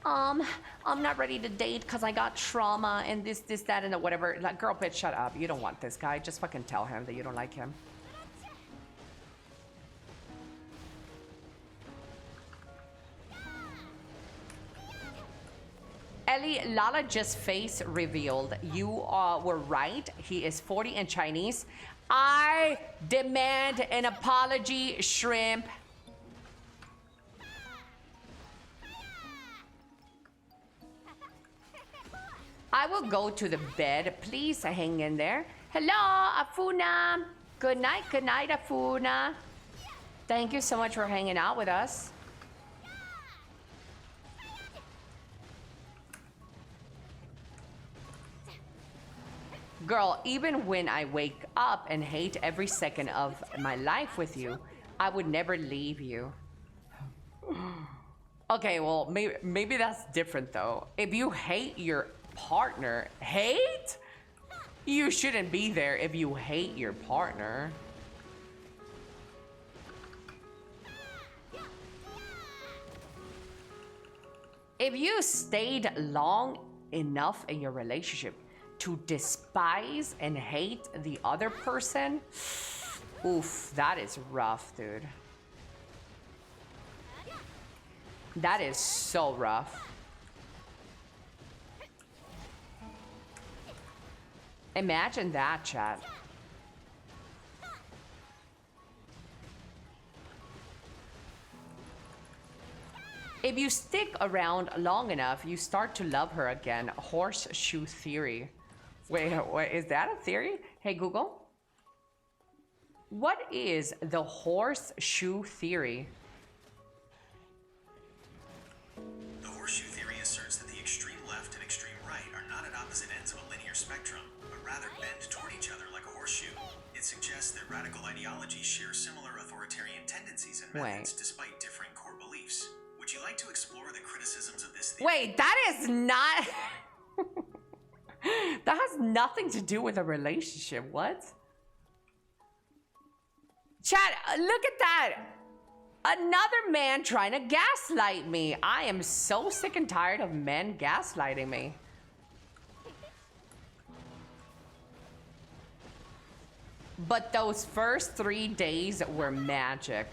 I'm not ready to date because I got trauma and this, that, and whatever. Like, girl, bitch, shut up. You don't want this guy. Just fucking tell him that you don't like him. Elly, Lala just face revealed. You were right. He is 40 and Chinese. I demand an apology, shrimp. I will go to the bed. Please hang in there. Hello, Afuna. Good night, Afuna. Thank you so much for hanging out with us. Girl, even when I wake up and hate every second of my life with you, I would never leave you. Okay, well, maybe that's different though. If you hate your partner, hate? You shouldn't be there if you hate your partner. If you stayed long enough in your relationship to despise and hate the other person, oof, that is rough, dude. That is so rough. Imagine that, chat. If you stick around long enough, you start to love her again. Horseshoe theory. Wait, is that a theory? Hey, Google. What is the horseshoe theory? The horseshoe theory asserts that the extreme left and extreme right are not at opposite ends of a linear spectrum, but rather bend toward each other like a horseshoe. It suggests that radical ideologies share similar authoritarian tendencies tendencies and methods despite differing core beliefs. Would you like to explore the criticisms of this theory? Wait, that is not... That has nothing to do with a relationship. What? Chat, look at that. Another man trying to gaslight me. I am so sick and tired of men gaslighting me. But those first 3 days were magic.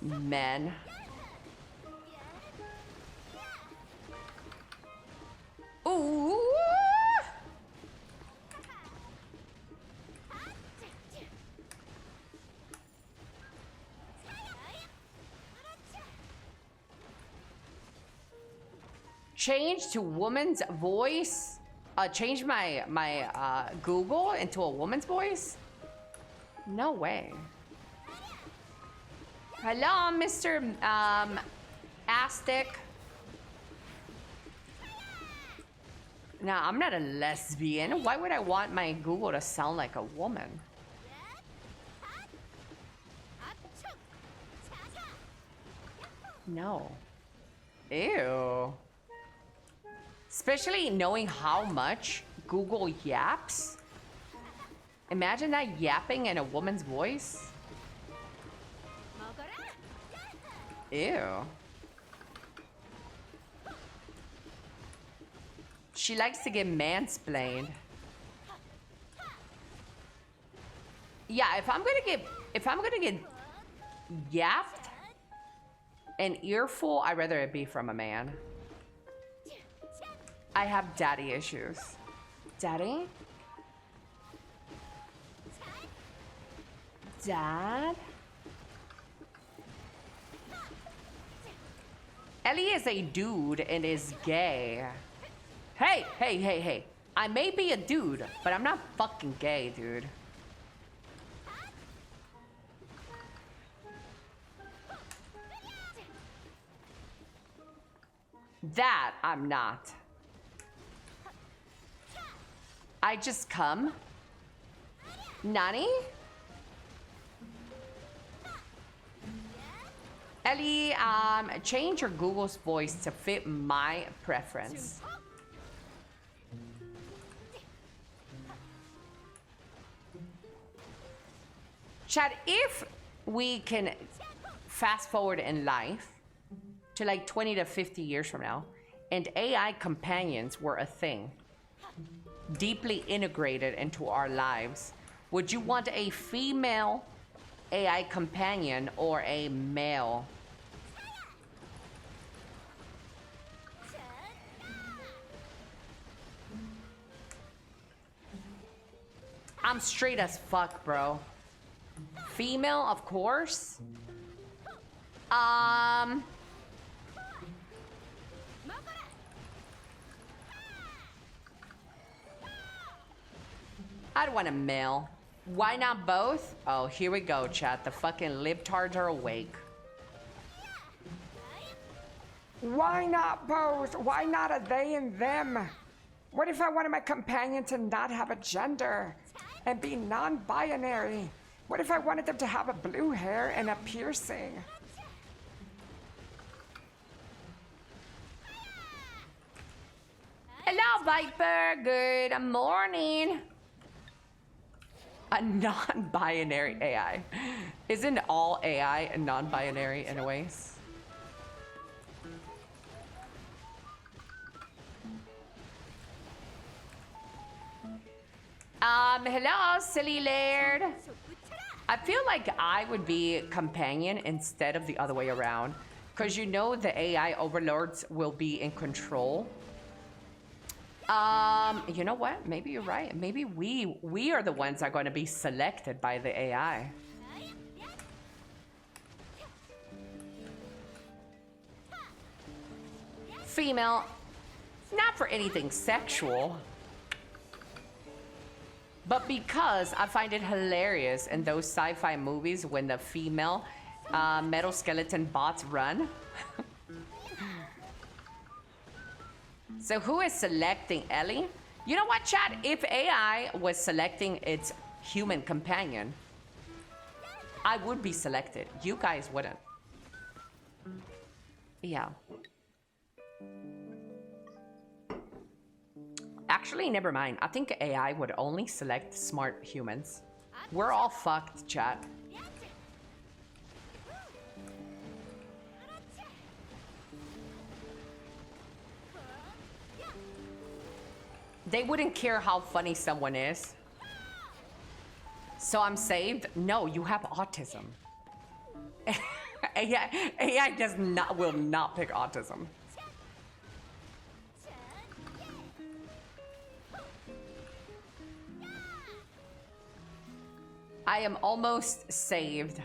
Men. Ooh. Change to woman's voice. Change my Google into a woman's voice? No way. Hello, Mr. Aztec. Nah, I'm not a lesbian. Why would I want my Google to sound like a woman? No. Ew. Especially knowing how much Google yaps. Imagine that yapping in a woman's voice. Ew. She likes to get mansplained. Yeah, if I'm gonna get yapped an earful, I'd rather it be from a man. I have daddy issues. Daddy? Dad? Elly is a dude and is gay. Hey, hey, hey, hey. I may be a dude, but I'm not fucking gay, dude. That I'm not. I just come. Nani? Elly, change your Google's voice to fit my preference. Chad, if we can fast forward in life to like 20 to 50 years from now, and AI companions were a thing, deeply integrated into our lives, would you want a female AI companion or a male? I'm straight as fuck, bro. Female, of course. I'd want a male. Why not both? Oh, here we go, chat. The fucking libtards are awake. Why not both? Why not a they and them? What if I wanted my companion to not have a gender and be non-binary? What if I wanted them to have a blue hair and a piercing? Hello, Viper. Good morning. A non-binary AI. Isn't all AI non-binary in a ways? Hello, silly laird. I feel like I would be companion instead of the other way around, because you know the AI overlords will be in control. You know what? Maybe you're right. Maybe we are the ones that are going to be selected by the AI. Female, not for anything sexual, but because I find it hilarious in those sci-fi movies when the female metal skeleton bots run. So who is selecting Elly? You know what, chat? If AI was selecting its human companion, I would be selected. You guys wouldn't. Yeah. Actually, never mind. I think AI would only select smart humans. We're all fucked, chat. They wouldn't care how funny someone is. So I'm saved? No, you have autism. AI will not pick autism. I am almost saved.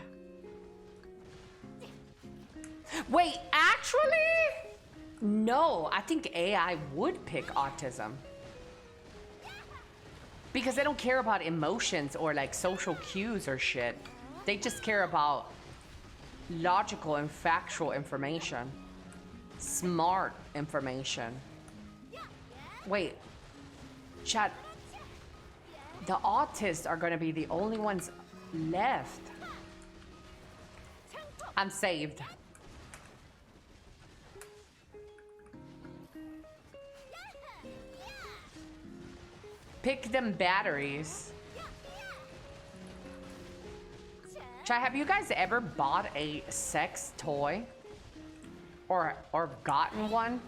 Wait, actually? No, I think AI would pick autism. Because they don't care about emotions or like social cues or shit. They just care about logical and factual information. Smart information. Wait, chat. The autists are gonna be the only ones left. I'm saved. Pick them batteries. Chat, have you guys ever bought a sex toy? Or gotten one?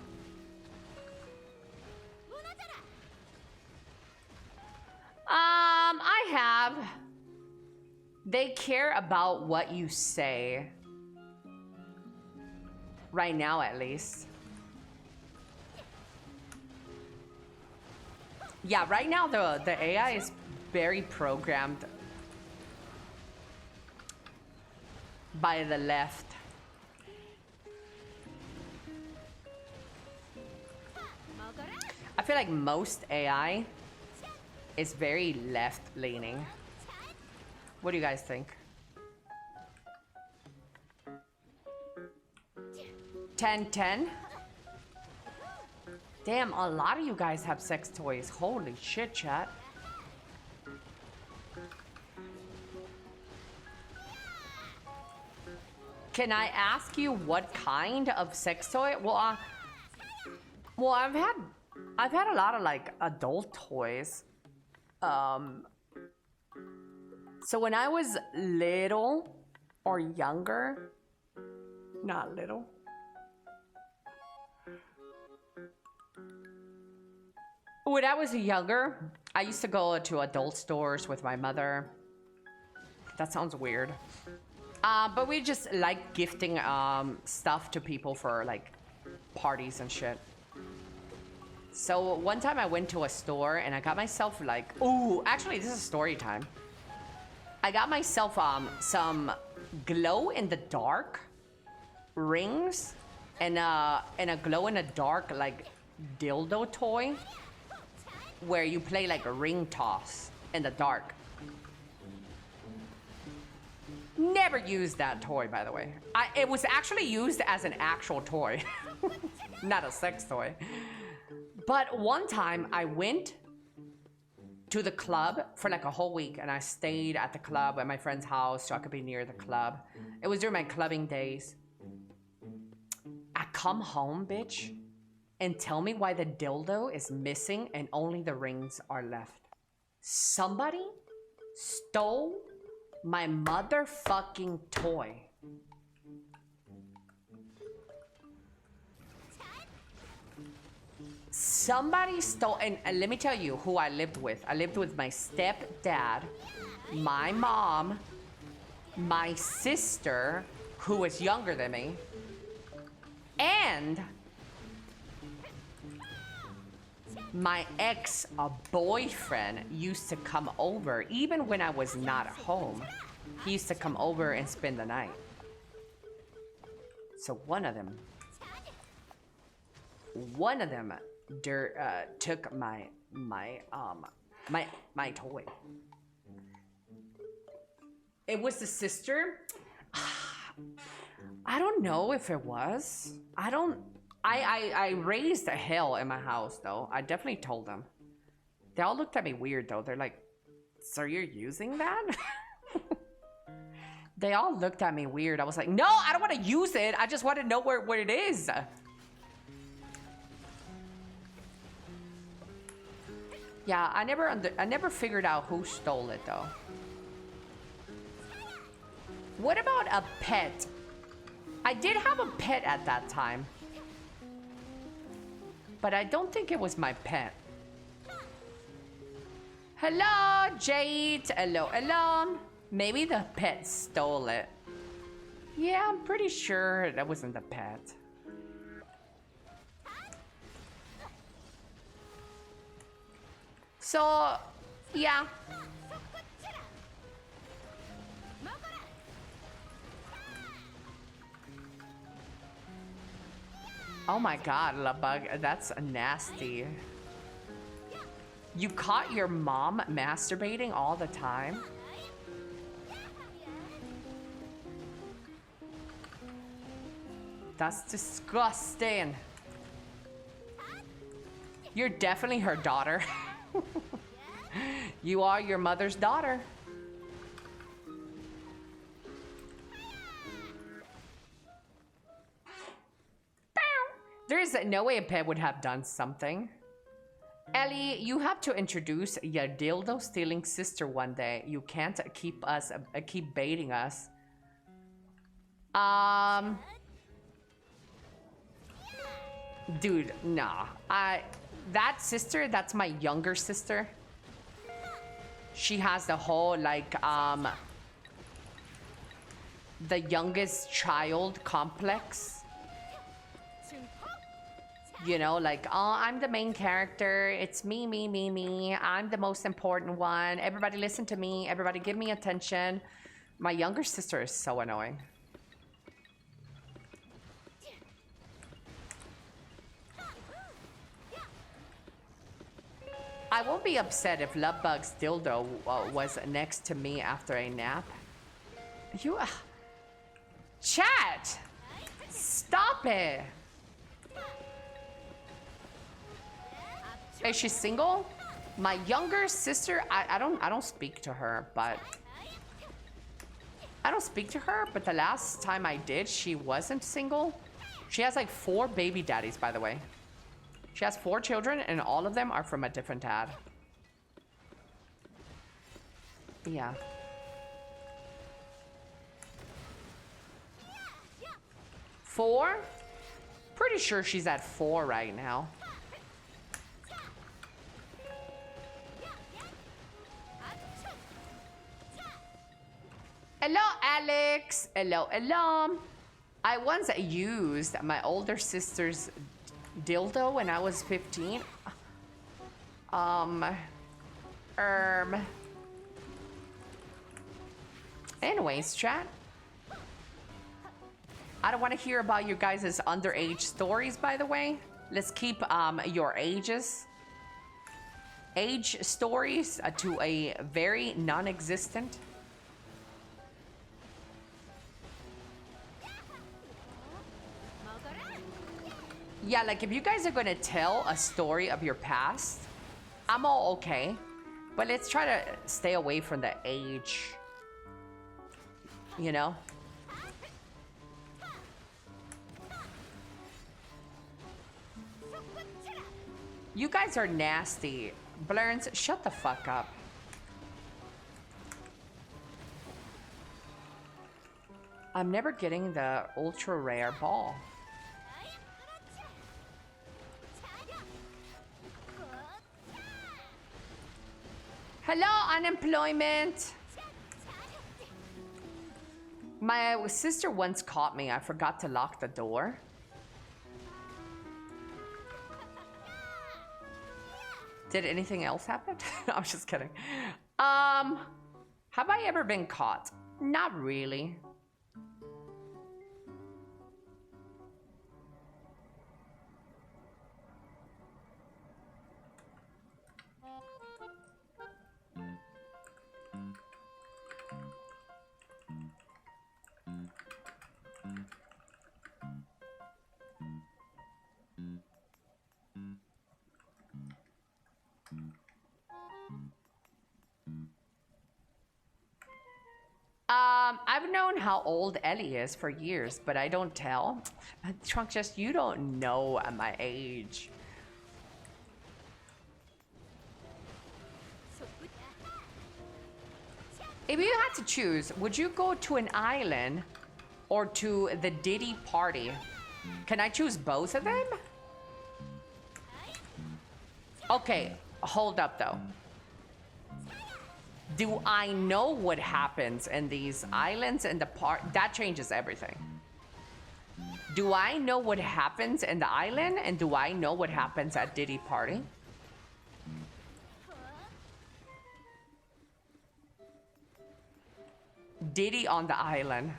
I have. They care about what you say. Right now, at least. Yeah, right now the AI is very programmed by the left. I feel like most AI is very left-leaning. What do you guys think? 10-10? Damn, a lot of you guys have sex toys. Holy shit, chat. Can I ask you what kind of sex toy? Well, I've had a lot of like adult toys. So when I was little or younger, not little. When I was younger, I used to go to adult stores with my mother. That sounds weird. But we just like gifting stuff to people for like parties and shit. So one time I went to a store and I got myself like, ooh, actually this is story time. I got myself some glow in the dark rings and a glow in the dark like dildo toy where you play like a ring toss in the dark. Never used that toy, by the way. It was actually used as an actual toy, not a sex toy. But one time I went to the club for like a whole week and I stayed at the club at my friend's house so I could be near the club. It was during my clubbing days. I come home, bitch, and tell me why the dildo is missing and only the rings are left. Somebody stole my motherfucking toy. Somebody stole, and let me tell you who I lived with. I lived with my stepdad, my mom, my sister, who was younger than me, and my ex-boyfriend used to come over, even when I was not at home. He used to come over and spend the night. So one of them took my toy. It was the sister. I don't know if it was. I don't I raised a hell in my house, though. I definitely told them. They all looked at me weird, though. They're like, so you're using that? They all looked at me weird. I was like, no, I don't want to use it. I just want to know where it is. Yeah, I never figured out who stole it, though. What about a pet? I did have a pet at that time. But I don't think it was my pet. Hello, Jade. Hello, hello. Maybe the pet stole it. Yeah, I'm pretty sure that wasn't the pet. So, yeah. Oh my god, Labug, that's nasty. You caught your mom masturbating all the time? That's disgusting. You're definitely her daughter. You are your mother's daughter. There is no way a pet would have done something. Ellie, you have to introduce your dildo stealing sister one day. You can't keep baiting us. Dude, nah. That sister, that's my younger sister. She has the whole, like, the youngest child complex. You know, like, oh, I'm the main character. It's me, me, me, me. I'm the most important one. Everybody listen to me. Everybody give me attention. My younger sister is so annoying. I won't be upset if Lovebug's dildo was next to me after a nap. You... Chat! Stop it! Is she single? My younger sister, I don't speak to her, but... I don't speak to her, but the last time I did, she wasn't single. She has like 4 baby daddies, by the way. She has 4 children, and all of them are from a different dad. Yeah. Four? Pretty sure she's at 4 right now. Hello, Alex. Hello, hello. I once used my older sister's dildo when I was 15. Anyways, chat. I don't want to hear about your guys' underage stories, by the way. Let's keep your age stories to a very non-existent. Yeah, like if you guys are gonna tell a story of your past, I'm all okay. But let's try to stay away from the age. You know? You guys are nasty. Blurns, shut the fuck up. I'm never getting the ultra rare ball. Hello, unemployment. My sister once caught me. I forgot to lock the door. Did anything else happen? No, I'm just kidding. Have I ever been caught? Not really. known how old Elly is for years, but I don't tell. Trunk, just you don't know my age. If you had to choose, would you go to an island or to the Diddy party? Can I choose both of them? Okay, hold up though. Do I know what happens in these islands and the part? That changes everything. Do I know what happens in the island, and do I know what happens at Diddy party? Diddy on the island.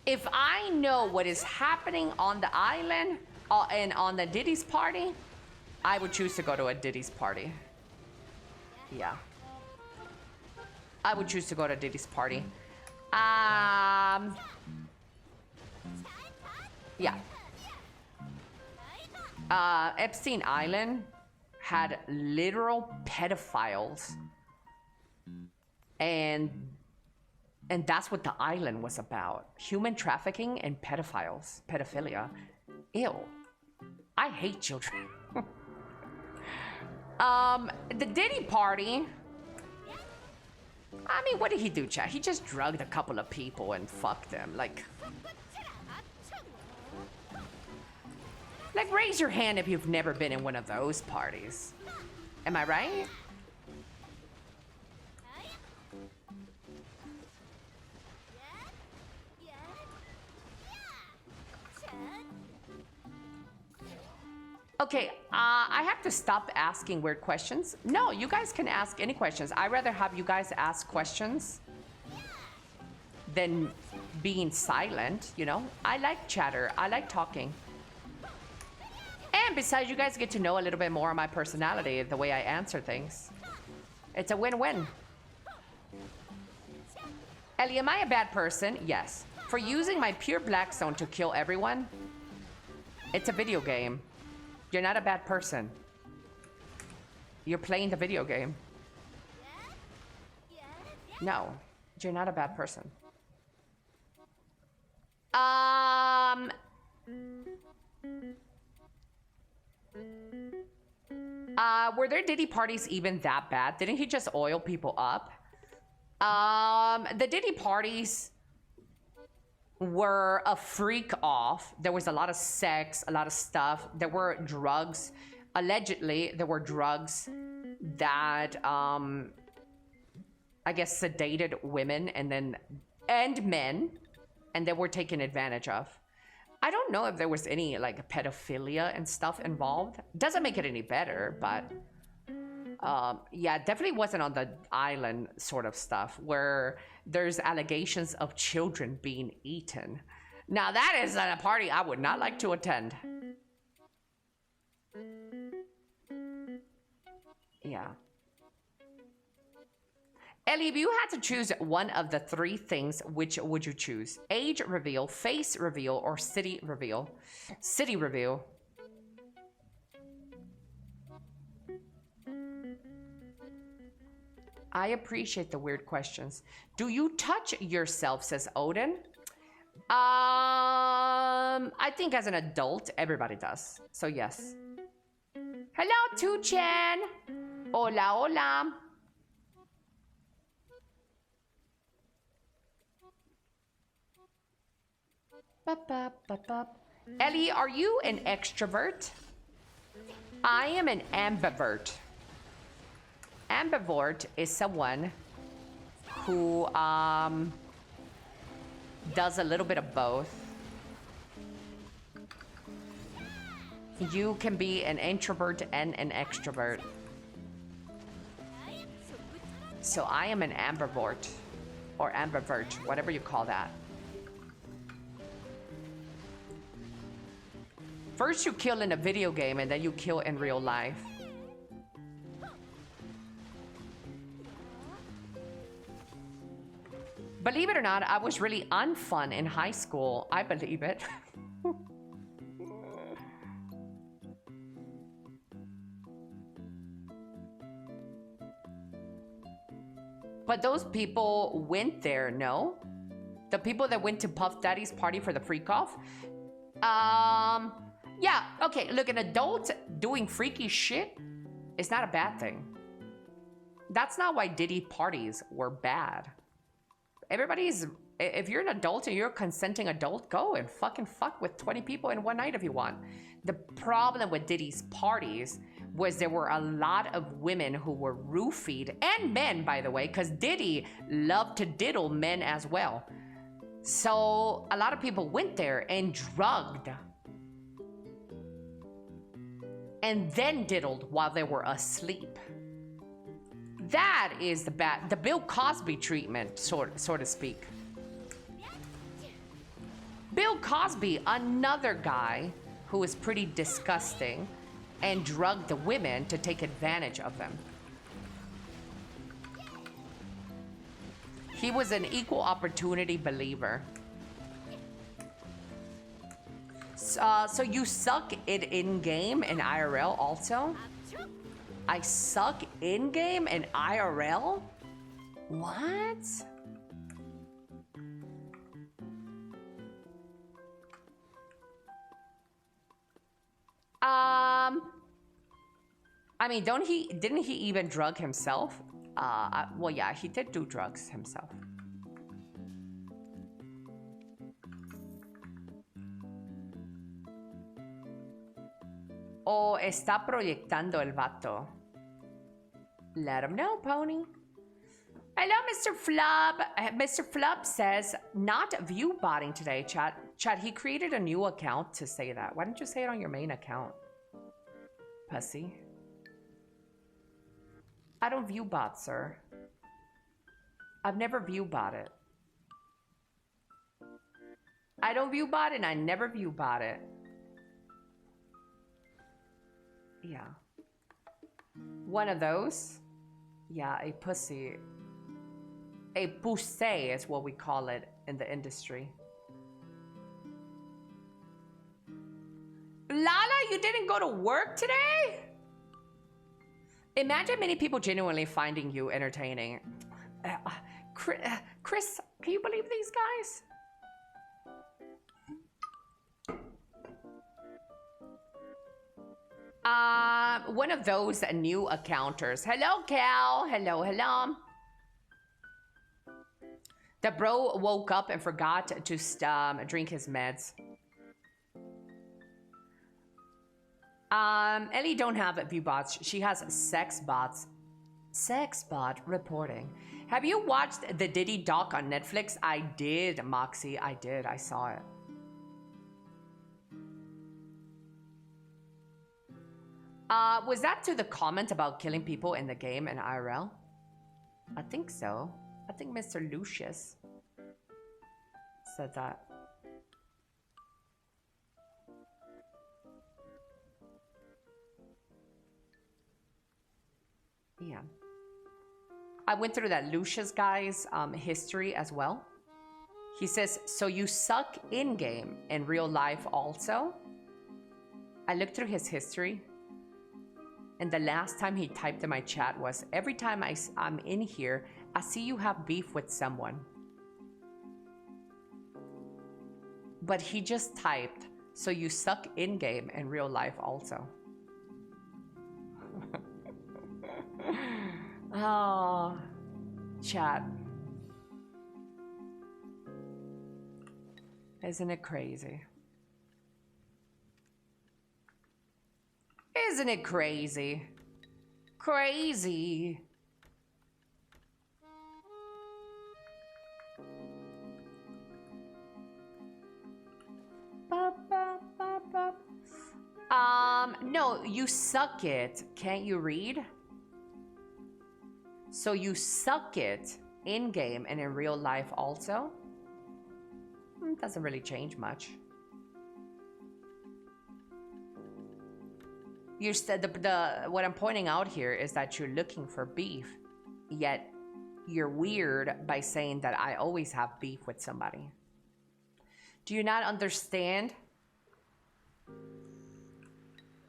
If I know what is happening on the island and on the Diddy's party, I would choose to go to a Diddy's party. Yeah. I would choose to go to Diddy's party. Yeah. Epstein Island had literal pedophiles. And that's what the island was about. Human trafficking and pedophiles. Pedophilia. Ew. I hate children. The Diddy party. I mean, what did he do, chat? He just drugged a couple of people and fucked them. Like, raise your hand if you've never been in one of those parties. Am I right? Okay, I have to stop asking weird questions. No, you guys can ask any questions. I'd rather have you guys ask questions than being silent, you know? I like chatter. I like talking. And besides, you guys get to know a little bit more of my personality, the way I answer things. It's a win-win. Elly, am I a bad person? Yes. For using my pure black zone to kill everyone? It's a video game. You're not a bad person. You're playing the video game. No, you're not a bad person. Were their Diddy parties even that bad? Didn't he just oil people up? The Diddy parties were a freak off. There was a lot of sex, a lot of stuff. There were drugs. Allegedly, there were drugs that, I guess, sedated women and men, and they were taken advantage of. I don't know if there was any, like, pedophilia and stuff involved. Doesn't make it any better, but, yeah, definitely wasn't on the island sort of stuff where there's allegations of children being eaten. Now that is a party I would not like to attend. Yeah. Elly, if you had to choose one of the three things, which would you choose? Age reveal, face reveal, or city reveal? City reveal. I appreciate the weird questions. Do you touch yourself, says Odin? I think as an adult, everybody does. So yes. Hello, Tuchen. Hola, hola. Elly, are you an extrovert? I am an ambivert. Ambivert is someone who does a little bit of both. You can be an introvert and an extrovert. So I am an ambivert, or ambivert, whatever you call that. First you kill in a video game and then you kill in real life. Believe it or not, I was really unfun in high school. I believe it. But those people went there, no? The people that went to Puff Daddy's party for the freak off? Yeah, okay, look, an adult doing freaky shit is not a bad thing. That's not why Diddy parties were bad. Everybody's, if you're an adult and you're a consenting adult, go and fucking fuck with 20 people in one night if you want. The problem with Diddy's parties was there were a lot of women who were roofied, and men, by the way, because Diddy loved to diddle men as well. So a lot of people went there and drugged and then diddled while they were asleep. That is the Bill Cosby treatment, so to speak. Bill Cosby, another guy who was pretty disgusting and drugged the women to take advantage of them. He was an equal opportunity believer. So you suck it in-game and IRL also? I suck in-game and IRL? What? I mean, didn't he even drug himself? Well, yeah, he did do drugs himself. O está proyectando el vato. Let him know, Pony. Hello, Mr. Flub. Mr. Flub says, not view botting today, chat. Chat, he created a new account to say that. Why don't you say it on your main account? Pussy. I don't view bot, sir. I've never view botted. I don't view bot and I never view bot it. Yeah. One of those? Yeah, a pussy. A poussé is what we call it in the industry. Lala, you didn't go to work today? Imagine many people genuinely finding you entertaining. Chris, can you believe these guys? One of those new accounters. Hello, Cal. Hello, hello. The bro woke up and forgot to drink his meds. Ellie don't have view bots. She has sex bots. Sex bot reporting. Have you watched the Diddy doc on Netflix? I did, Moxie. I did. I saw it. Was that to the comment about killing people in the game in IRL? I think so. I think Mr. Lucius said that. Yeah. I went through that Lucius guy's history as well. He says, so you suck in-game in real life also? I looked through his history. And the last time he typed in my chat was, every time I'm in here, I see you have beef with someone. But he just typed, so you suck in-game in real life also. Oh, chat. Isn't it crazy? Isn't it crazy? Crazy. No, you suck it. Can't you read? So you suck it in-game and in real life also? Doesn't really change much. You said what I'm pointing out here is that you're looking for beef, yet you're weird by saying that I always have beef with somebody. Do you not understand?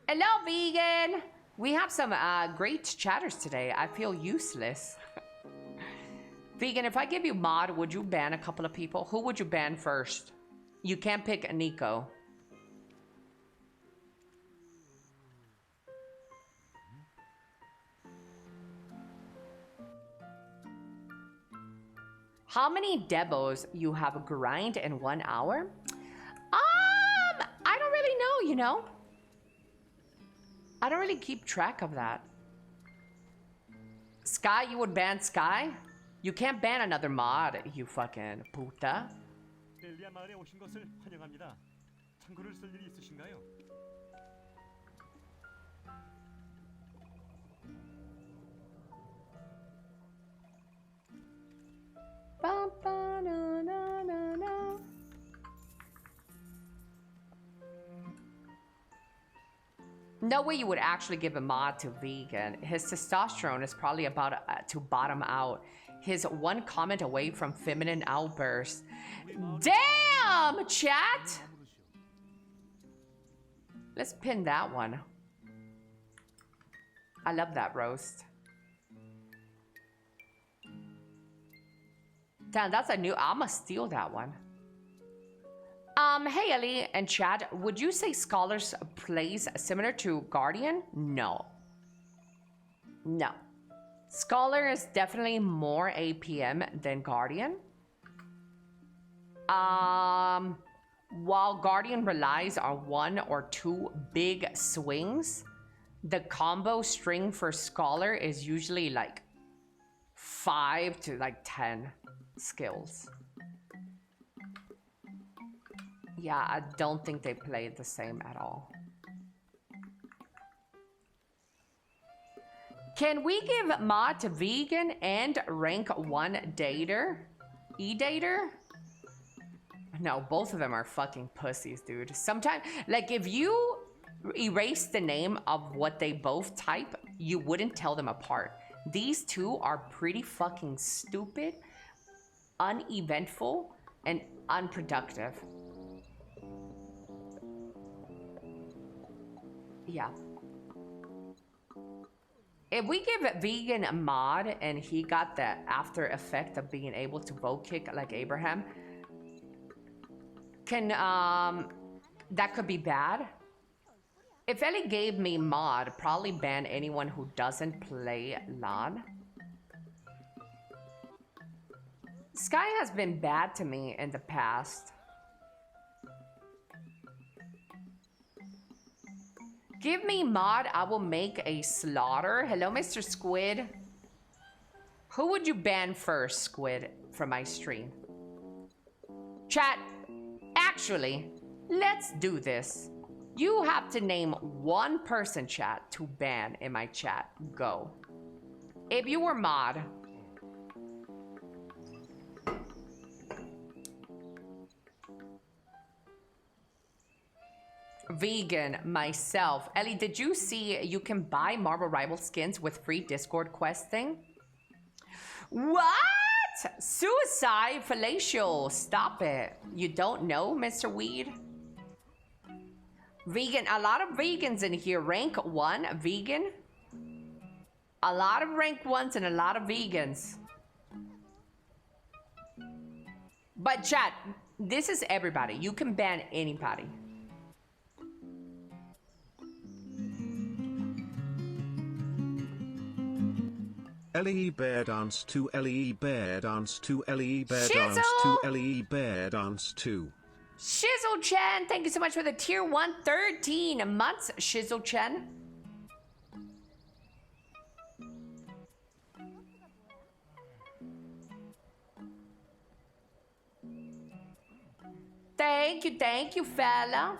Hello, vegan. We have some great chatters today. I feel useless. Vegan, if I give you mod, would you ban a couple of people? Who would you ban first? You can't pick Nico. How many debos you have grind in 1 hour? I don't really know, you know? I don't really keep track of that. Sky, you would ban Sky? You can't ban another mod, you fucking puta. 엘리아 마을에 오신 것을 환영합니다. 참고를 쓸 일이 있으신가요? No way you would actually give a mod to Vegan. His testosterone is probably about to bottom out. His one comment away from feminine outbursts. Damn, chat! Let's pin that one. I love that roast. Damn, that's a new... I'ma steal that one. Hey Ellie and chat, would you say Scholars plays similar to Guardian? No. No. Scholar is definitely more APM than Guardian. While Guardian relies on 1 or 2 big swings, the combo string for Scholar is usually like 5 to like 10 skills. Yeah, I don't think they play the same at all. Can we give mod to Vegan and rank 1 dater? E-dater? No, both of them are fucking pussies, dude. Sometimes, like, if you erase the name of what they both type, you wouldn't tell them apart. These two are pretty fucking stupid, uneventful, and unproductive. Yeah. If we give Vegan a mod and he got the after effect of being able to vote kick like Abraham, that could be bad. If Ellie gave me mod, probably ban anyone who doesn't play LAN. Sky has been bad to me in the past. Give me mod, I will make a slaughter. Hello, Mr. Squid. Who would you ban first, Squid, from my stream? Chat, actually, let's do this. You have to name 1 person, chat, to ban in my chat. Go. If you were mod. Vegan, myself. Ellie, did you see you can buy Marvel Rival skins with free Discord questing? What? Suicide fellatio. Stop it. You don't know, Mr. Weed? Vegan, a lot of vegans in here. Rank 1, vegan. A lot of rank 1s and a lot of vegans. But chat, this is everybody. You can ban anybody. Ellie Bear Dance 2, Ellie Bear Dance 2, Ellie Bear Dance 2, Ellie Bear Dance 2. Shizzle Chen, thank you so much for the tier 1 13 months, Shizzle Chen. Thank you, fella.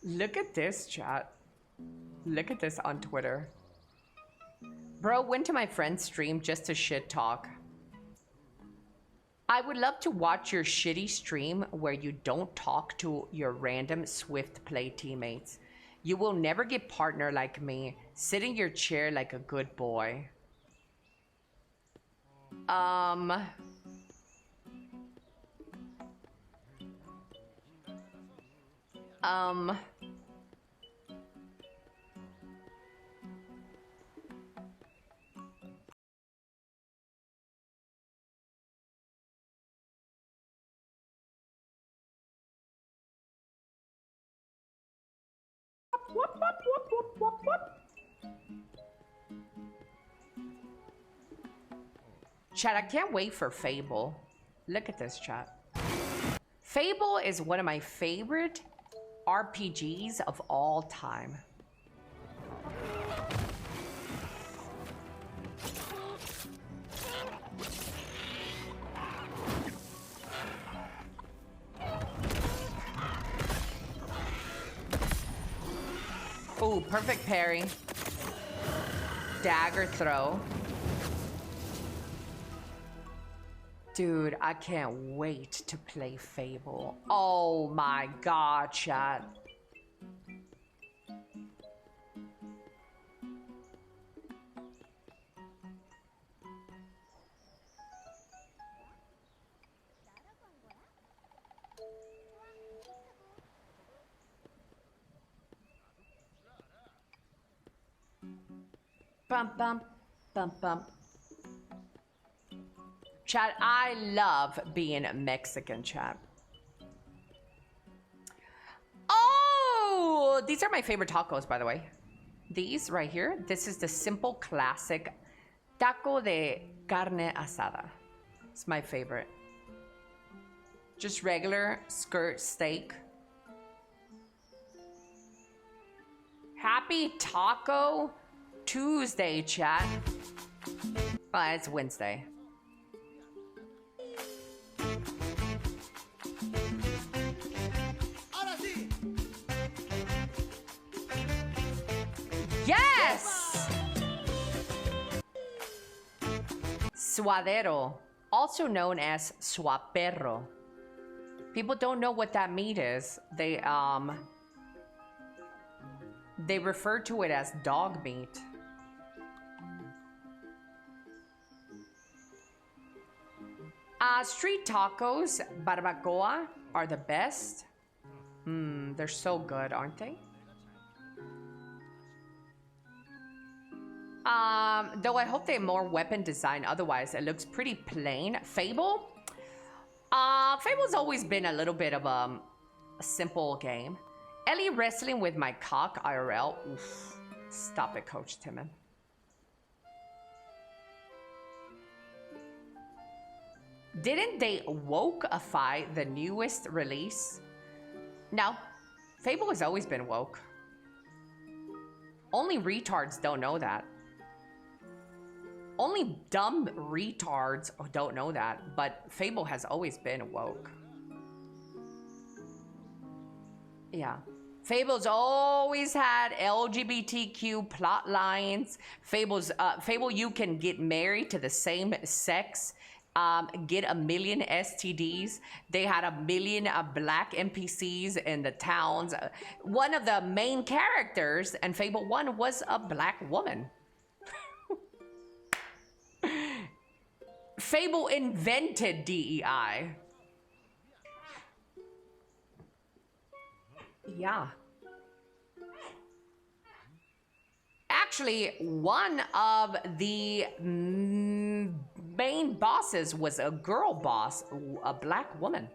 Look at this, chat. Look at this on Twitter. Bro went to my friend's stream just to shit talk. I would love to watch your shitty stream where you don't talk to your random Swift play teammates. You will never get partner like me. Sit in your chair like a good boy. Chat, I can't wait for Fable. Look at this, chat. Fable is one of my favorite RPGs of all time. Ooh, perfect parry. Dagger throw. Dude, I can't wait to play Fable. Oh my god, chat. Bump, bump, bump, bump. Chat, I love being Mexican, chat. Oh, these are my favorite tacos, by the way. These right here, this is the simple classic taco de carne asada. It's my favorite. Just regular skirt steak. Happy Taco Tuesday, chat. It's Wednesday. Yes! Suadero, also known as suaperro. People don't know what that meat is. They refer to it as dog meat. Street tacos, barbacoa, are the best. They're so good, aren't they? Though I hope they have more weapon design, otherwise it looks pretty plain. Fable? Fable's always been a little bit of a simple game. Ellie wrestling with my cock IRL. Oof. Stop it, Coach Timon. Didn't they wokeify the newest release? No. Fable has always been woke. Only retards don't know that. Only dumb retards don't know that, but Fable has always been woke. Yeah. Fable's always had LGBTQ plot lines. Fable, you can get married to the same sex, get 1 million STDs. They had 1 million black NPCs in the towns. One of the main characters in Fable 1 was a black woman. Fable invented DEI. Yeah. Actually, one of the main bosses was a girl boss, a black woman.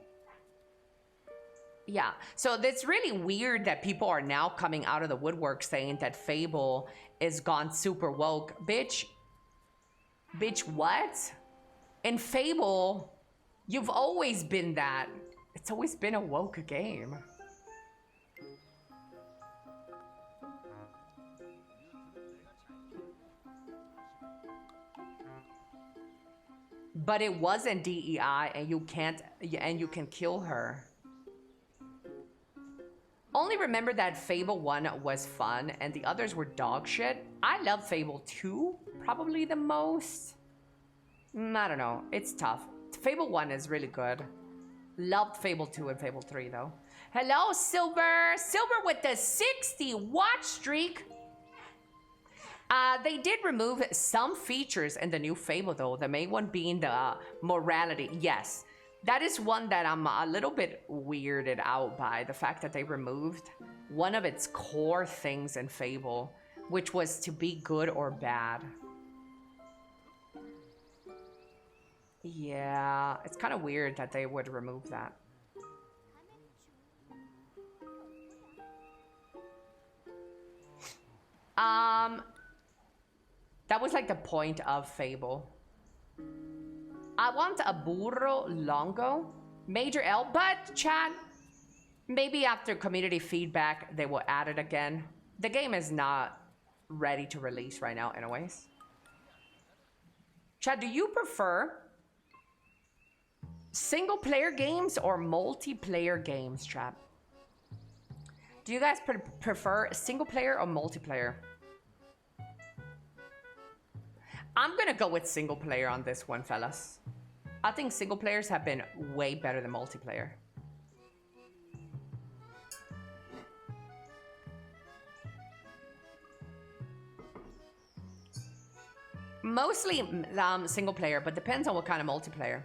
Yeah, so it's really weird that people are now coming out of the woodwork saying that Fable is gone super woke. Bitch, what? In Fable, you've always been that. It's always been a woke game. But it wasn't DEI, and you can kill her. Only remember that Fable 1 was fun, and the others were dog shit. I love Fable 2, probably the most. I don't know, it's tough. Fable 1 is really good. Loved Fable 2 and Fable 3 though. Hello, Silver. Silver with the 60 watch streak. They did remove some features in the new Fable though. The main one being the morality. Yes, that is one that I'm a little bit weirded out by. The fact that they removed one of its core things in Fable, which was to be good or bad. Yeah, it's kind of weird that they would remove that. That was like the point of Fable. I want a burro longo, Major L, but chat, maybe after community feedback, they will add it again. The game is not ready to release right now anyways. Chat, do you prefer single player games or multiplayer games, chat? Do you guys prefer single player or multiplayer? I'm gonna go with single player on this one, fellas. I think single players have been way better than multiplayer. Mostly single player, but depends on what kind of multiplayer.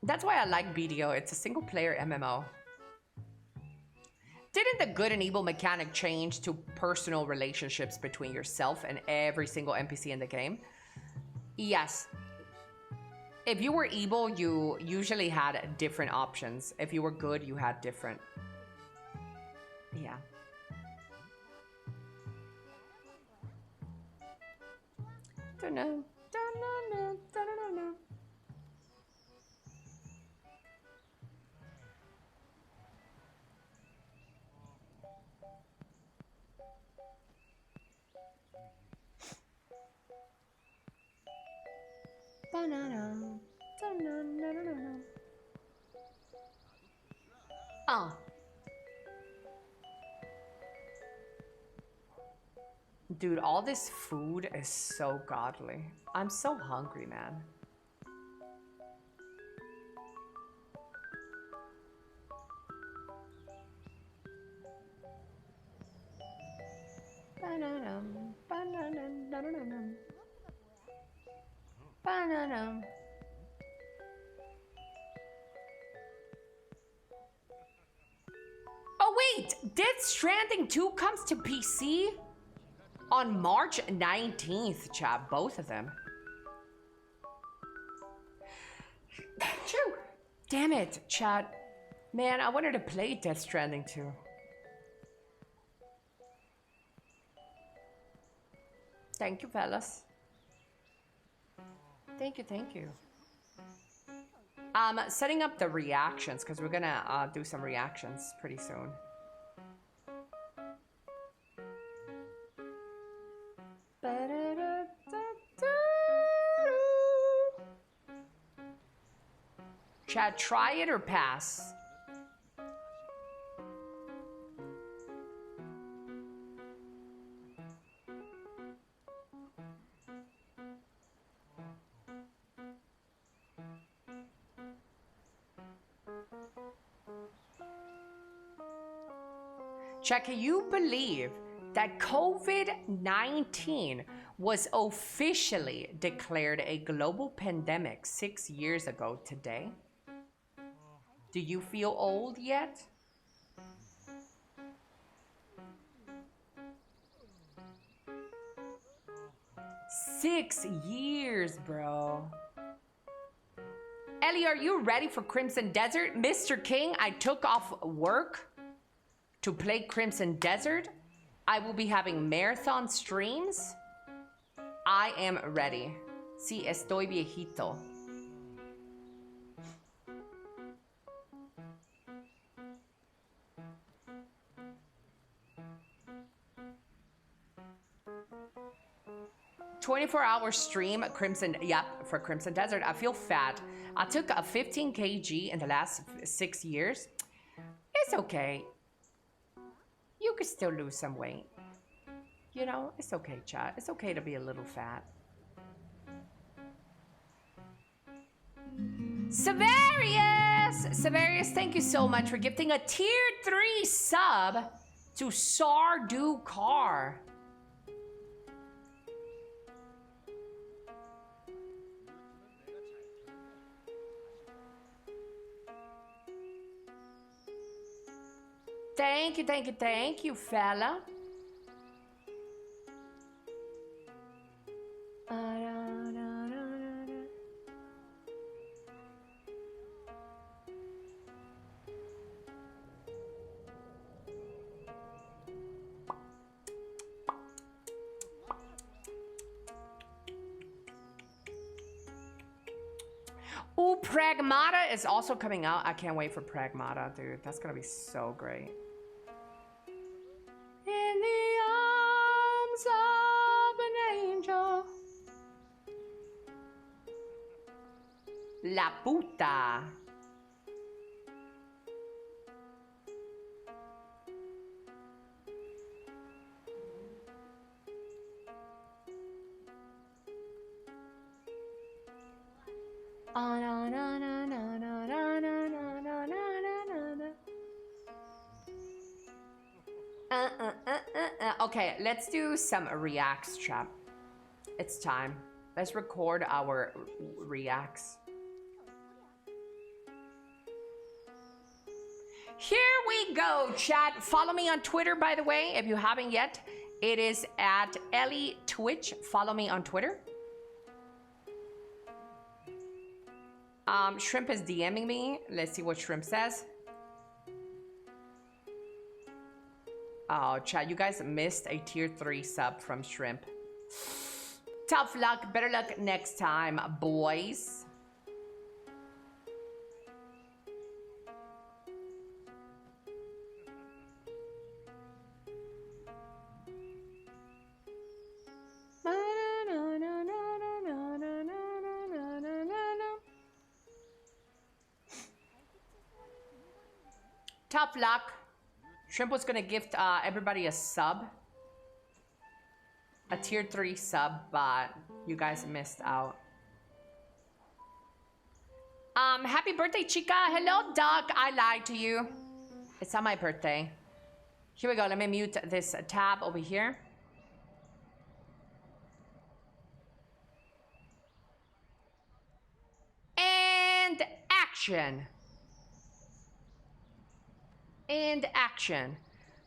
That's why I like BDO. It's a single player MMO. Didn't the good and evil mechanic change to personal relationships between yourself and every single NPC in the game? Yes. If you were evil, you usually had different options. If you were good, you had different. Yeah. Don't know. Oh. Dude, all this food is so godly. I'm so hungry, man. Oh wait, Death Stranding 2 comes to PC on March 19th, chat, both of them. True. Damn it, chat. Man, I wanted to play Death Stranding 2. Thank you, fellas. Thank you, thank you. Setting up the reactions, because we're gonna do some reactions pretty soon. Chad, try it or pass? Chad, can you believe that COVID-19 was officially declared a global pandemic 6 years ago today? Do you feel old yet? Six years, bro. Ellie, are you ready for Crimson Desert? Mr. King, I took off work to play Crimson Desert. I will be having marathon streams. I am ready. Sí, estoy viejito. "24-hour stream, Crimson," yep, for Crimson Desert. I feel fat. I took a 15 kg in the last 6 years. It's okay. You could still lose some weight. You know, it's okay, chat. It's okay to be a little fat. Severius, thank you so much for gifting a tier 3 sub to Sardu Car. Thank you, fella. Ooh, Pragmata is also coming out. I can't wait for Pragmata, dude. That's gonna be so great. In the arms of an angel. La puta. Okay, let's do some reacts, chat. It's time. Let's record our reacts. Here we go, chat. Follow me on Twitter, by the way, if you haven't yet. It is at ellytwitch. Follow me on Twitter. Shrimp is DMing me. Let's see what Shrimp says. Oh, chat, you guys missed a tier 3 sub from Shrimp. Tough luck. Better luck next time, boys. Tough luck. Shrimp was gonna gift everybody a sub. A tier 3 sub, but you guys missed out. Happy birthday, chica. Hello, Doc. I lied to you. It's not my birthday. Here we go. Let me mute this tab over here. And action. And action.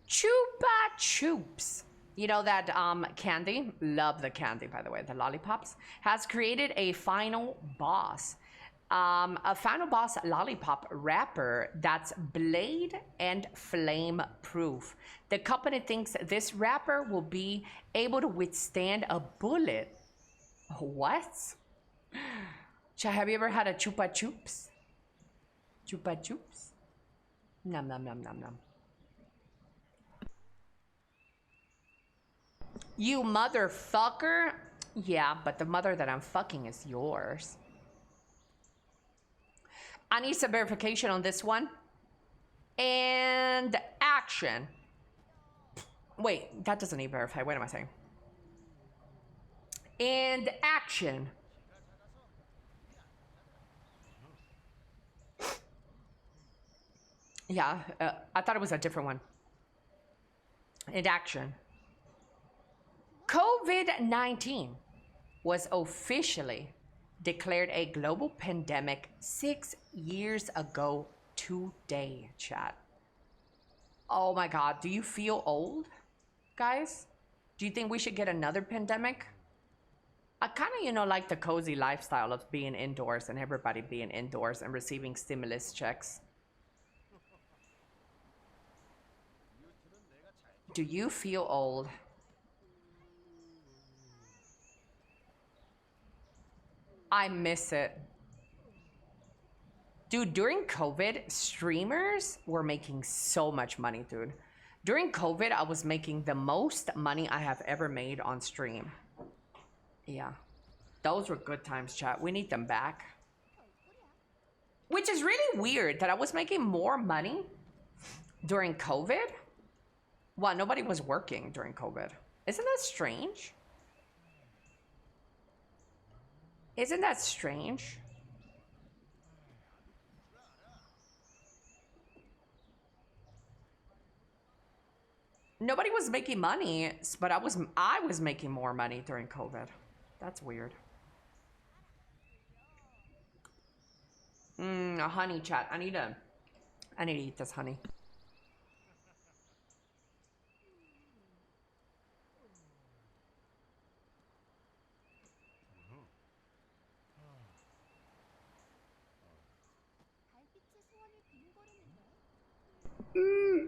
Chupa Chups. You know that candy? Love the candy, by the way. The lollipops. Has created a final boss. A final boss lollipop wrapper that's blade and flame proof. The company thinks this wrapper will be able to withstand a bullet. What? Have you ever had a Chupa Chups? Chupa Chups? Nom nom nom nom nom. You motherfucker? Yeah, but the mother that I'm fucking is yours. I need some verification on this one. And action. Wait, that doesn't need verify. What am I saying? And action. Yeah, I thought it was a different one. And action. COVID-19 was officially declared a global pandemic 6 years ago today, chat. Oh my God, do you feel old, guys? Do you think we should get another pandemic? I kind of, like the cozy lifestyle of being indoors and everybody being indoors and receiving stimulus checks. Do you feel old? I miss it. Dude, during COVID, streamers were making so much money, dude. During COVID, I was making the most money I have ever made on stream. Yeah. Those were good times, chat. We need them back. Which is really weird that I was making more money during COVID. Well, nobody was working during COVID. Isn't that strange? Isn't that strange? Nobody was making money, but I was making more money during COVID. That's weird. Honey chat. I need to eat this honey.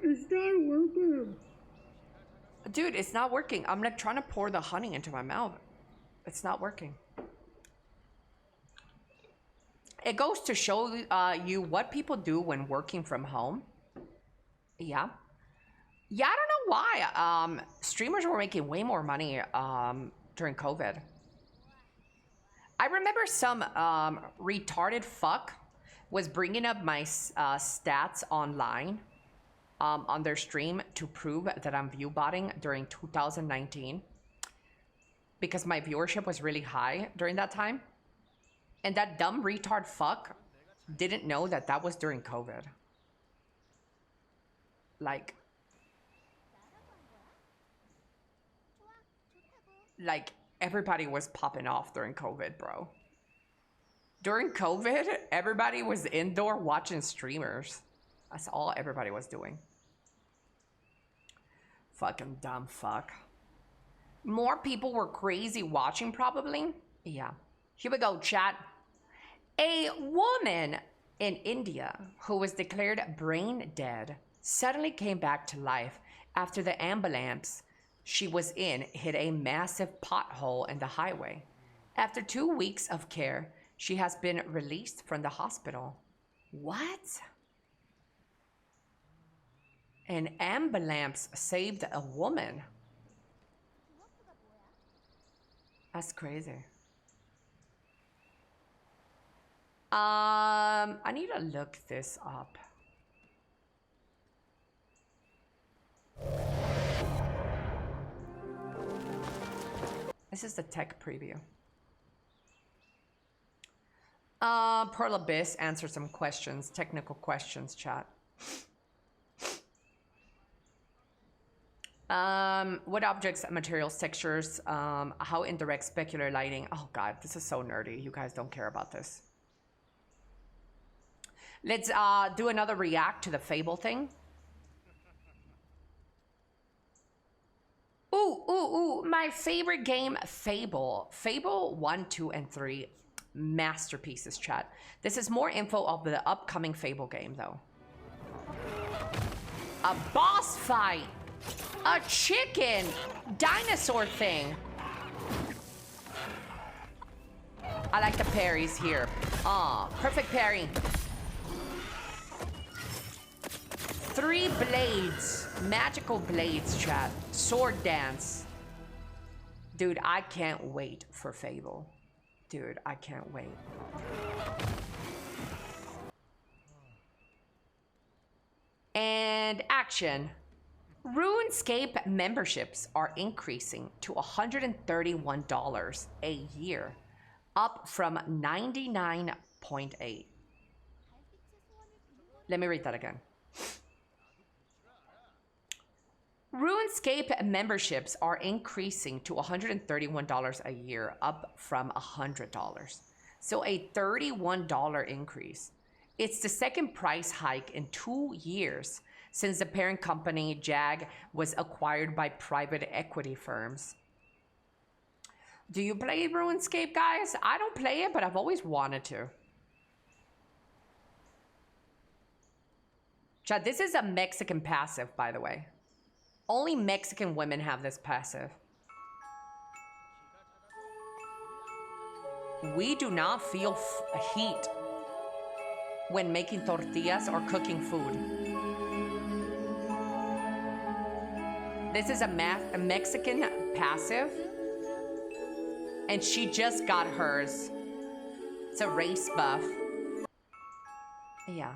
It's not working. Dude, it's not working. I'm like trying to pour the honey into my mouth. It's not working. It goes to show you what people do when working from home. Yeah. Yeah, I don't know why. Streamers were making way more money during COVID. I remember some retarded fuck was bringing up my stats online on their stream to prove that I'm view botting during 2019 because my viewership was really high during that time. And that dumb retard fuck didn't know that that was during COVID. Like everybody was popping off during COVID, bro. During COVID, everybody was indoor watching streamers. That's all everybody was doing. Fucking dumb fuck. More people were crazy watching probably. Yeah. Here we go, chat. A woman in India who was declared brain dead suddenly came back to life after the ambulance she was in hit a massive pothole in the highway. After 2 weeks of care, she has been released from the hospital. What? An ambulance saved a woman. That's crazy. I need to look this up. This is the tech preview. Pearl Abyss answered some questions, technical questions, chat. What objects, materials, textures, how indirect specular lighting. Oh God, this is so nerdy. You guys don't care about this. Let's do another react to the Fable thing. Ooh, my favorite game, Fable. Fable 1, 2, and 3, masterpieces, chat. This is more info of the upcoming Fable game, though. A boss fight, a chicken, dinosaur thing. I like the parries here. Perfect parry. 3 blades, magical blades, chat. Sword dance. Dude, I can't wait for Fable. Dude, I can't wait. And action. RuneScape memberships are increasing to $131 a year, up from 99.8. Let me read that again. RuneScape memberships are increasing to $131 a year, up from $100. So a $31 increase. It's the second price hike in 2 years since the parent company, JAG, was acquired by private equity firms. Do you play RuneScape, guys? I don't play it, but I've always wanted to. Chad, this is a Mexican passive, by the way. Only Mexican women have this passive. We do not feel heat when making tortillas or cooking food. This is a Mexican passive, and she just got hers. It's a race buff. Yeah.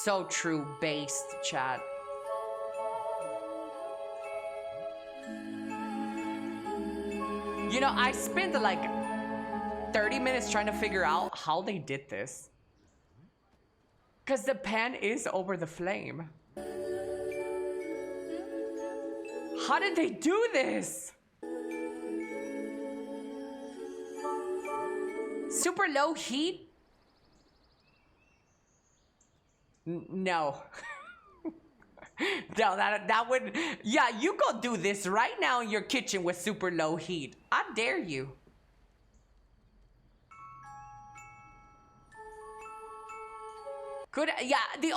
So true, based, chat. You know, I spent like 30 minutes trying to figure out how they did this. Because the pan is over the flame. How did they do this? Super low heat? No. No, that would... Yeah, you go do this right now in your kitchen with super low heat. I dare you. Good. Yeah, the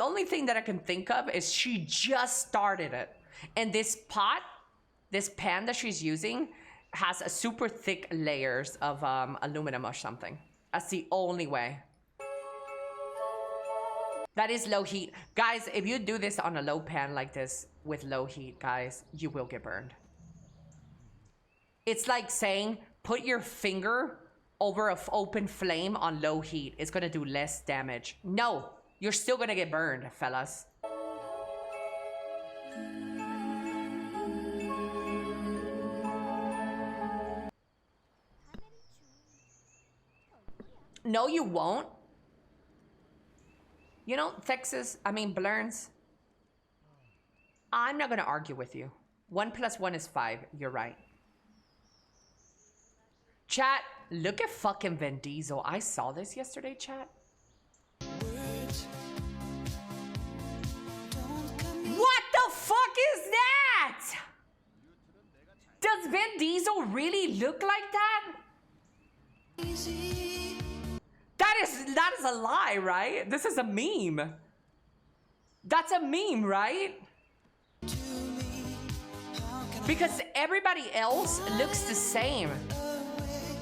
only thing that I can think of is she just started it. And this pan that she's using has a super thick layers of aluminum or something. That's the only way. That is low heat. Guys, if you do this on a low pan like this with low heat, guys, you will get burned. It's like saying, put your finger over an open flame on low heat. It's gonna do less damage. No, you're still gonna get burned, fellas. No, you won't. You know, Blurns. I'm not gonna argue with you. 1 + 1 is 5, you're right. Chat, look at fucking Vin Diesel. I saw this yesterday, chat. What the fuck is that? Does Vin Diesel really look like that? That is a lie, right? This is a meme. That's a meme, right? Because everybody else looks the same.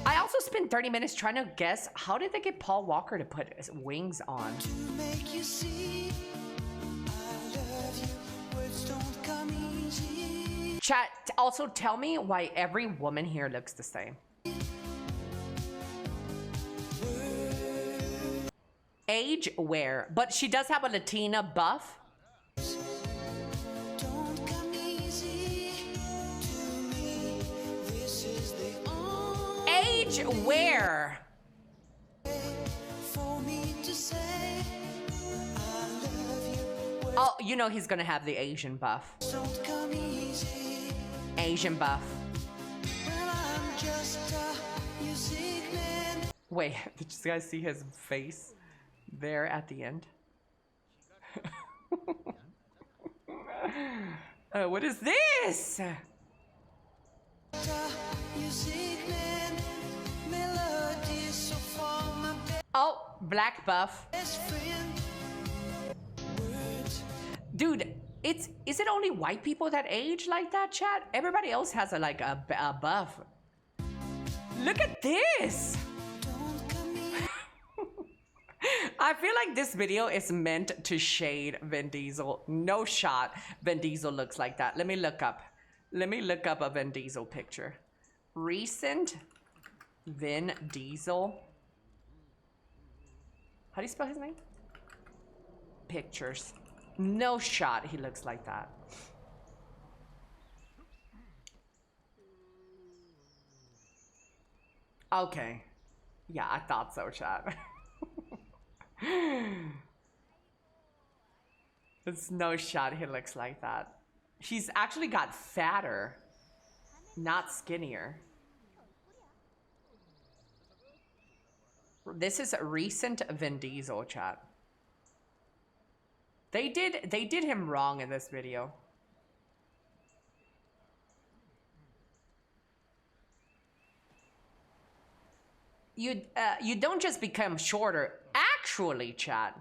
I also spent 30 minutes trying to guess, how did they get Paul Walker to put his wings on? Chat, also tell me why every woman here looks the same. Age, where? But she does have a Latina buff. Age, where? Oh, you know he's gonna have the Asian buff. Asian buff. Wait, did you guys see his face there at the end? What is this? Oh, black buff. Dude, is it only white people that age like that, chat? Everybody else has a buff. Look at this. I feel like this video is meant to shade Vin Diesel. No shot Vin Diesel looks like that. Let me look up a Vin Diesel picture. Recent Vin Diesel. How do you spell his name? Pictures. No shot he looks like that. Okay. Yeah, I thought so, chat. There's no shot he looks like that. He's actually got fatter, not skinnier. This is a recent Vin Diesel, chat. They did him wrong in this video. You don't just become shorter. Actually, chat.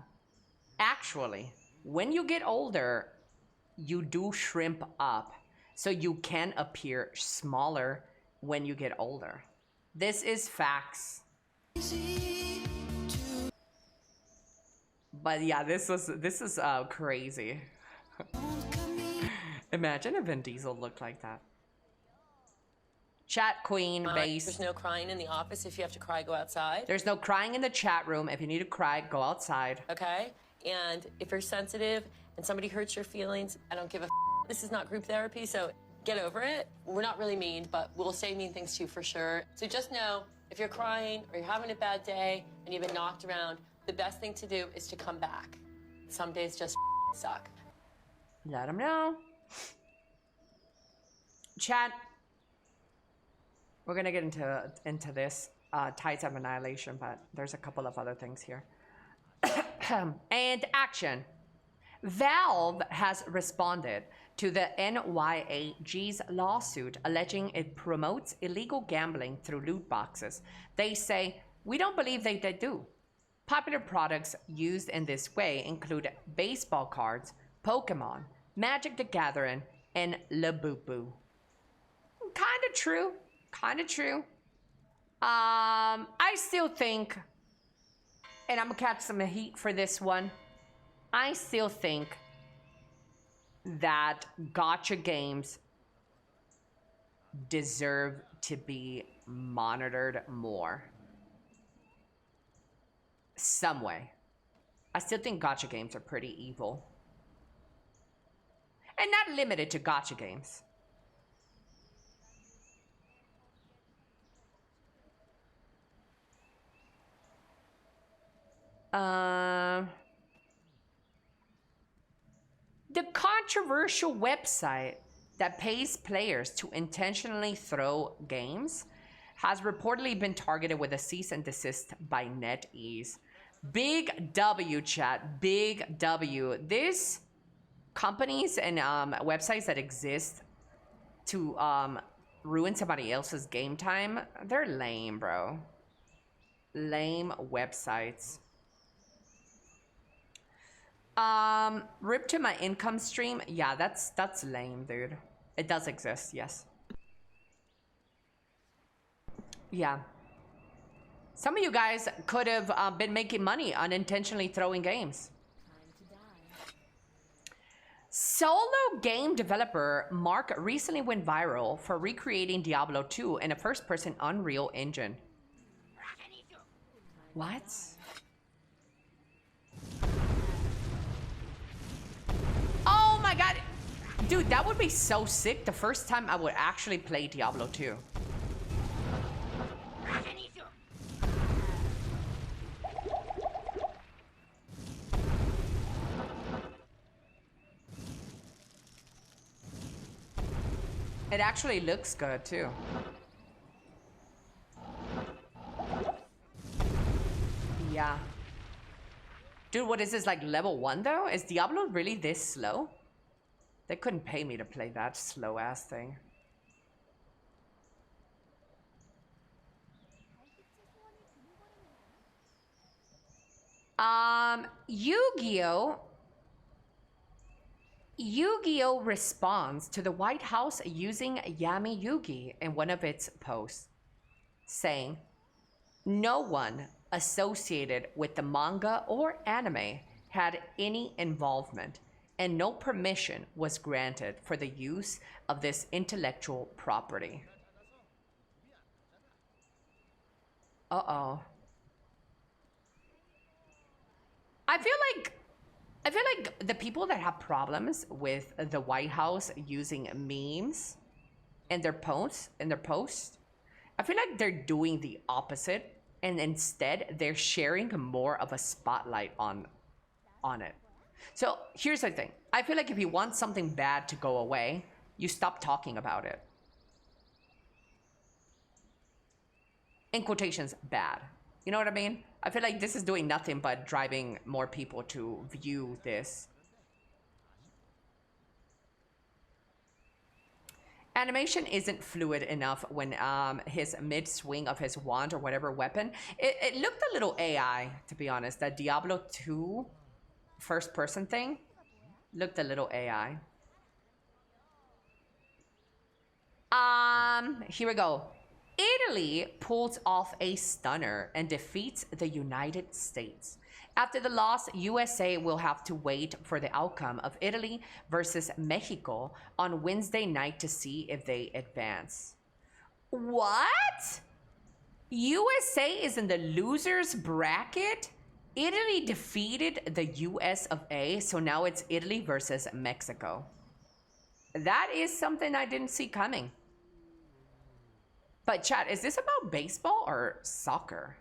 Actually, when you get older, you do shrimp up. So you can appear smaller when you get older. This is facts. But yeah, this is crazy. Imagine if Vin Diesel looked like that. Chat queen base. There's no crying in the office. If you have to cry, go outside. There's no crying in the chat room. If you need to cry, go outside. Okay? And if you're sensitive and somebody hurts your feelings, I don't give a This is not group therapy, so get over it. We're not really mean, but we'll say mean things to you for sure. So just know, if you're crying or you're having a bad day and you've been knocked around, the best thing to do is to come back. Some days just suck. Let them know. Chat. We're gonna get into this Tides of Annihilation, but there's a couple of other things here. And action. Valve has responded to the NYAG's lawsuit alleging it promotes illegal gambling through loot boxes. They say, we don't believe they do. Popular products used in this way include baseball cards, Pokemon, Magic the Gathering, and Labubu. Kind of true. Kind of true. I still think, and I'm gonna catch some heat for this one, I still think that gacha games deserve to be monitored more. Some way. I still think gacha games are pretty evil. And not limited to gacha games. The controversial website that pays players to intentionally throw games has reportedly been targeted with a cease and desist by NetEase. Big W, chat. Big W. These companies and websites that exist to ruin somebody else's game time, they're lame, bro. Lame websites. Rip to my income stream. Yeah, that's lame, dude. It does exist, yes. Yeah. Some of you guys could have been making money unintentionally throwing games. Solo game developer Mark recently went viral for recreating Diablo 2 in a first-person Unreal Engine. What? Oh my god. Dude, that would be so sick. The first time I would actually play Diablo 2. It actually looks good too. Yeah. Dude, what is this, like level 1 though? Is Diablo really this slow? They couldn't pay me to play that slow ass thing. Yu-Gi-Oh responds to the White House using Yami Yugi in one of its posts, saying, no one associated with the manga or anime had any involvement, and no permission was granted for the use of this intellectual property. Uh-oh. I feel like the people that have problems with the White House using memes in their posts, I feel like they're doing the opposite, and instead they're sharing more of a spotlight on it. So here's the thing. I feel like if you want something bad to go away, you stop talking about it. In quotations, bad. You know what I mean? I feel like this is doing nothing but driving more people to view this. Animation isn't fluid enough when his mid-swing of his wand or whatever weapon. It looked a little AI, to be honest. That Diablo 2 first-person thing looked a little AI. Here we go. Italy pulls off a stunner and defeats the United States. After the loss, USA will have to wait for the outcome of Italy versus Mexico on Wednesday night to see if they advance. What? USA is in the losers bracket? Italy defeated the US of A, so now it's Italy versus Mexico. That is something I didn't see coming. But chat, is this about baseball or soccer?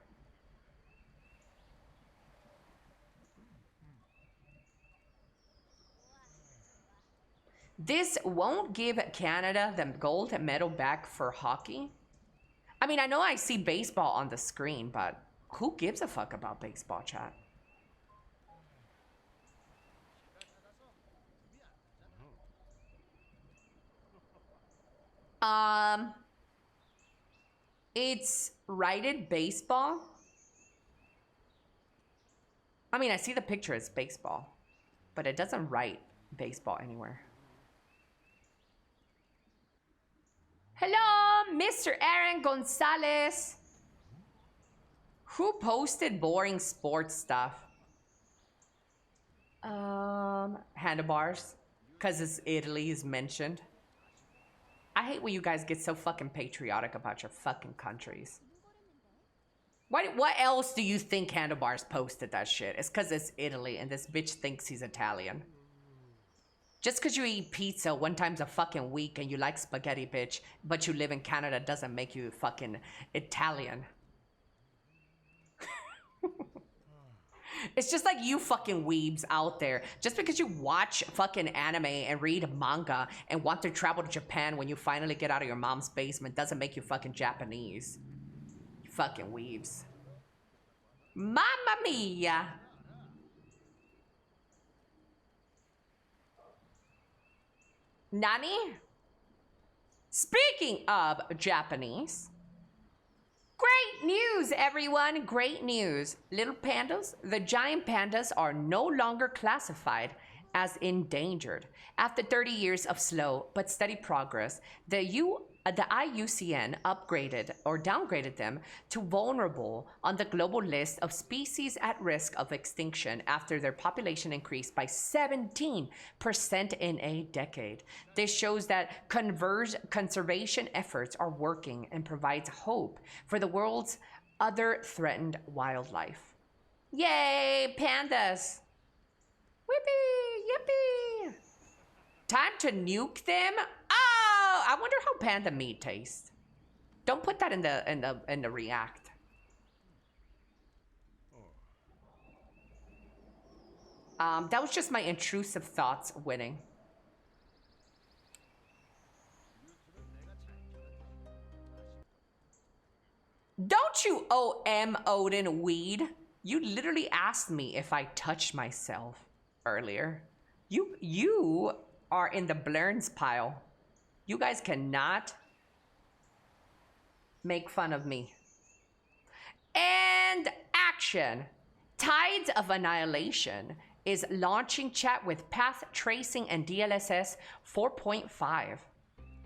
This won't give Canada the gold medal back for hockey. I mean, I know I see baseball on the screen, but who gives a fuck about baseball, chat? It's rated baseball. I mean, I see the picture as baseball, but it doesn't write baseball anywhere. Hello, Mr. Aaron Gonzalez. Who posted boring sports stuff? Handlebars, because it's Italy is mentioned. I hate when you guys get so fucking patriotic about your fucking countries. What else do you think Handlebars posted that shit? It's because it's Italy and this bitch thinks he's Italian. Just because you eat pizza one time a fucking week and you like spaghetti, bitch, but you live in Canada doesn't make you fucking Italian. It's just like you fucking weebs out there. Just because you watch fucking anime and read manga and want to travel to Japan when you finally get out of your mom's basement doesn't make you fucking Japanese. You fucking weebs. Mamma mia. Nani? Speaking of Japanese, great news, everyone. Great news. Little pandas, the giant pandas are no longer classified as endangered. After 30 years of slow but steady progress, the IUCN upgraded or downgraded them to vulnerable on the global list of species at risk of extinction after their population increased by 17% in a decade. This shows that conservation efforts are working and provides hope for the world's other threatened wildlife. Yay, pandas! Whippy, yippee! Time to nuke them? Oh, I wonder how panda meat tastes. Don't put that in the react. That was just my intrusive thoughts winning. Don't you Odin weed? You literally asked me if I touched myself earlier. You are in the blurns pile. You guys cannot make fun of me. And action. Tides of Annihilation is launching chat with path tracing and DLSS 4.5.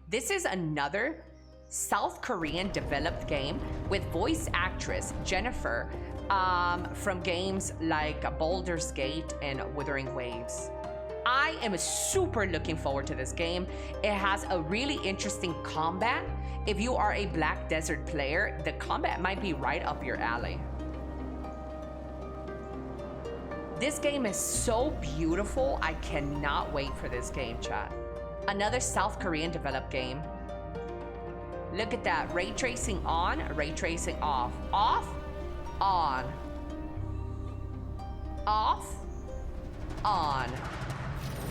This is another South Korean developed game with voice actress Jennifer from games like Baldur's Gate and Wuthering Waves. I am super looking forward to this game. It has a really interesting combat. If you are a Black Desert player, the combat might be right up your alley. This game is so beautiful. I cannot wait for this game, chat. Another South Korean developed game. Look at that. Ray tracing on, ray tracing off. Off, on. Off, on.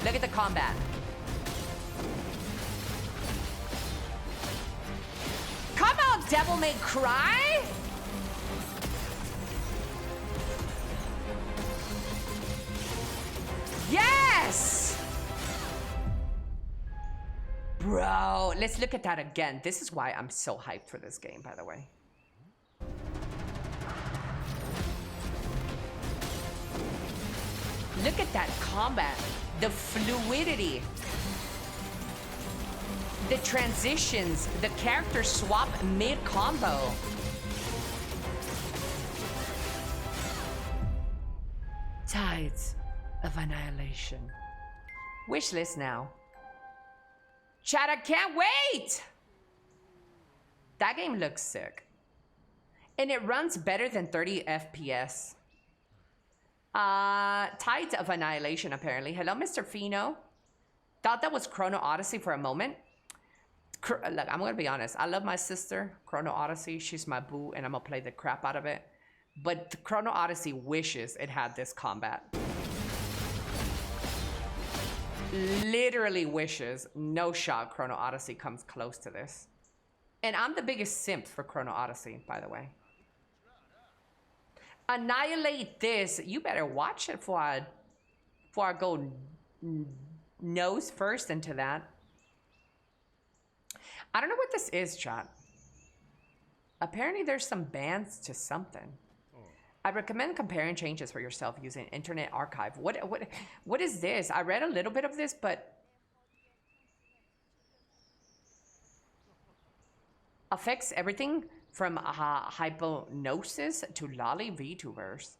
Look at the combat. Come on, Devil May Cry! Yes! Bro, let's look at that again. This is why I'm so hyped for this game, by the way. Look at that combat. The fluidity. The transitions. The character swap mid-combo. Tides of Annihilation. Wishlist now. Chat, I can't wait! That game looks sick. And it runs better than 30 FPS. Tides of Annihilation, apparently. Hello, Mr. Fino. Thought that was Chrono Odyssey for a moment. Look, I'm gonna be honest. I love my sister, Chrono Odyssey. She's my boo, and I'm gonna play the crap out of it. But the Chrono Odyssey wishes it had this combat. literally wishes no shot Chrono Odyssey comes close to this. And I'm the biggest simp for Chrono Odyssey, by the way. Annihilate this. You better watch it before I go nose first into that. I don't know what this is, chat. Apparently there's some bans to something. I recommend comparing changes for yourself using Internet Archive. What is this? I read a little bit of this, but affects everything from hypnosis to lolly VTubers.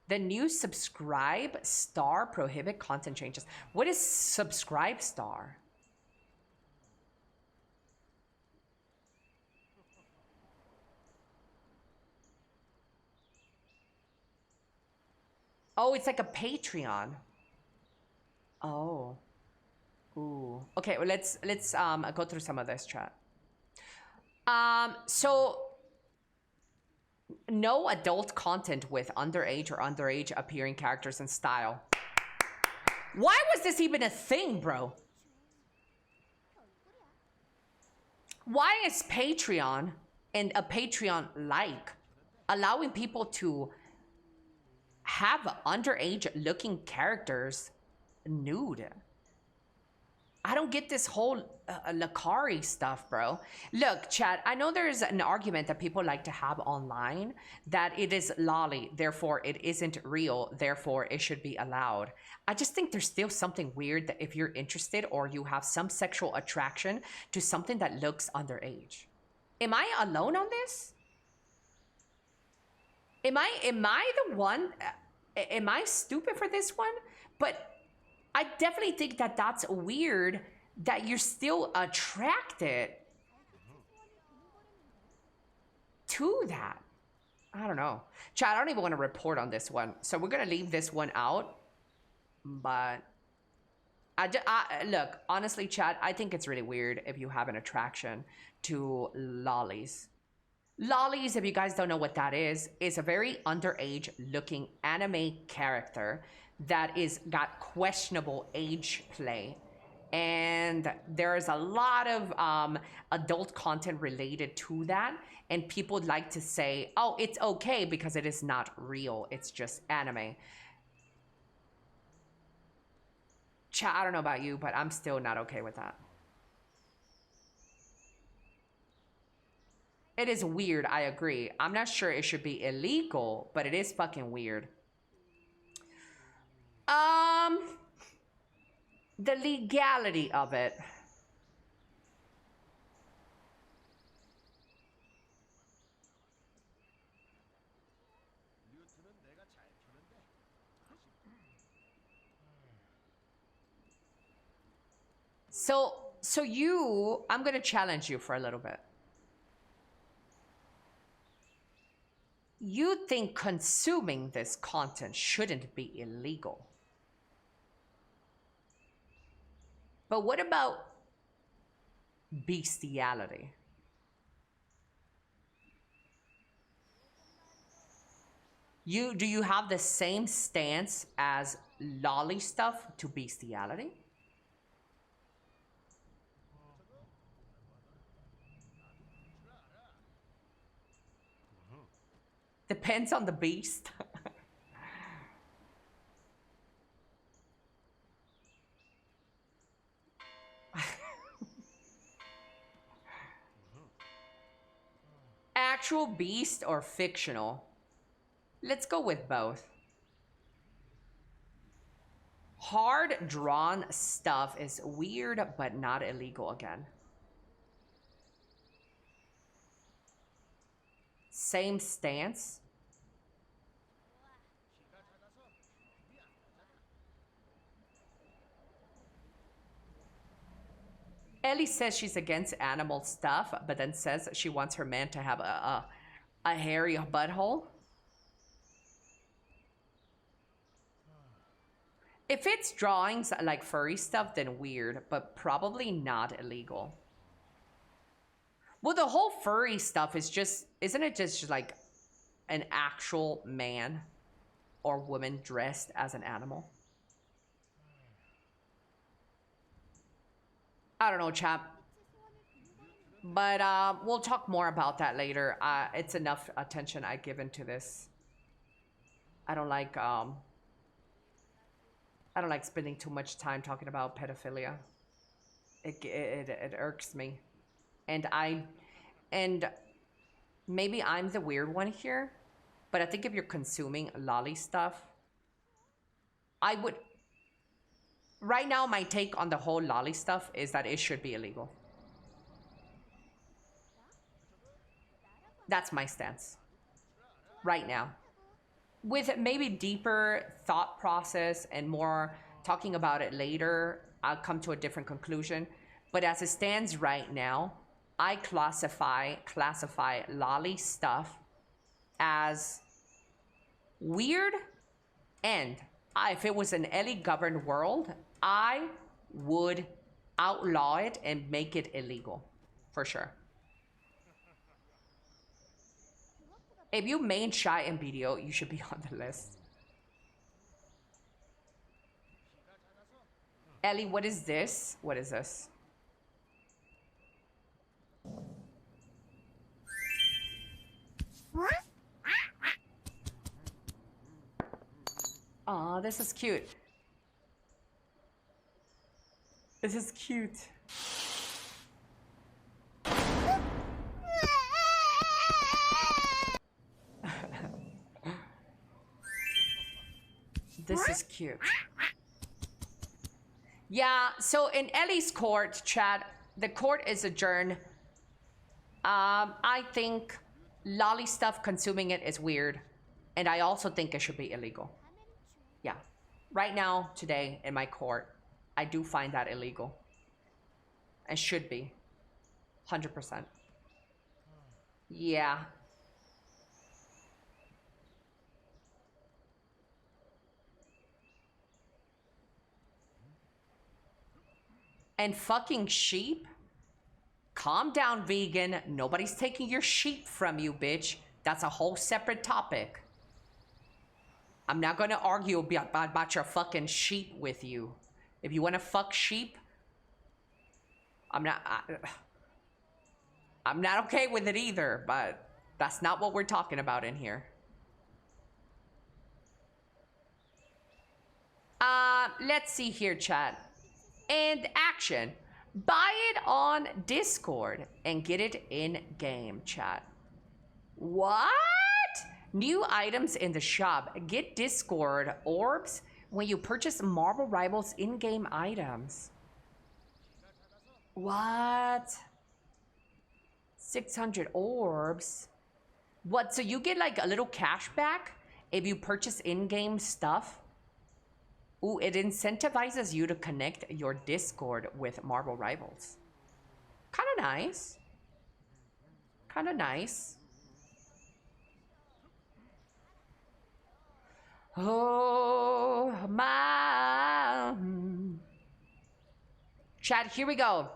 The new subscribe star prohibit content changes. What is subscribe star? Oh, it's like a Patreon. Oh. Ooh. Okay, well, let's go through some of this, chat. So no adult content with underage or underage appearing characters and style. Why was this even a thing, bro? Why is Patreon and a Patreon-like allowing people to have underage looking characters nude? I don't get this whole Lakari stuff, bro. Look, chat, I know there's an argument that people like to have online that it is lolly, therefore it isn't real, therefore it should be allowed. I just think there's still something weird that if you're interested or you have some sexual attraction to something that looks underage. Am I alone on this? Am I the one? Am I stupid for this one? But I definitely think that that's weird that you're still attracted to that. I don't know. Chat, I don't even want to report on this one. So we're going to leave this one out. But look, honestly, chat, I think it's really weird if you have an attraction to lollies. Lollies, if you guys don't know what that is a very underage looking anime character that is got questionable age play, and there's a lot of adult content related to that, and people like to say, oh, it's okay because it is not real, it's just anime. Chat, I don't know about you, but I'm still not okay with that. It is weird, I agree. I'm not sure it should be illegal, but it is fucking weird. The legality of it. So you, I'm gonna challenge you for a little bit. You think consuming this content shouldn't be illegal. But what about bestiality? Do you have the same stance as lolly stuff to bestiality? Depends on the beast. Actual beast or fictional? Let's go with both. Hard drawn stuff is weird but not illegal again. Same stance. Elly says she's against animal stuff, but then says she wants her man to have a hairy butthole. If it's drawings like furry stuff, then weird, but probably not illegal. Well, the whole furry stuff is just, isn't it just like an actual man or woman dressed as an animal? I don't know, chap. But we'll talk more about that later. It's enough attention I've given to this. I don't like spending too much time talking about pedophilia. It irks me. And maybe I'm the weird one here, but I think if you're consuming lolly stuff, I would... Right now, my take on the whole lolly stuff is that it should be illegal. That's my stance. Right now. With maybe deeper thought process and more talking about it later, I'll come to a different conclusion. But as it stands right now, I classify lolly stuff as weird, and if it was an Elly governed world, I would outlaw it and make it illegal, for sure. If you main shy in BDO, you should be on the list. Elly, what is this? What is this? Aw, this is cute. This is cute. This is cute. Yeah, so in Elly's court, chat, the court is adjourned. I think lolly stuff, consuming it is weird. And I also think it should be illegal. Yeah. Right now, today, in my court, I do find that illegal. And should be. 100%. Yeah. And fucking sheep? Calm down, vegan. Nobody's taking your sheep from you, bitch. That's a whole separate topic. I'm not gonna argue about your fucking sheep with you. If you wanna fuck sheep, I'm not okay with it either, but that's not what we're talking about in here. Let's see here, chat. And action. Buy it on Discord and get it in game, chat. What? New items in the shop. Get Discord orbs when you purchase Marvel Rivals in-game items. What? 600 orbs? What, so you get like a little cash back if you purchase in-game stuff? Ooh, it incentivizes you to connect your Discord with Marvel Rivals. Kind of nice. Kind of nice. Oh, my. Chat, here we go.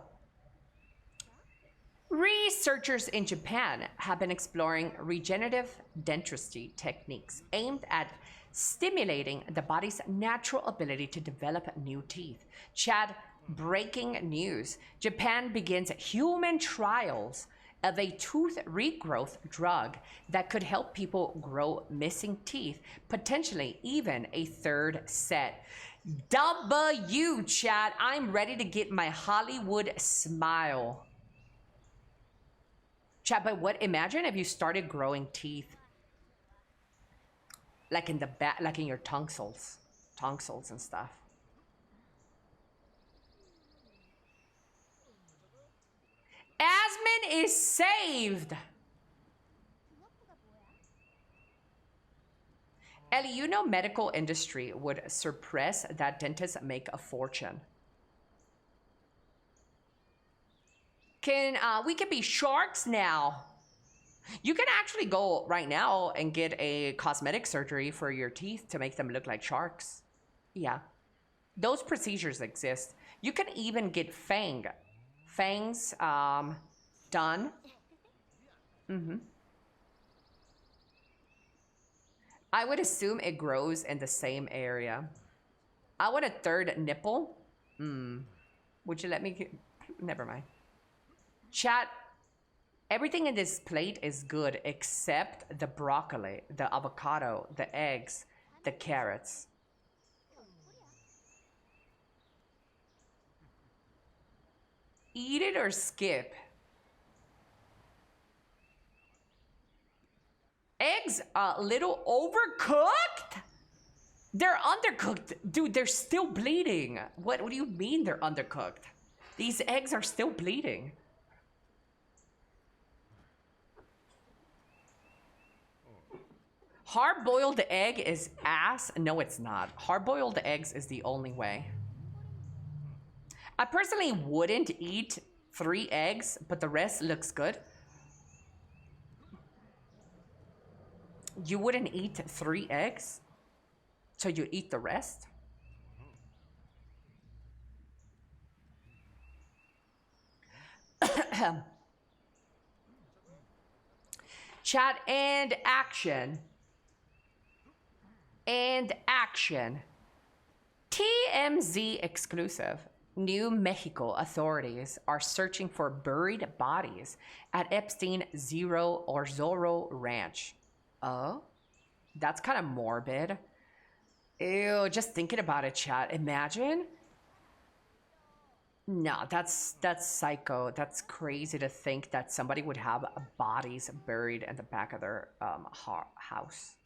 Researchers in Japan have been exploring regenerative dentistry techniques aimed at stimulating the body's natural ability to develop new teeth. Chad, breaking news. Japan begins human trials of a tooth regrowth drug that could help people grow missing teeth, potentially even a third set. W, Chad, I'm ready to get my Hollywood smile. Chad, but what, imagine if you started growing teeth like in the back, like in your tonsils and stuff. Asmin is saved. Elly, you know medical industry would suppress that dentists make a fortune. We can be sharks now. You can actually go right now and get a cosmetic surgery for your teeth to make them look like sharks. Yeah. Those procedures exist. You can even get fangs done. I would assume it grows in the same area. I want a third nipple. Would you let me Never mind. Chat, everything in this plate is good except the broccoli, the avocado, the eggs, the carrots. Eat it or skip. Eggs a little overcooked? They're undercooked. Dude, they're still bleeding. What do you mean they're undercooked? These eggs are still bleeding. Hard-boiled egg is ass? No, it's not. Hard-boiled eggs is the only way. I personally wouldn't eat 3 eggs, but the rest looks good. You wouldn't eat 3 eggs? So you eat the rest? Chat and action. And action. TMZ exclusive. New Mexico authorities are searching for buried bodies at Epstein Zero or Zorro Ranch. Oh? That's kind of morbid. Ew, just thinking about it, chat. Imagine. No, that's psycho. That's crazy to think that somebody would have bodies buried in the back of their house.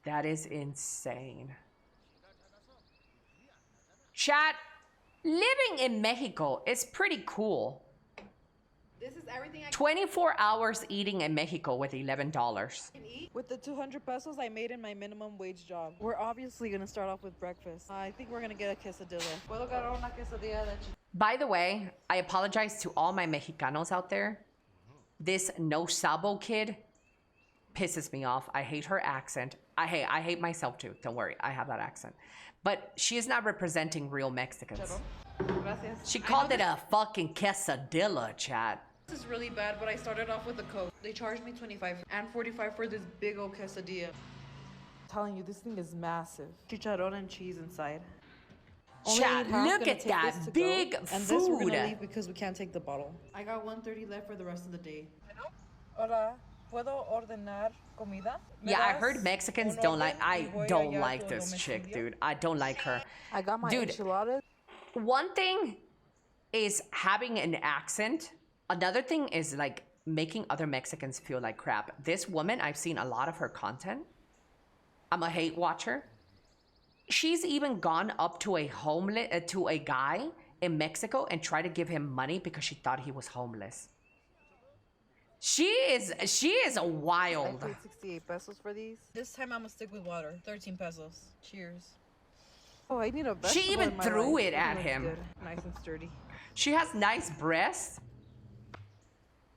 That is insane. Chat, living in Mexico is pretty cool. This is everything I 24 hours eating in Mexico with $11. can eat. With the 200 pesos I made in my minimum wage job. We're obviously gonna start off with breakfast. I think we're gonna get a quesadilla. ¿Puedo agarrar una quesadilla de By the way, I apologize to all my Mexicanos out there. This no sabo kid pisses me off. I hate her accent. I hate myself too. Don't worry, I have that accent. But she is not representing real Mexicans. Gracias. She called it a fucking quesadilla, chat. This is really bad, but I started off with a Coke. They charged me 25 and 45 for this big old quesadilla. I'm telling you, this thing is massive. Chicharron and cheese inside. Chat, look at that big and this we're food. gonna leave because we can't take the bottle. I got 130 left for the rest of the day. Hola, ¿puedo ordenar comida? Yeah, I heard Mexicans don't like. I don't like this chick, dude. I don't like her. I got my Dude, enchiladas. one thing is having an accent. Another thing is like making other Mexicans feel like crap. This woman, I've seen a lot of her content. I'm a hate watcher. She's even gone up to a guy in Mexico and tried to give him money because she thought he was homeless. She is a wild. I paid 68 pesos for these. This time I'm gonna stick with water. 13 pesos. Cheers. Oh, I need a vegetable. She even in my threw life. it at Looks him. good. Nice and sturdy. She has nice breasts.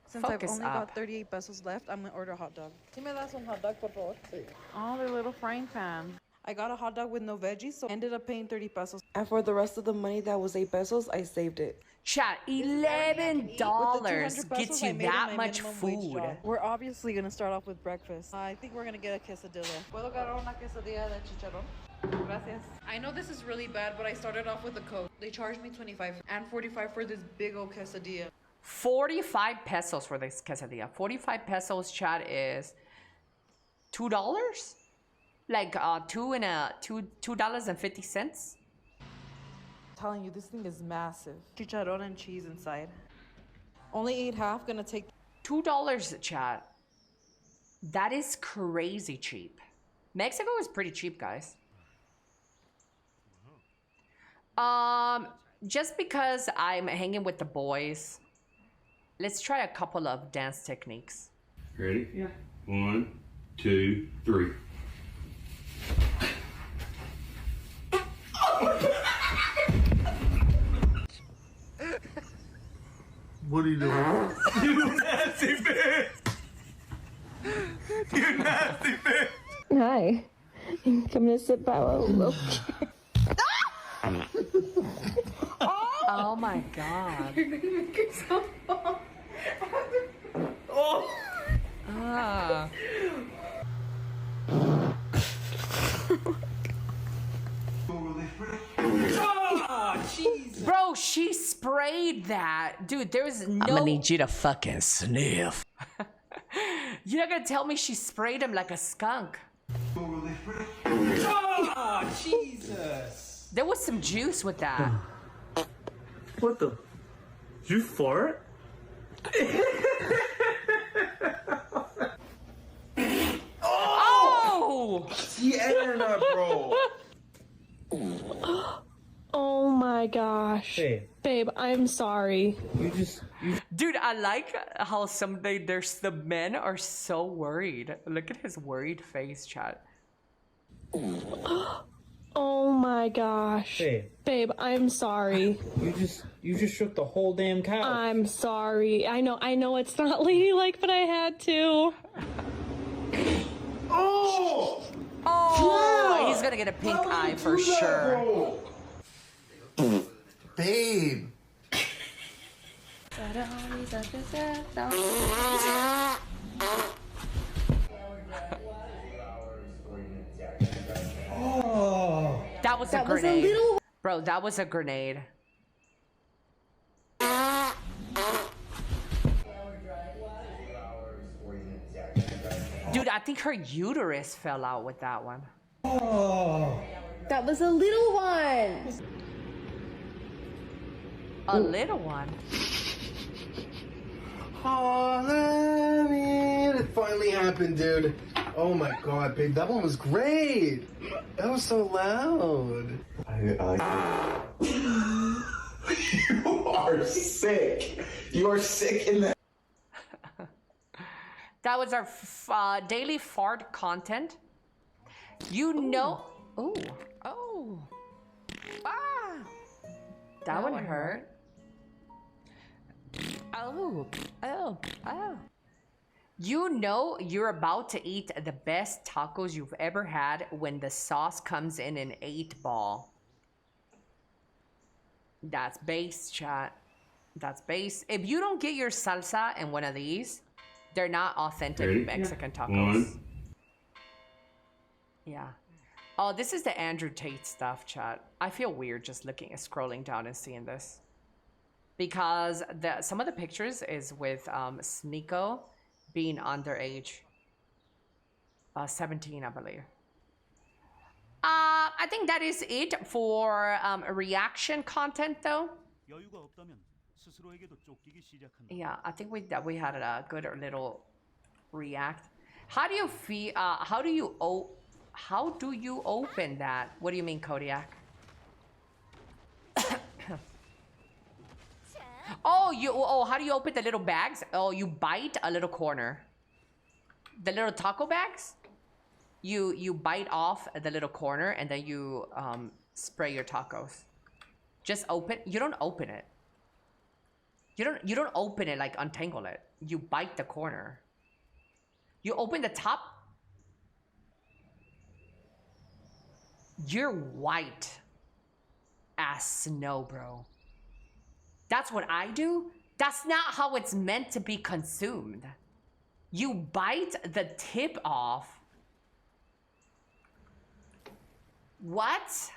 Since Focus I've only up. got 38 pesos left, I'm gonna order a hot dog. ¿Sí me das un hot dog, por favor? Oh, their little frying pan. I got a hot dog with no veggies, so I ended up paying 30 pesos. And for the rest of the money that was 8 pesos, I saved it. Chat, $11 gets you that much food. We're obviously gonna start off with breakfast. I think we're gonna get a quesadilla. ¿Puedo agarrar una quesadilla de chicharrón? Gracias. I know this is really bad, but I started off with a Coke. They charged me 25 and 45 for this big old quesadilla. 45 pesos for this quesadilla. 45 pesos, chat, is $2? Like $2.50? I'm telling you, this thing is massive. Chicharron and cheese inside. Only ate half, gonna take $2, chat. That is crazy cheap. Mexico is pretty cheap, guys. Just because I'm hanging with the boys, let's try a couple of dance techniques. Ready? Yeah. 1, 2, 3. What are you doing? You nasty bitch! You nasty bitch! Hi. Come to sit by a little. Oh my god. You're gonna make yourself fall. Oh! Ah. Oh, jeez! Bro, she sprayed that. Dude, there's no... I'm gonna need you to fucking sniff. You're not gonna tell me she sprayed him like a skunk. Oh, Jesus. There was some juice with that. What the? Did you fart? Oh! Sienna, bro. Oh my gosh. Babe, I'm sorry. Dude, I like how there's the men are so worried. Look at his worried face, chat. Oh my gosh. Babe, I'm sorry. You just shook the whole damn couch. I'm sorry. I know it's not ladylike, but I had to. Oh! Oh, Yeah! he's gonna get a pink eye for sure. Babe. Oh. That was a grenade. Bro, that was a grenade. Dude, I think her uterus fell out with that one. Oh. That was a little one. A little one. Oh, man, it finally happened, dude. Oh my god, babe, that one was great. That was so loud. You are sick. You are sick in the... That was our daily fart content. You know... Ooh. Oh. Ah. That one hurt. Oh. Oh. Oh. You know you're about to eat the best tacos you've ever had when the sauce comes in an 8-ball. That's base, chat. That's base. If you don't get your salsa in one of these, they're not authentic Mexican tacos. Yeah. Oh, this is the Andrew Tate stuff, chat. I feel weird just scrolling down and seeing this. Because some of the pictures is with Sneeko being underage. 17, I believe. I think that is it for reaction content, though. Yeah, I think we had a good little react. How do you feel? How do you open that? What do you mean, Kodiak? How do you open the little bags? Oh, you bite a little corner. The little taco bags? You bite off the little corner and then you spray your tacos. Just open. You don't open it. You don't open it, like untangle it. You bite the corner. You open the top. You're white as snow, bro. That's what I do? That's not how it's meant to be consumed. You bite the tip off. What?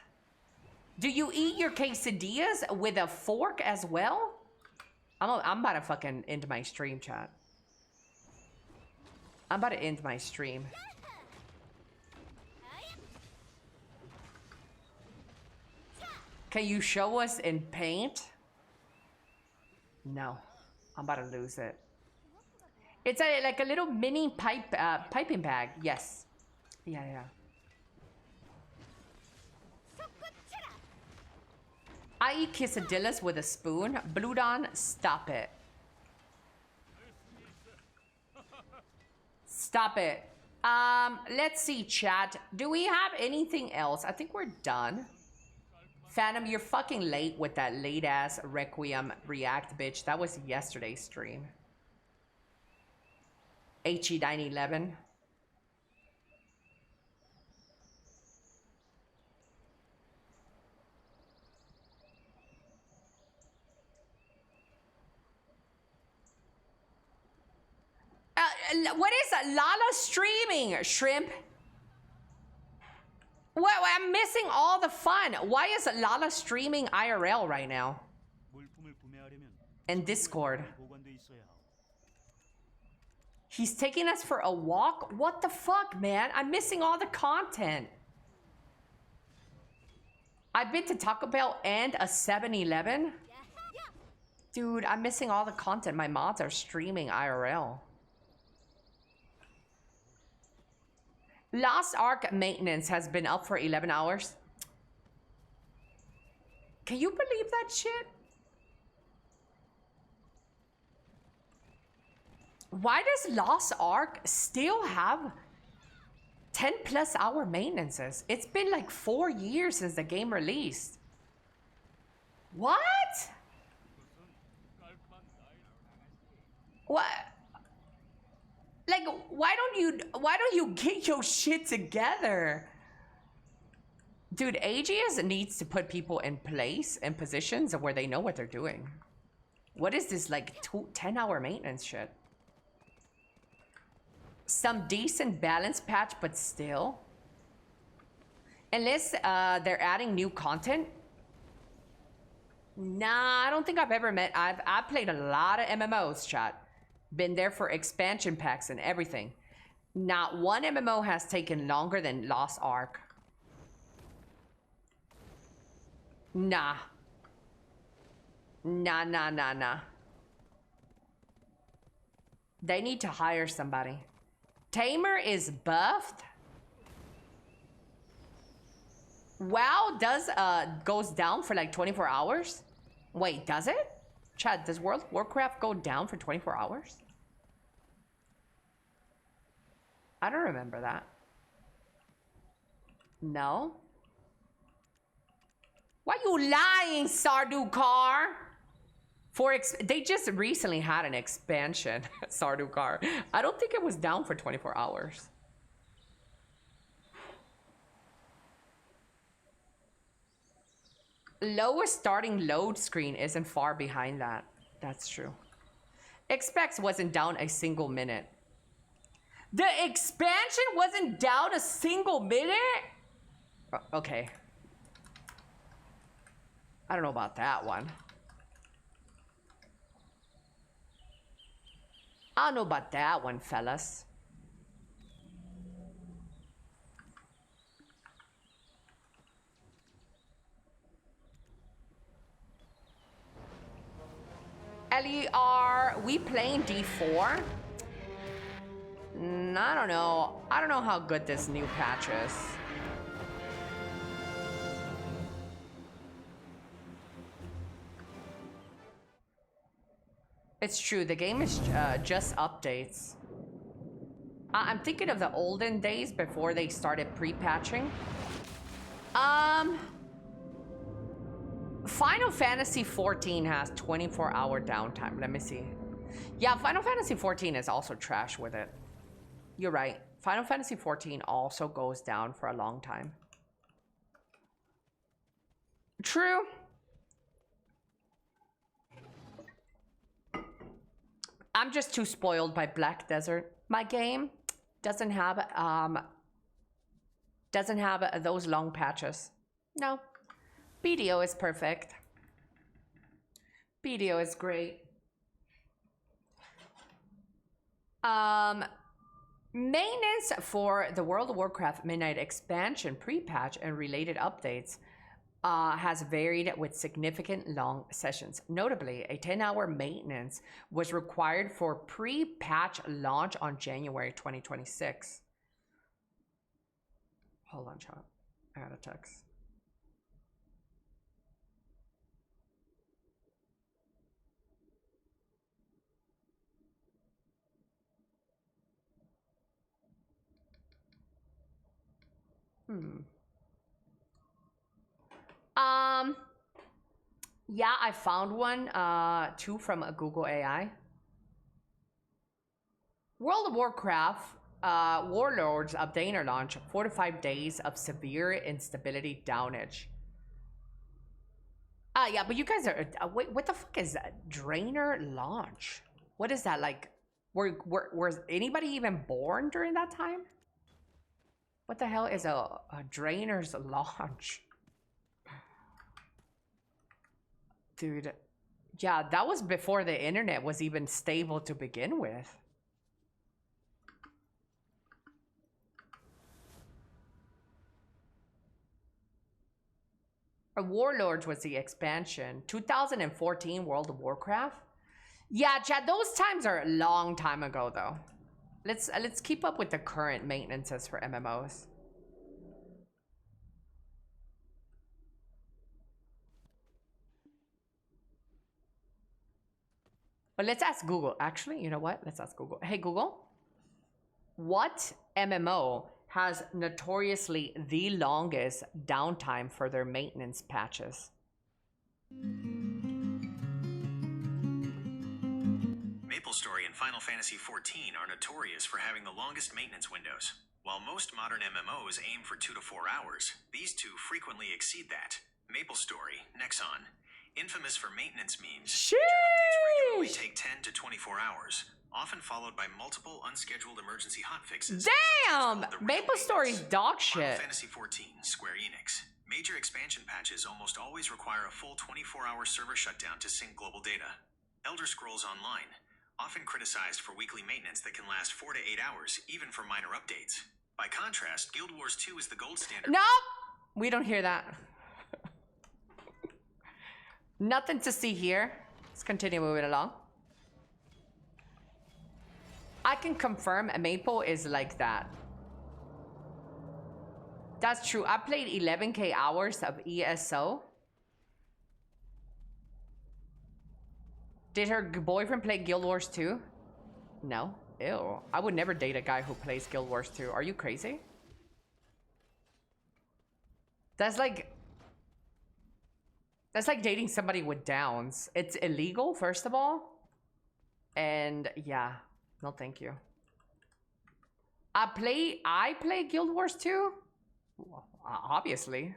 Do you eat your quesadillas with a fork as well? I'm about to fucking end my stream, chat. I'm about to end my stream. Can you show us in paint? No, I'm about to lose it. It's like a little mini piping bag. Yes. Yeah. I eat quesadillas with a spoon. Blue Dawn, stop it. Stop it. Let's see, chat. Do we have anything else? I think we're done. Phantom, you're fucking late with that late-ass Requiem React, bitch. That was yesterday's stream. HE911. What is Lala streaming, Shrimp? What? I'm missing all the fun. Why is Lala streaming IRL right now? and Discord. He's taking us for a walk? What the fuck, man? I'm missing all the content. I've been to Taco Bell and a 7-Eleven. Dude, I'm missing all the content. My mods are streaming IRL. Lost Ark maintenance has been up for 11 hours. Can you believe that shit? Why does Lost Ark still have 10+ hour maintenances? It's been like 4 years since the game released. What? What? Like, why don't you get your shit together? Dude, AGS needs to put people in place and positions where they know what they're doing. What is this, like, 10-hour maintenance shit? Some decent balance patch, but still. Unless they're adding new content. Nah, I don't think I've ever met. I've played a lot of MMOs, chat. Been there for expansion packs and everything. Not one MMO has taken longer than Lost Ark. Nah. Nah. They need to hire somebody. Tamer is buffed. WoW goes down for like 24 hours? Wait, does it? Chad, does World of Warcraft go down for 24 hours? I don't remember that. No? Why you lying, Sardukar? They just recently had an expansion, Sardukar. I don't think it was down for 24 hours. Lowest starting load screen isn't far behind that. That's true. Expex wasn't down a single minute. The expansion wasn't down a single minute? Okay. I don't know about that one. I don't know about that one, fellas. Elly, are we playing D4? I don't know. I don't know how good this new patch is. It's true, the game is just updates. I'm thinking of the olden days before they started pre-patching. Final Fantasy 14 has 24-hour downtime. Let me see. Yeah, Final Fantasy 14 is also trash with it. You're right. Final Fantasy 14 also goes down for a long time. True. I'm just too spoiled by Black Desert. My game doesn't have those long patches. No. BDO is perfect. BDO is great. Maintenance for the World of Warcraft Midnight expansion pre-patch and related updates has varied with significant long sessions. Notably, a 10-hour maintenance was required for pre-patch launch on January 2026. Hold on, chat. I got a text. Yeah, I found one too from a Google AI. World of Warcraft Warlords Updater launch, 4 to 5 days of severe instability downage. Yeah, but you guys are wait, what the fuck is that? Drainer launch? What is that like? Was anybody even born during that time? What the hell is a Drainer's launch? Dude, Yeah, that was before the internet was even stable to begin with. Warlords was the expansion. 2014 World of Warcraft. Yeah, Chad, those times are a long time ago though. Let's keep up with the current maintenances for MMOs. But let's ask Google. Actually, you know what? Let's ask Google. Hey Google, what MMO has notoriously the longest downtime for their maintenance patches? MapleStory and Final Fantasy XIV are notorious for having the longest maintenance windows. While most modern MMOs aim for 2 to 4 hours, these two frequently exceed that. MapleStory, Nexon, infamous for maintenance memes. Major updates regularly take 10 to 24 hours, often followed by multiple unscheduled emergency hotfixes. Damn! MapleStory's dog shit. Final Fantasy XIV, Square Enix. Major expansion patches almost always require a full 24-hour server shutdown to sync global data. Elder Scrolls Online, often criticized for weekly maintenance that can last 4 to 8 hours, even for minor updates. By contrast, Guild Wars 2 is the gold standard. No! We don't hear that. Nothing to see here. Let's continue moving along. I can confirm Maple is like that. That's true. I played 11K hours of ESO. Did her boyfriend play Guild Wars 2? No. Ew. I would never date a guy who plays Guild Wars 2. Are you crazy? That's like dating somebody with downs. It's illegal, first of all. And yeah, no thank you. I play Guild Wars 2? Obviously.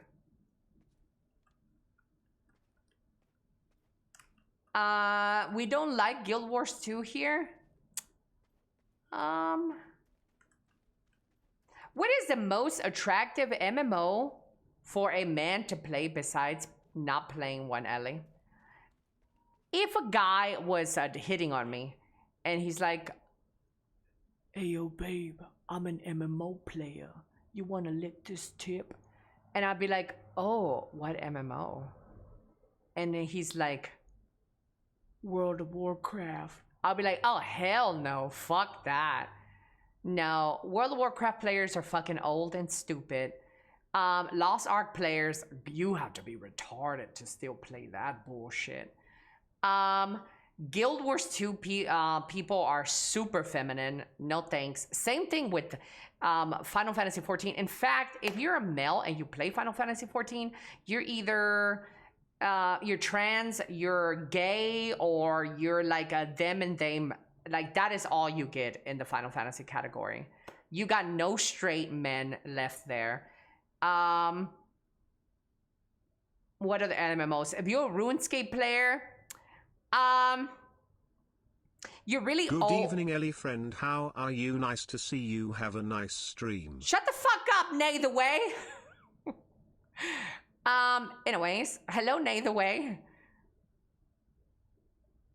We don't like Guild Wars 2 here. What is the most attractive MMO for a man to play besides not playing one, Ellie? If a guy was hitting on me and he's like, hey yo babe, I'm an MMO player, you wanna lick this tip? And I'd be like, oh, what MMO? And then he's like, World of Warcraft. I'll be like, oh hell no, fuck that. No, World of Warcraft players are fucking old and stupid. Lost Ark players, you have to be retarded to still play that bullshit. Guild Wars 2 people are super feminine. No thanks. Same thing with Final Fantasy XIV. In fact, if you're a male and you play Final Fantasy XIV, you're either you're trans, you're gay, or you're like a them and them. Like that is all you get in the Final Fantasy category. You got no straight men left there. What are the MMOs? If you're a RuneScape player, you're really Good old. evening, Ellie friend. How are you? Nice to see you. Have a nice stream. Shut the fuck up, Nay the Way. Anyways, hello, Nay the Way.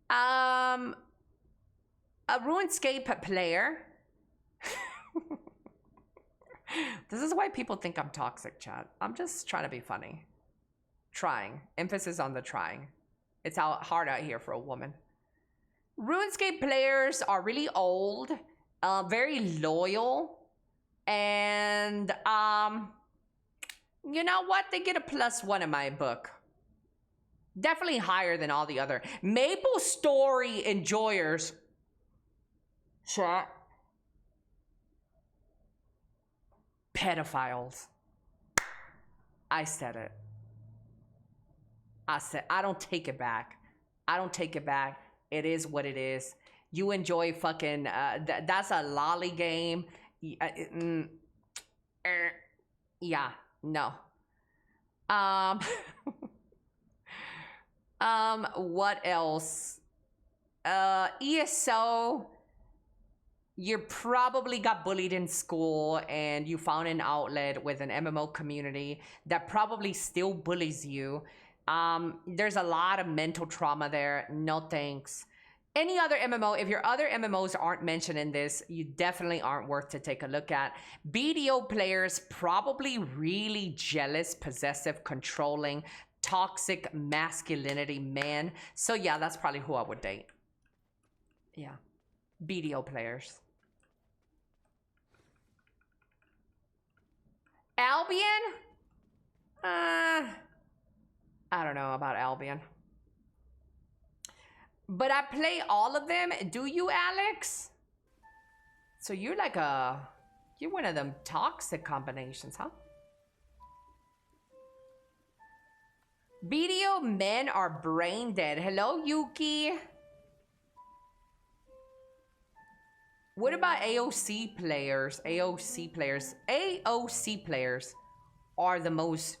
A RuneScape player. This is why people think I'm toxic, chat. I'm just trying to be funny. Trying. Emphasis on the trying. It's hard out here for a woman. RuneScape players are really old, very loyal, and you know what? They get a +1 in my book. Definitely higher than all the other MapleStory enjoyers. Chat. Pedophiles. I said it. I don't take it back. I don't take it back. It is what it is. You enjoy fucking, that's a lolly game. Yeah, no. What else? ESO, you probably got bullied in school and you found an outlet with an MMO community that probably still bullies you. There's a lot of mental trauma there. No thanks. Any other MMO, if your other MMOs aren't mentioned in this, you definitely aren't worth to take a look at. BDO players, probably really jealous, possessive, controlling, toxic masculinity man. So yeah, that's probably who I would date. Yeah. BDO players. Albion? I don't know about Albion. But I play all of them. Do you, Alex? So you're like you're one of them toxic combinations, huh? BDO men are brain dead. Hello, Yuki. What about AOC players? AOC players. AOC players are the most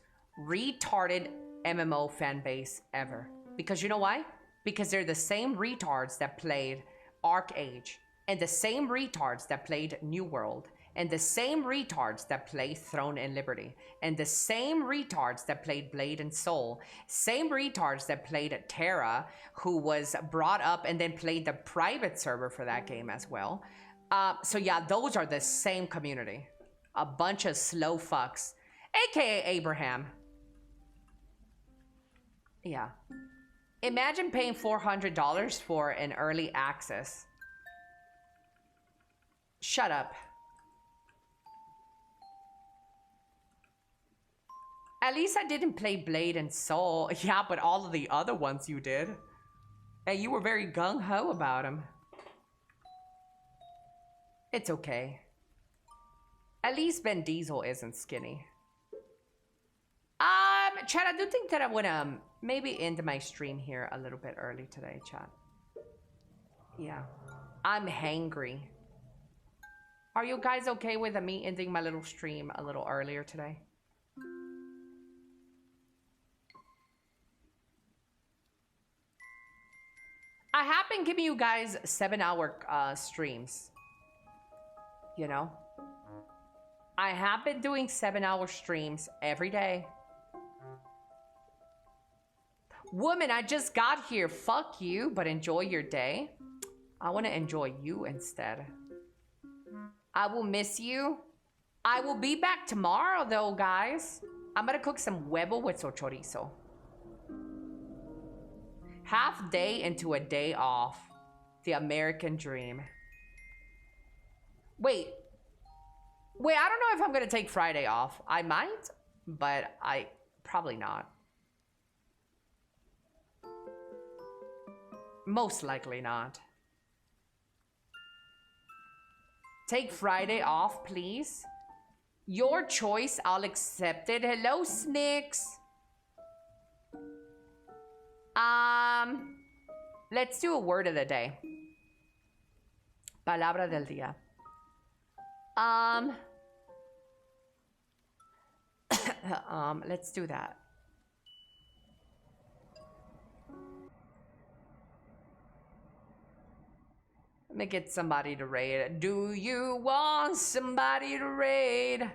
retarded MMO fan base ever. Because you know why? Because they're the same retards that played Arc Age, and the same retards that played New World, and the same retards that played Throne and Liberty, and the same retards that played Blade and Soul, same retards that played Terra, who was brought up and then played the private server for that game as well. So yeah, those are the same community. A bunch of slow fucks, aka Abraham. Yeah. Imagine paying $400 for an early access. Shut up. At least I didn't play Blade and Soul. Yeah, but all of the other ones you did. And you were very gung-ho about them. It's okay. At least Ben Diesel isn't skinny. Chat, I do think that I would maybe end my stream here a little bit early today, chat. Yeah. I'm hangry. Are you guys okay with me ending my little stream a little earlier today? I have been giving you guys 7-hour streams. You know? I have been doing 7-hour streams every day. Woman, I just got here. Fuck you, but enjoy your day. I want to enjoy you instead. I will miss you. I will be back tomorrow, though, guys. I'm going to cook some huevo with chorizo. Half day into a day off. The American dream. Wait, I don't know if I'm going to take Friday off. I might, but probably not. Most likely not. Take Friday off, please. Your choice, I'll accept it. Hello, Snicks. Let's do a word of the day. Palabra del día. Let's do that. Let me get somebody to raid. Do you want somebody to raid?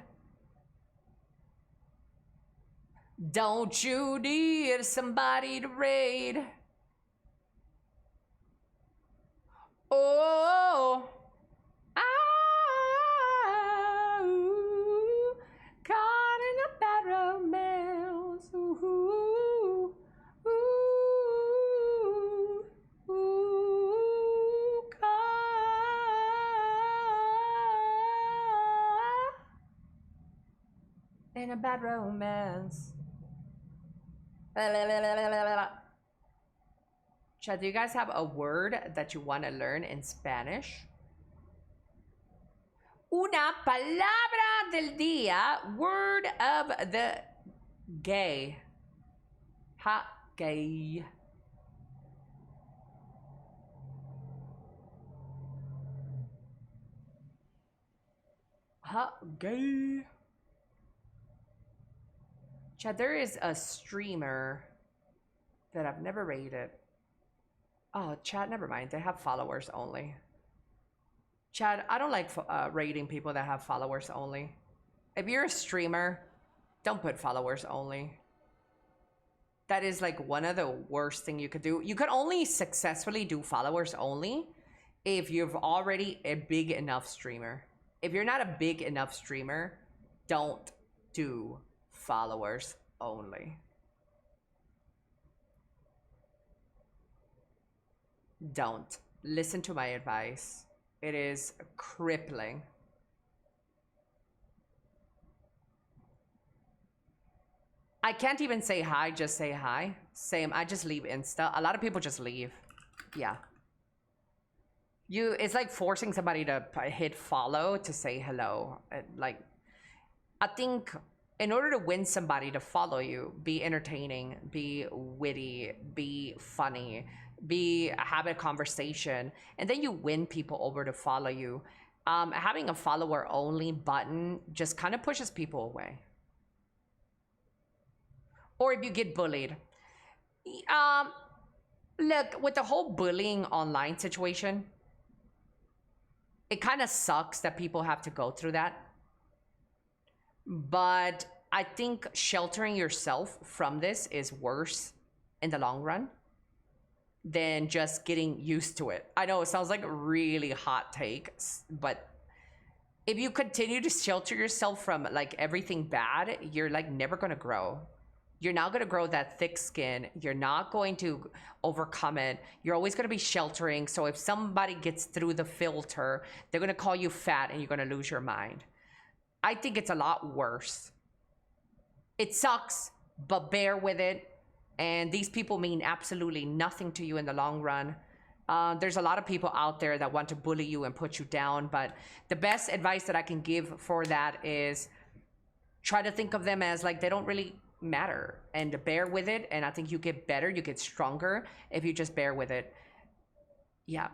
Don't you need somebody to raid? Oh, caught in a bad romance. Ooh, ooh, ooh, caught in a bad romance. Chat, do you guys have a word that you want to learn in Spanish? Una palabra del día, word of the gay. Ha, gay. Ha, gay. Chat, there is a streamer that I've never rated. Oh, chat, never mind. They have followers only. Chat, I don't like rating people that have followers only. If you're a streamer, don't put followers only. That is like one of the worst thing you could do. You could only successfully do followers only if you've already a big enough streamer. If you're not a big enough streamer, don't do followers only. Don't. Listen to my advice. It is crippling. I can't even say hi, just say hi. Same, I just leave Insta. A lot of people just leave. Yeah. It's like forcing somebody to hit follow to say hello. Like, I think in order to win somebody to follow you, be entertaining, be witty, be funny, have a conversation, and then you win people over to follow you. Having a follower only button just kind of pushes people away. Or if you get bullied. Look, with the whole bullying online situation, it kind of sucks that people have to go through that. But I think sheltering yourself from this is worse in the long run than just getting used to it. I know it sounds like a really hot take, but if you continue to shelter yourself from like everything bad, you're like never gonna grow. You're not gonna grow that thick skin. You're not going to overcome it. You're always gonna be sheltering. So if somebody gets through the filter, they're gonna call you fat and you're gonna lose your mind. I think it's a lot worse. It sucks, but bear with it. And these people mean absolutely nothing to you in the long run. There's a lot of people out there that want to bully you and put you down, but the best advice that I can give for that is try to think of them as like they don't really matter, and bear with it. And I think you get better, you get stronger if you just bear with it. Yeah.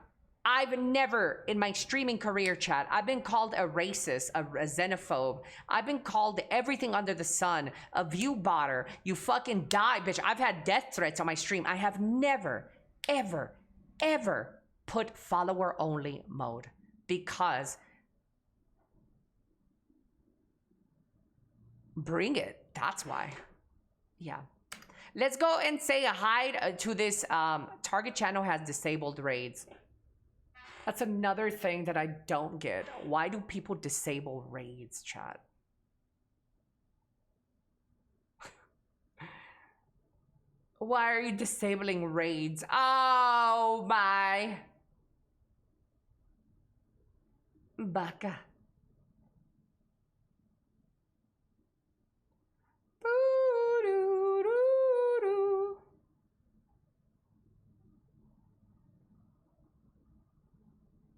I've never in my streaming career, chat, I've been called a racist, a xenophobe. I've been called everything under the sun, a view botter. You fucking die, bitch. I've had death threats on my stream. I have never, ever, ever put follower only mode because bring it. That's why. Yeah. Let's go and say a hi to this. Target channel has disabled raids. That's another thing that I don't get. Why do people disable raids, chat? Why are you disabling raids? Oh my. Baka.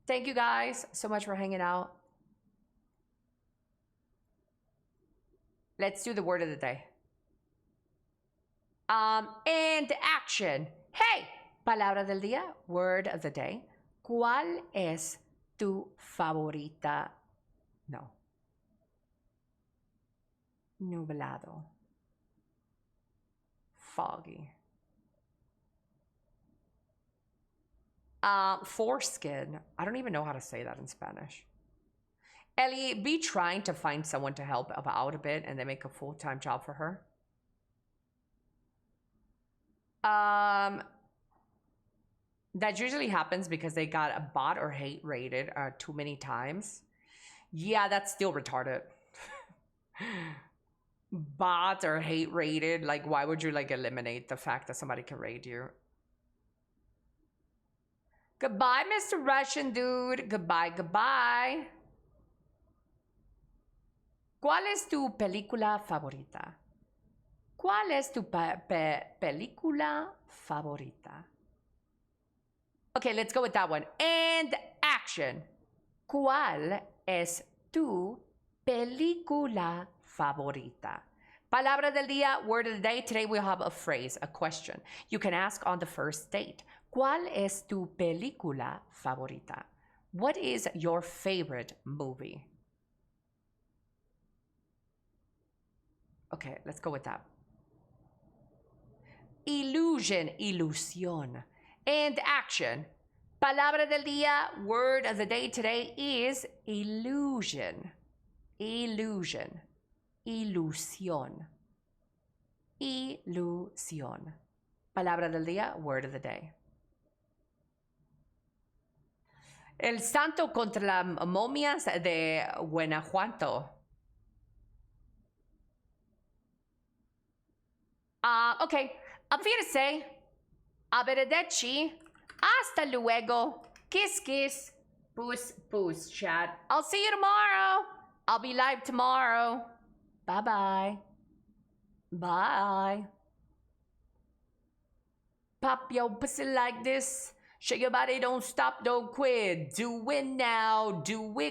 Thank you guys so much for hanging out. Let's do the word of the day. And action. Hey, palabra del día, word of the day. ¿Cuál es tu favorita? No. Nublado. Foggy. Foreskin. I don't even know how to say that in Spanish. Ellie, be trying to find someone to help out a bit and then make a full-time job for her. That usually happens because they got a bot or hate rated too many times. Yeah, that's still retarded. Bot or hate rated, like why would you like eliminate the fact that somebody can raid you? Goodbye, Mr. Russian dude. Goodbye, goodbye. ¿Cuál es tu película favorita? ¿Cuál es tu película favorita? Okay, let's go with that one. And action. ¿Cuál es tu película favorita? Palabra del día, word of the day. Today we'll have a phrase, a question. You can ask on the first date. ¿Cuál es tu película favorita? What is your favorite movie? Okay, let's go with that. Illusion, ilusión. And action. Palabra del día, word of the day today is illusion. Illusion. Ilusión. Ilusión. Palabra del día, word of the day. El santo contra las momias de Guanajuato. Okay. Auf Wiedersehen. Arrivederci. Hasta luego. Kiss, kiss. Puss, puss, chat. I'll see you tomorrow. I'll be live tomorrow. Bye-bye. Bye. Pop your pussy like this. Shake your body, don't stop, don't quit. Do it now, do it.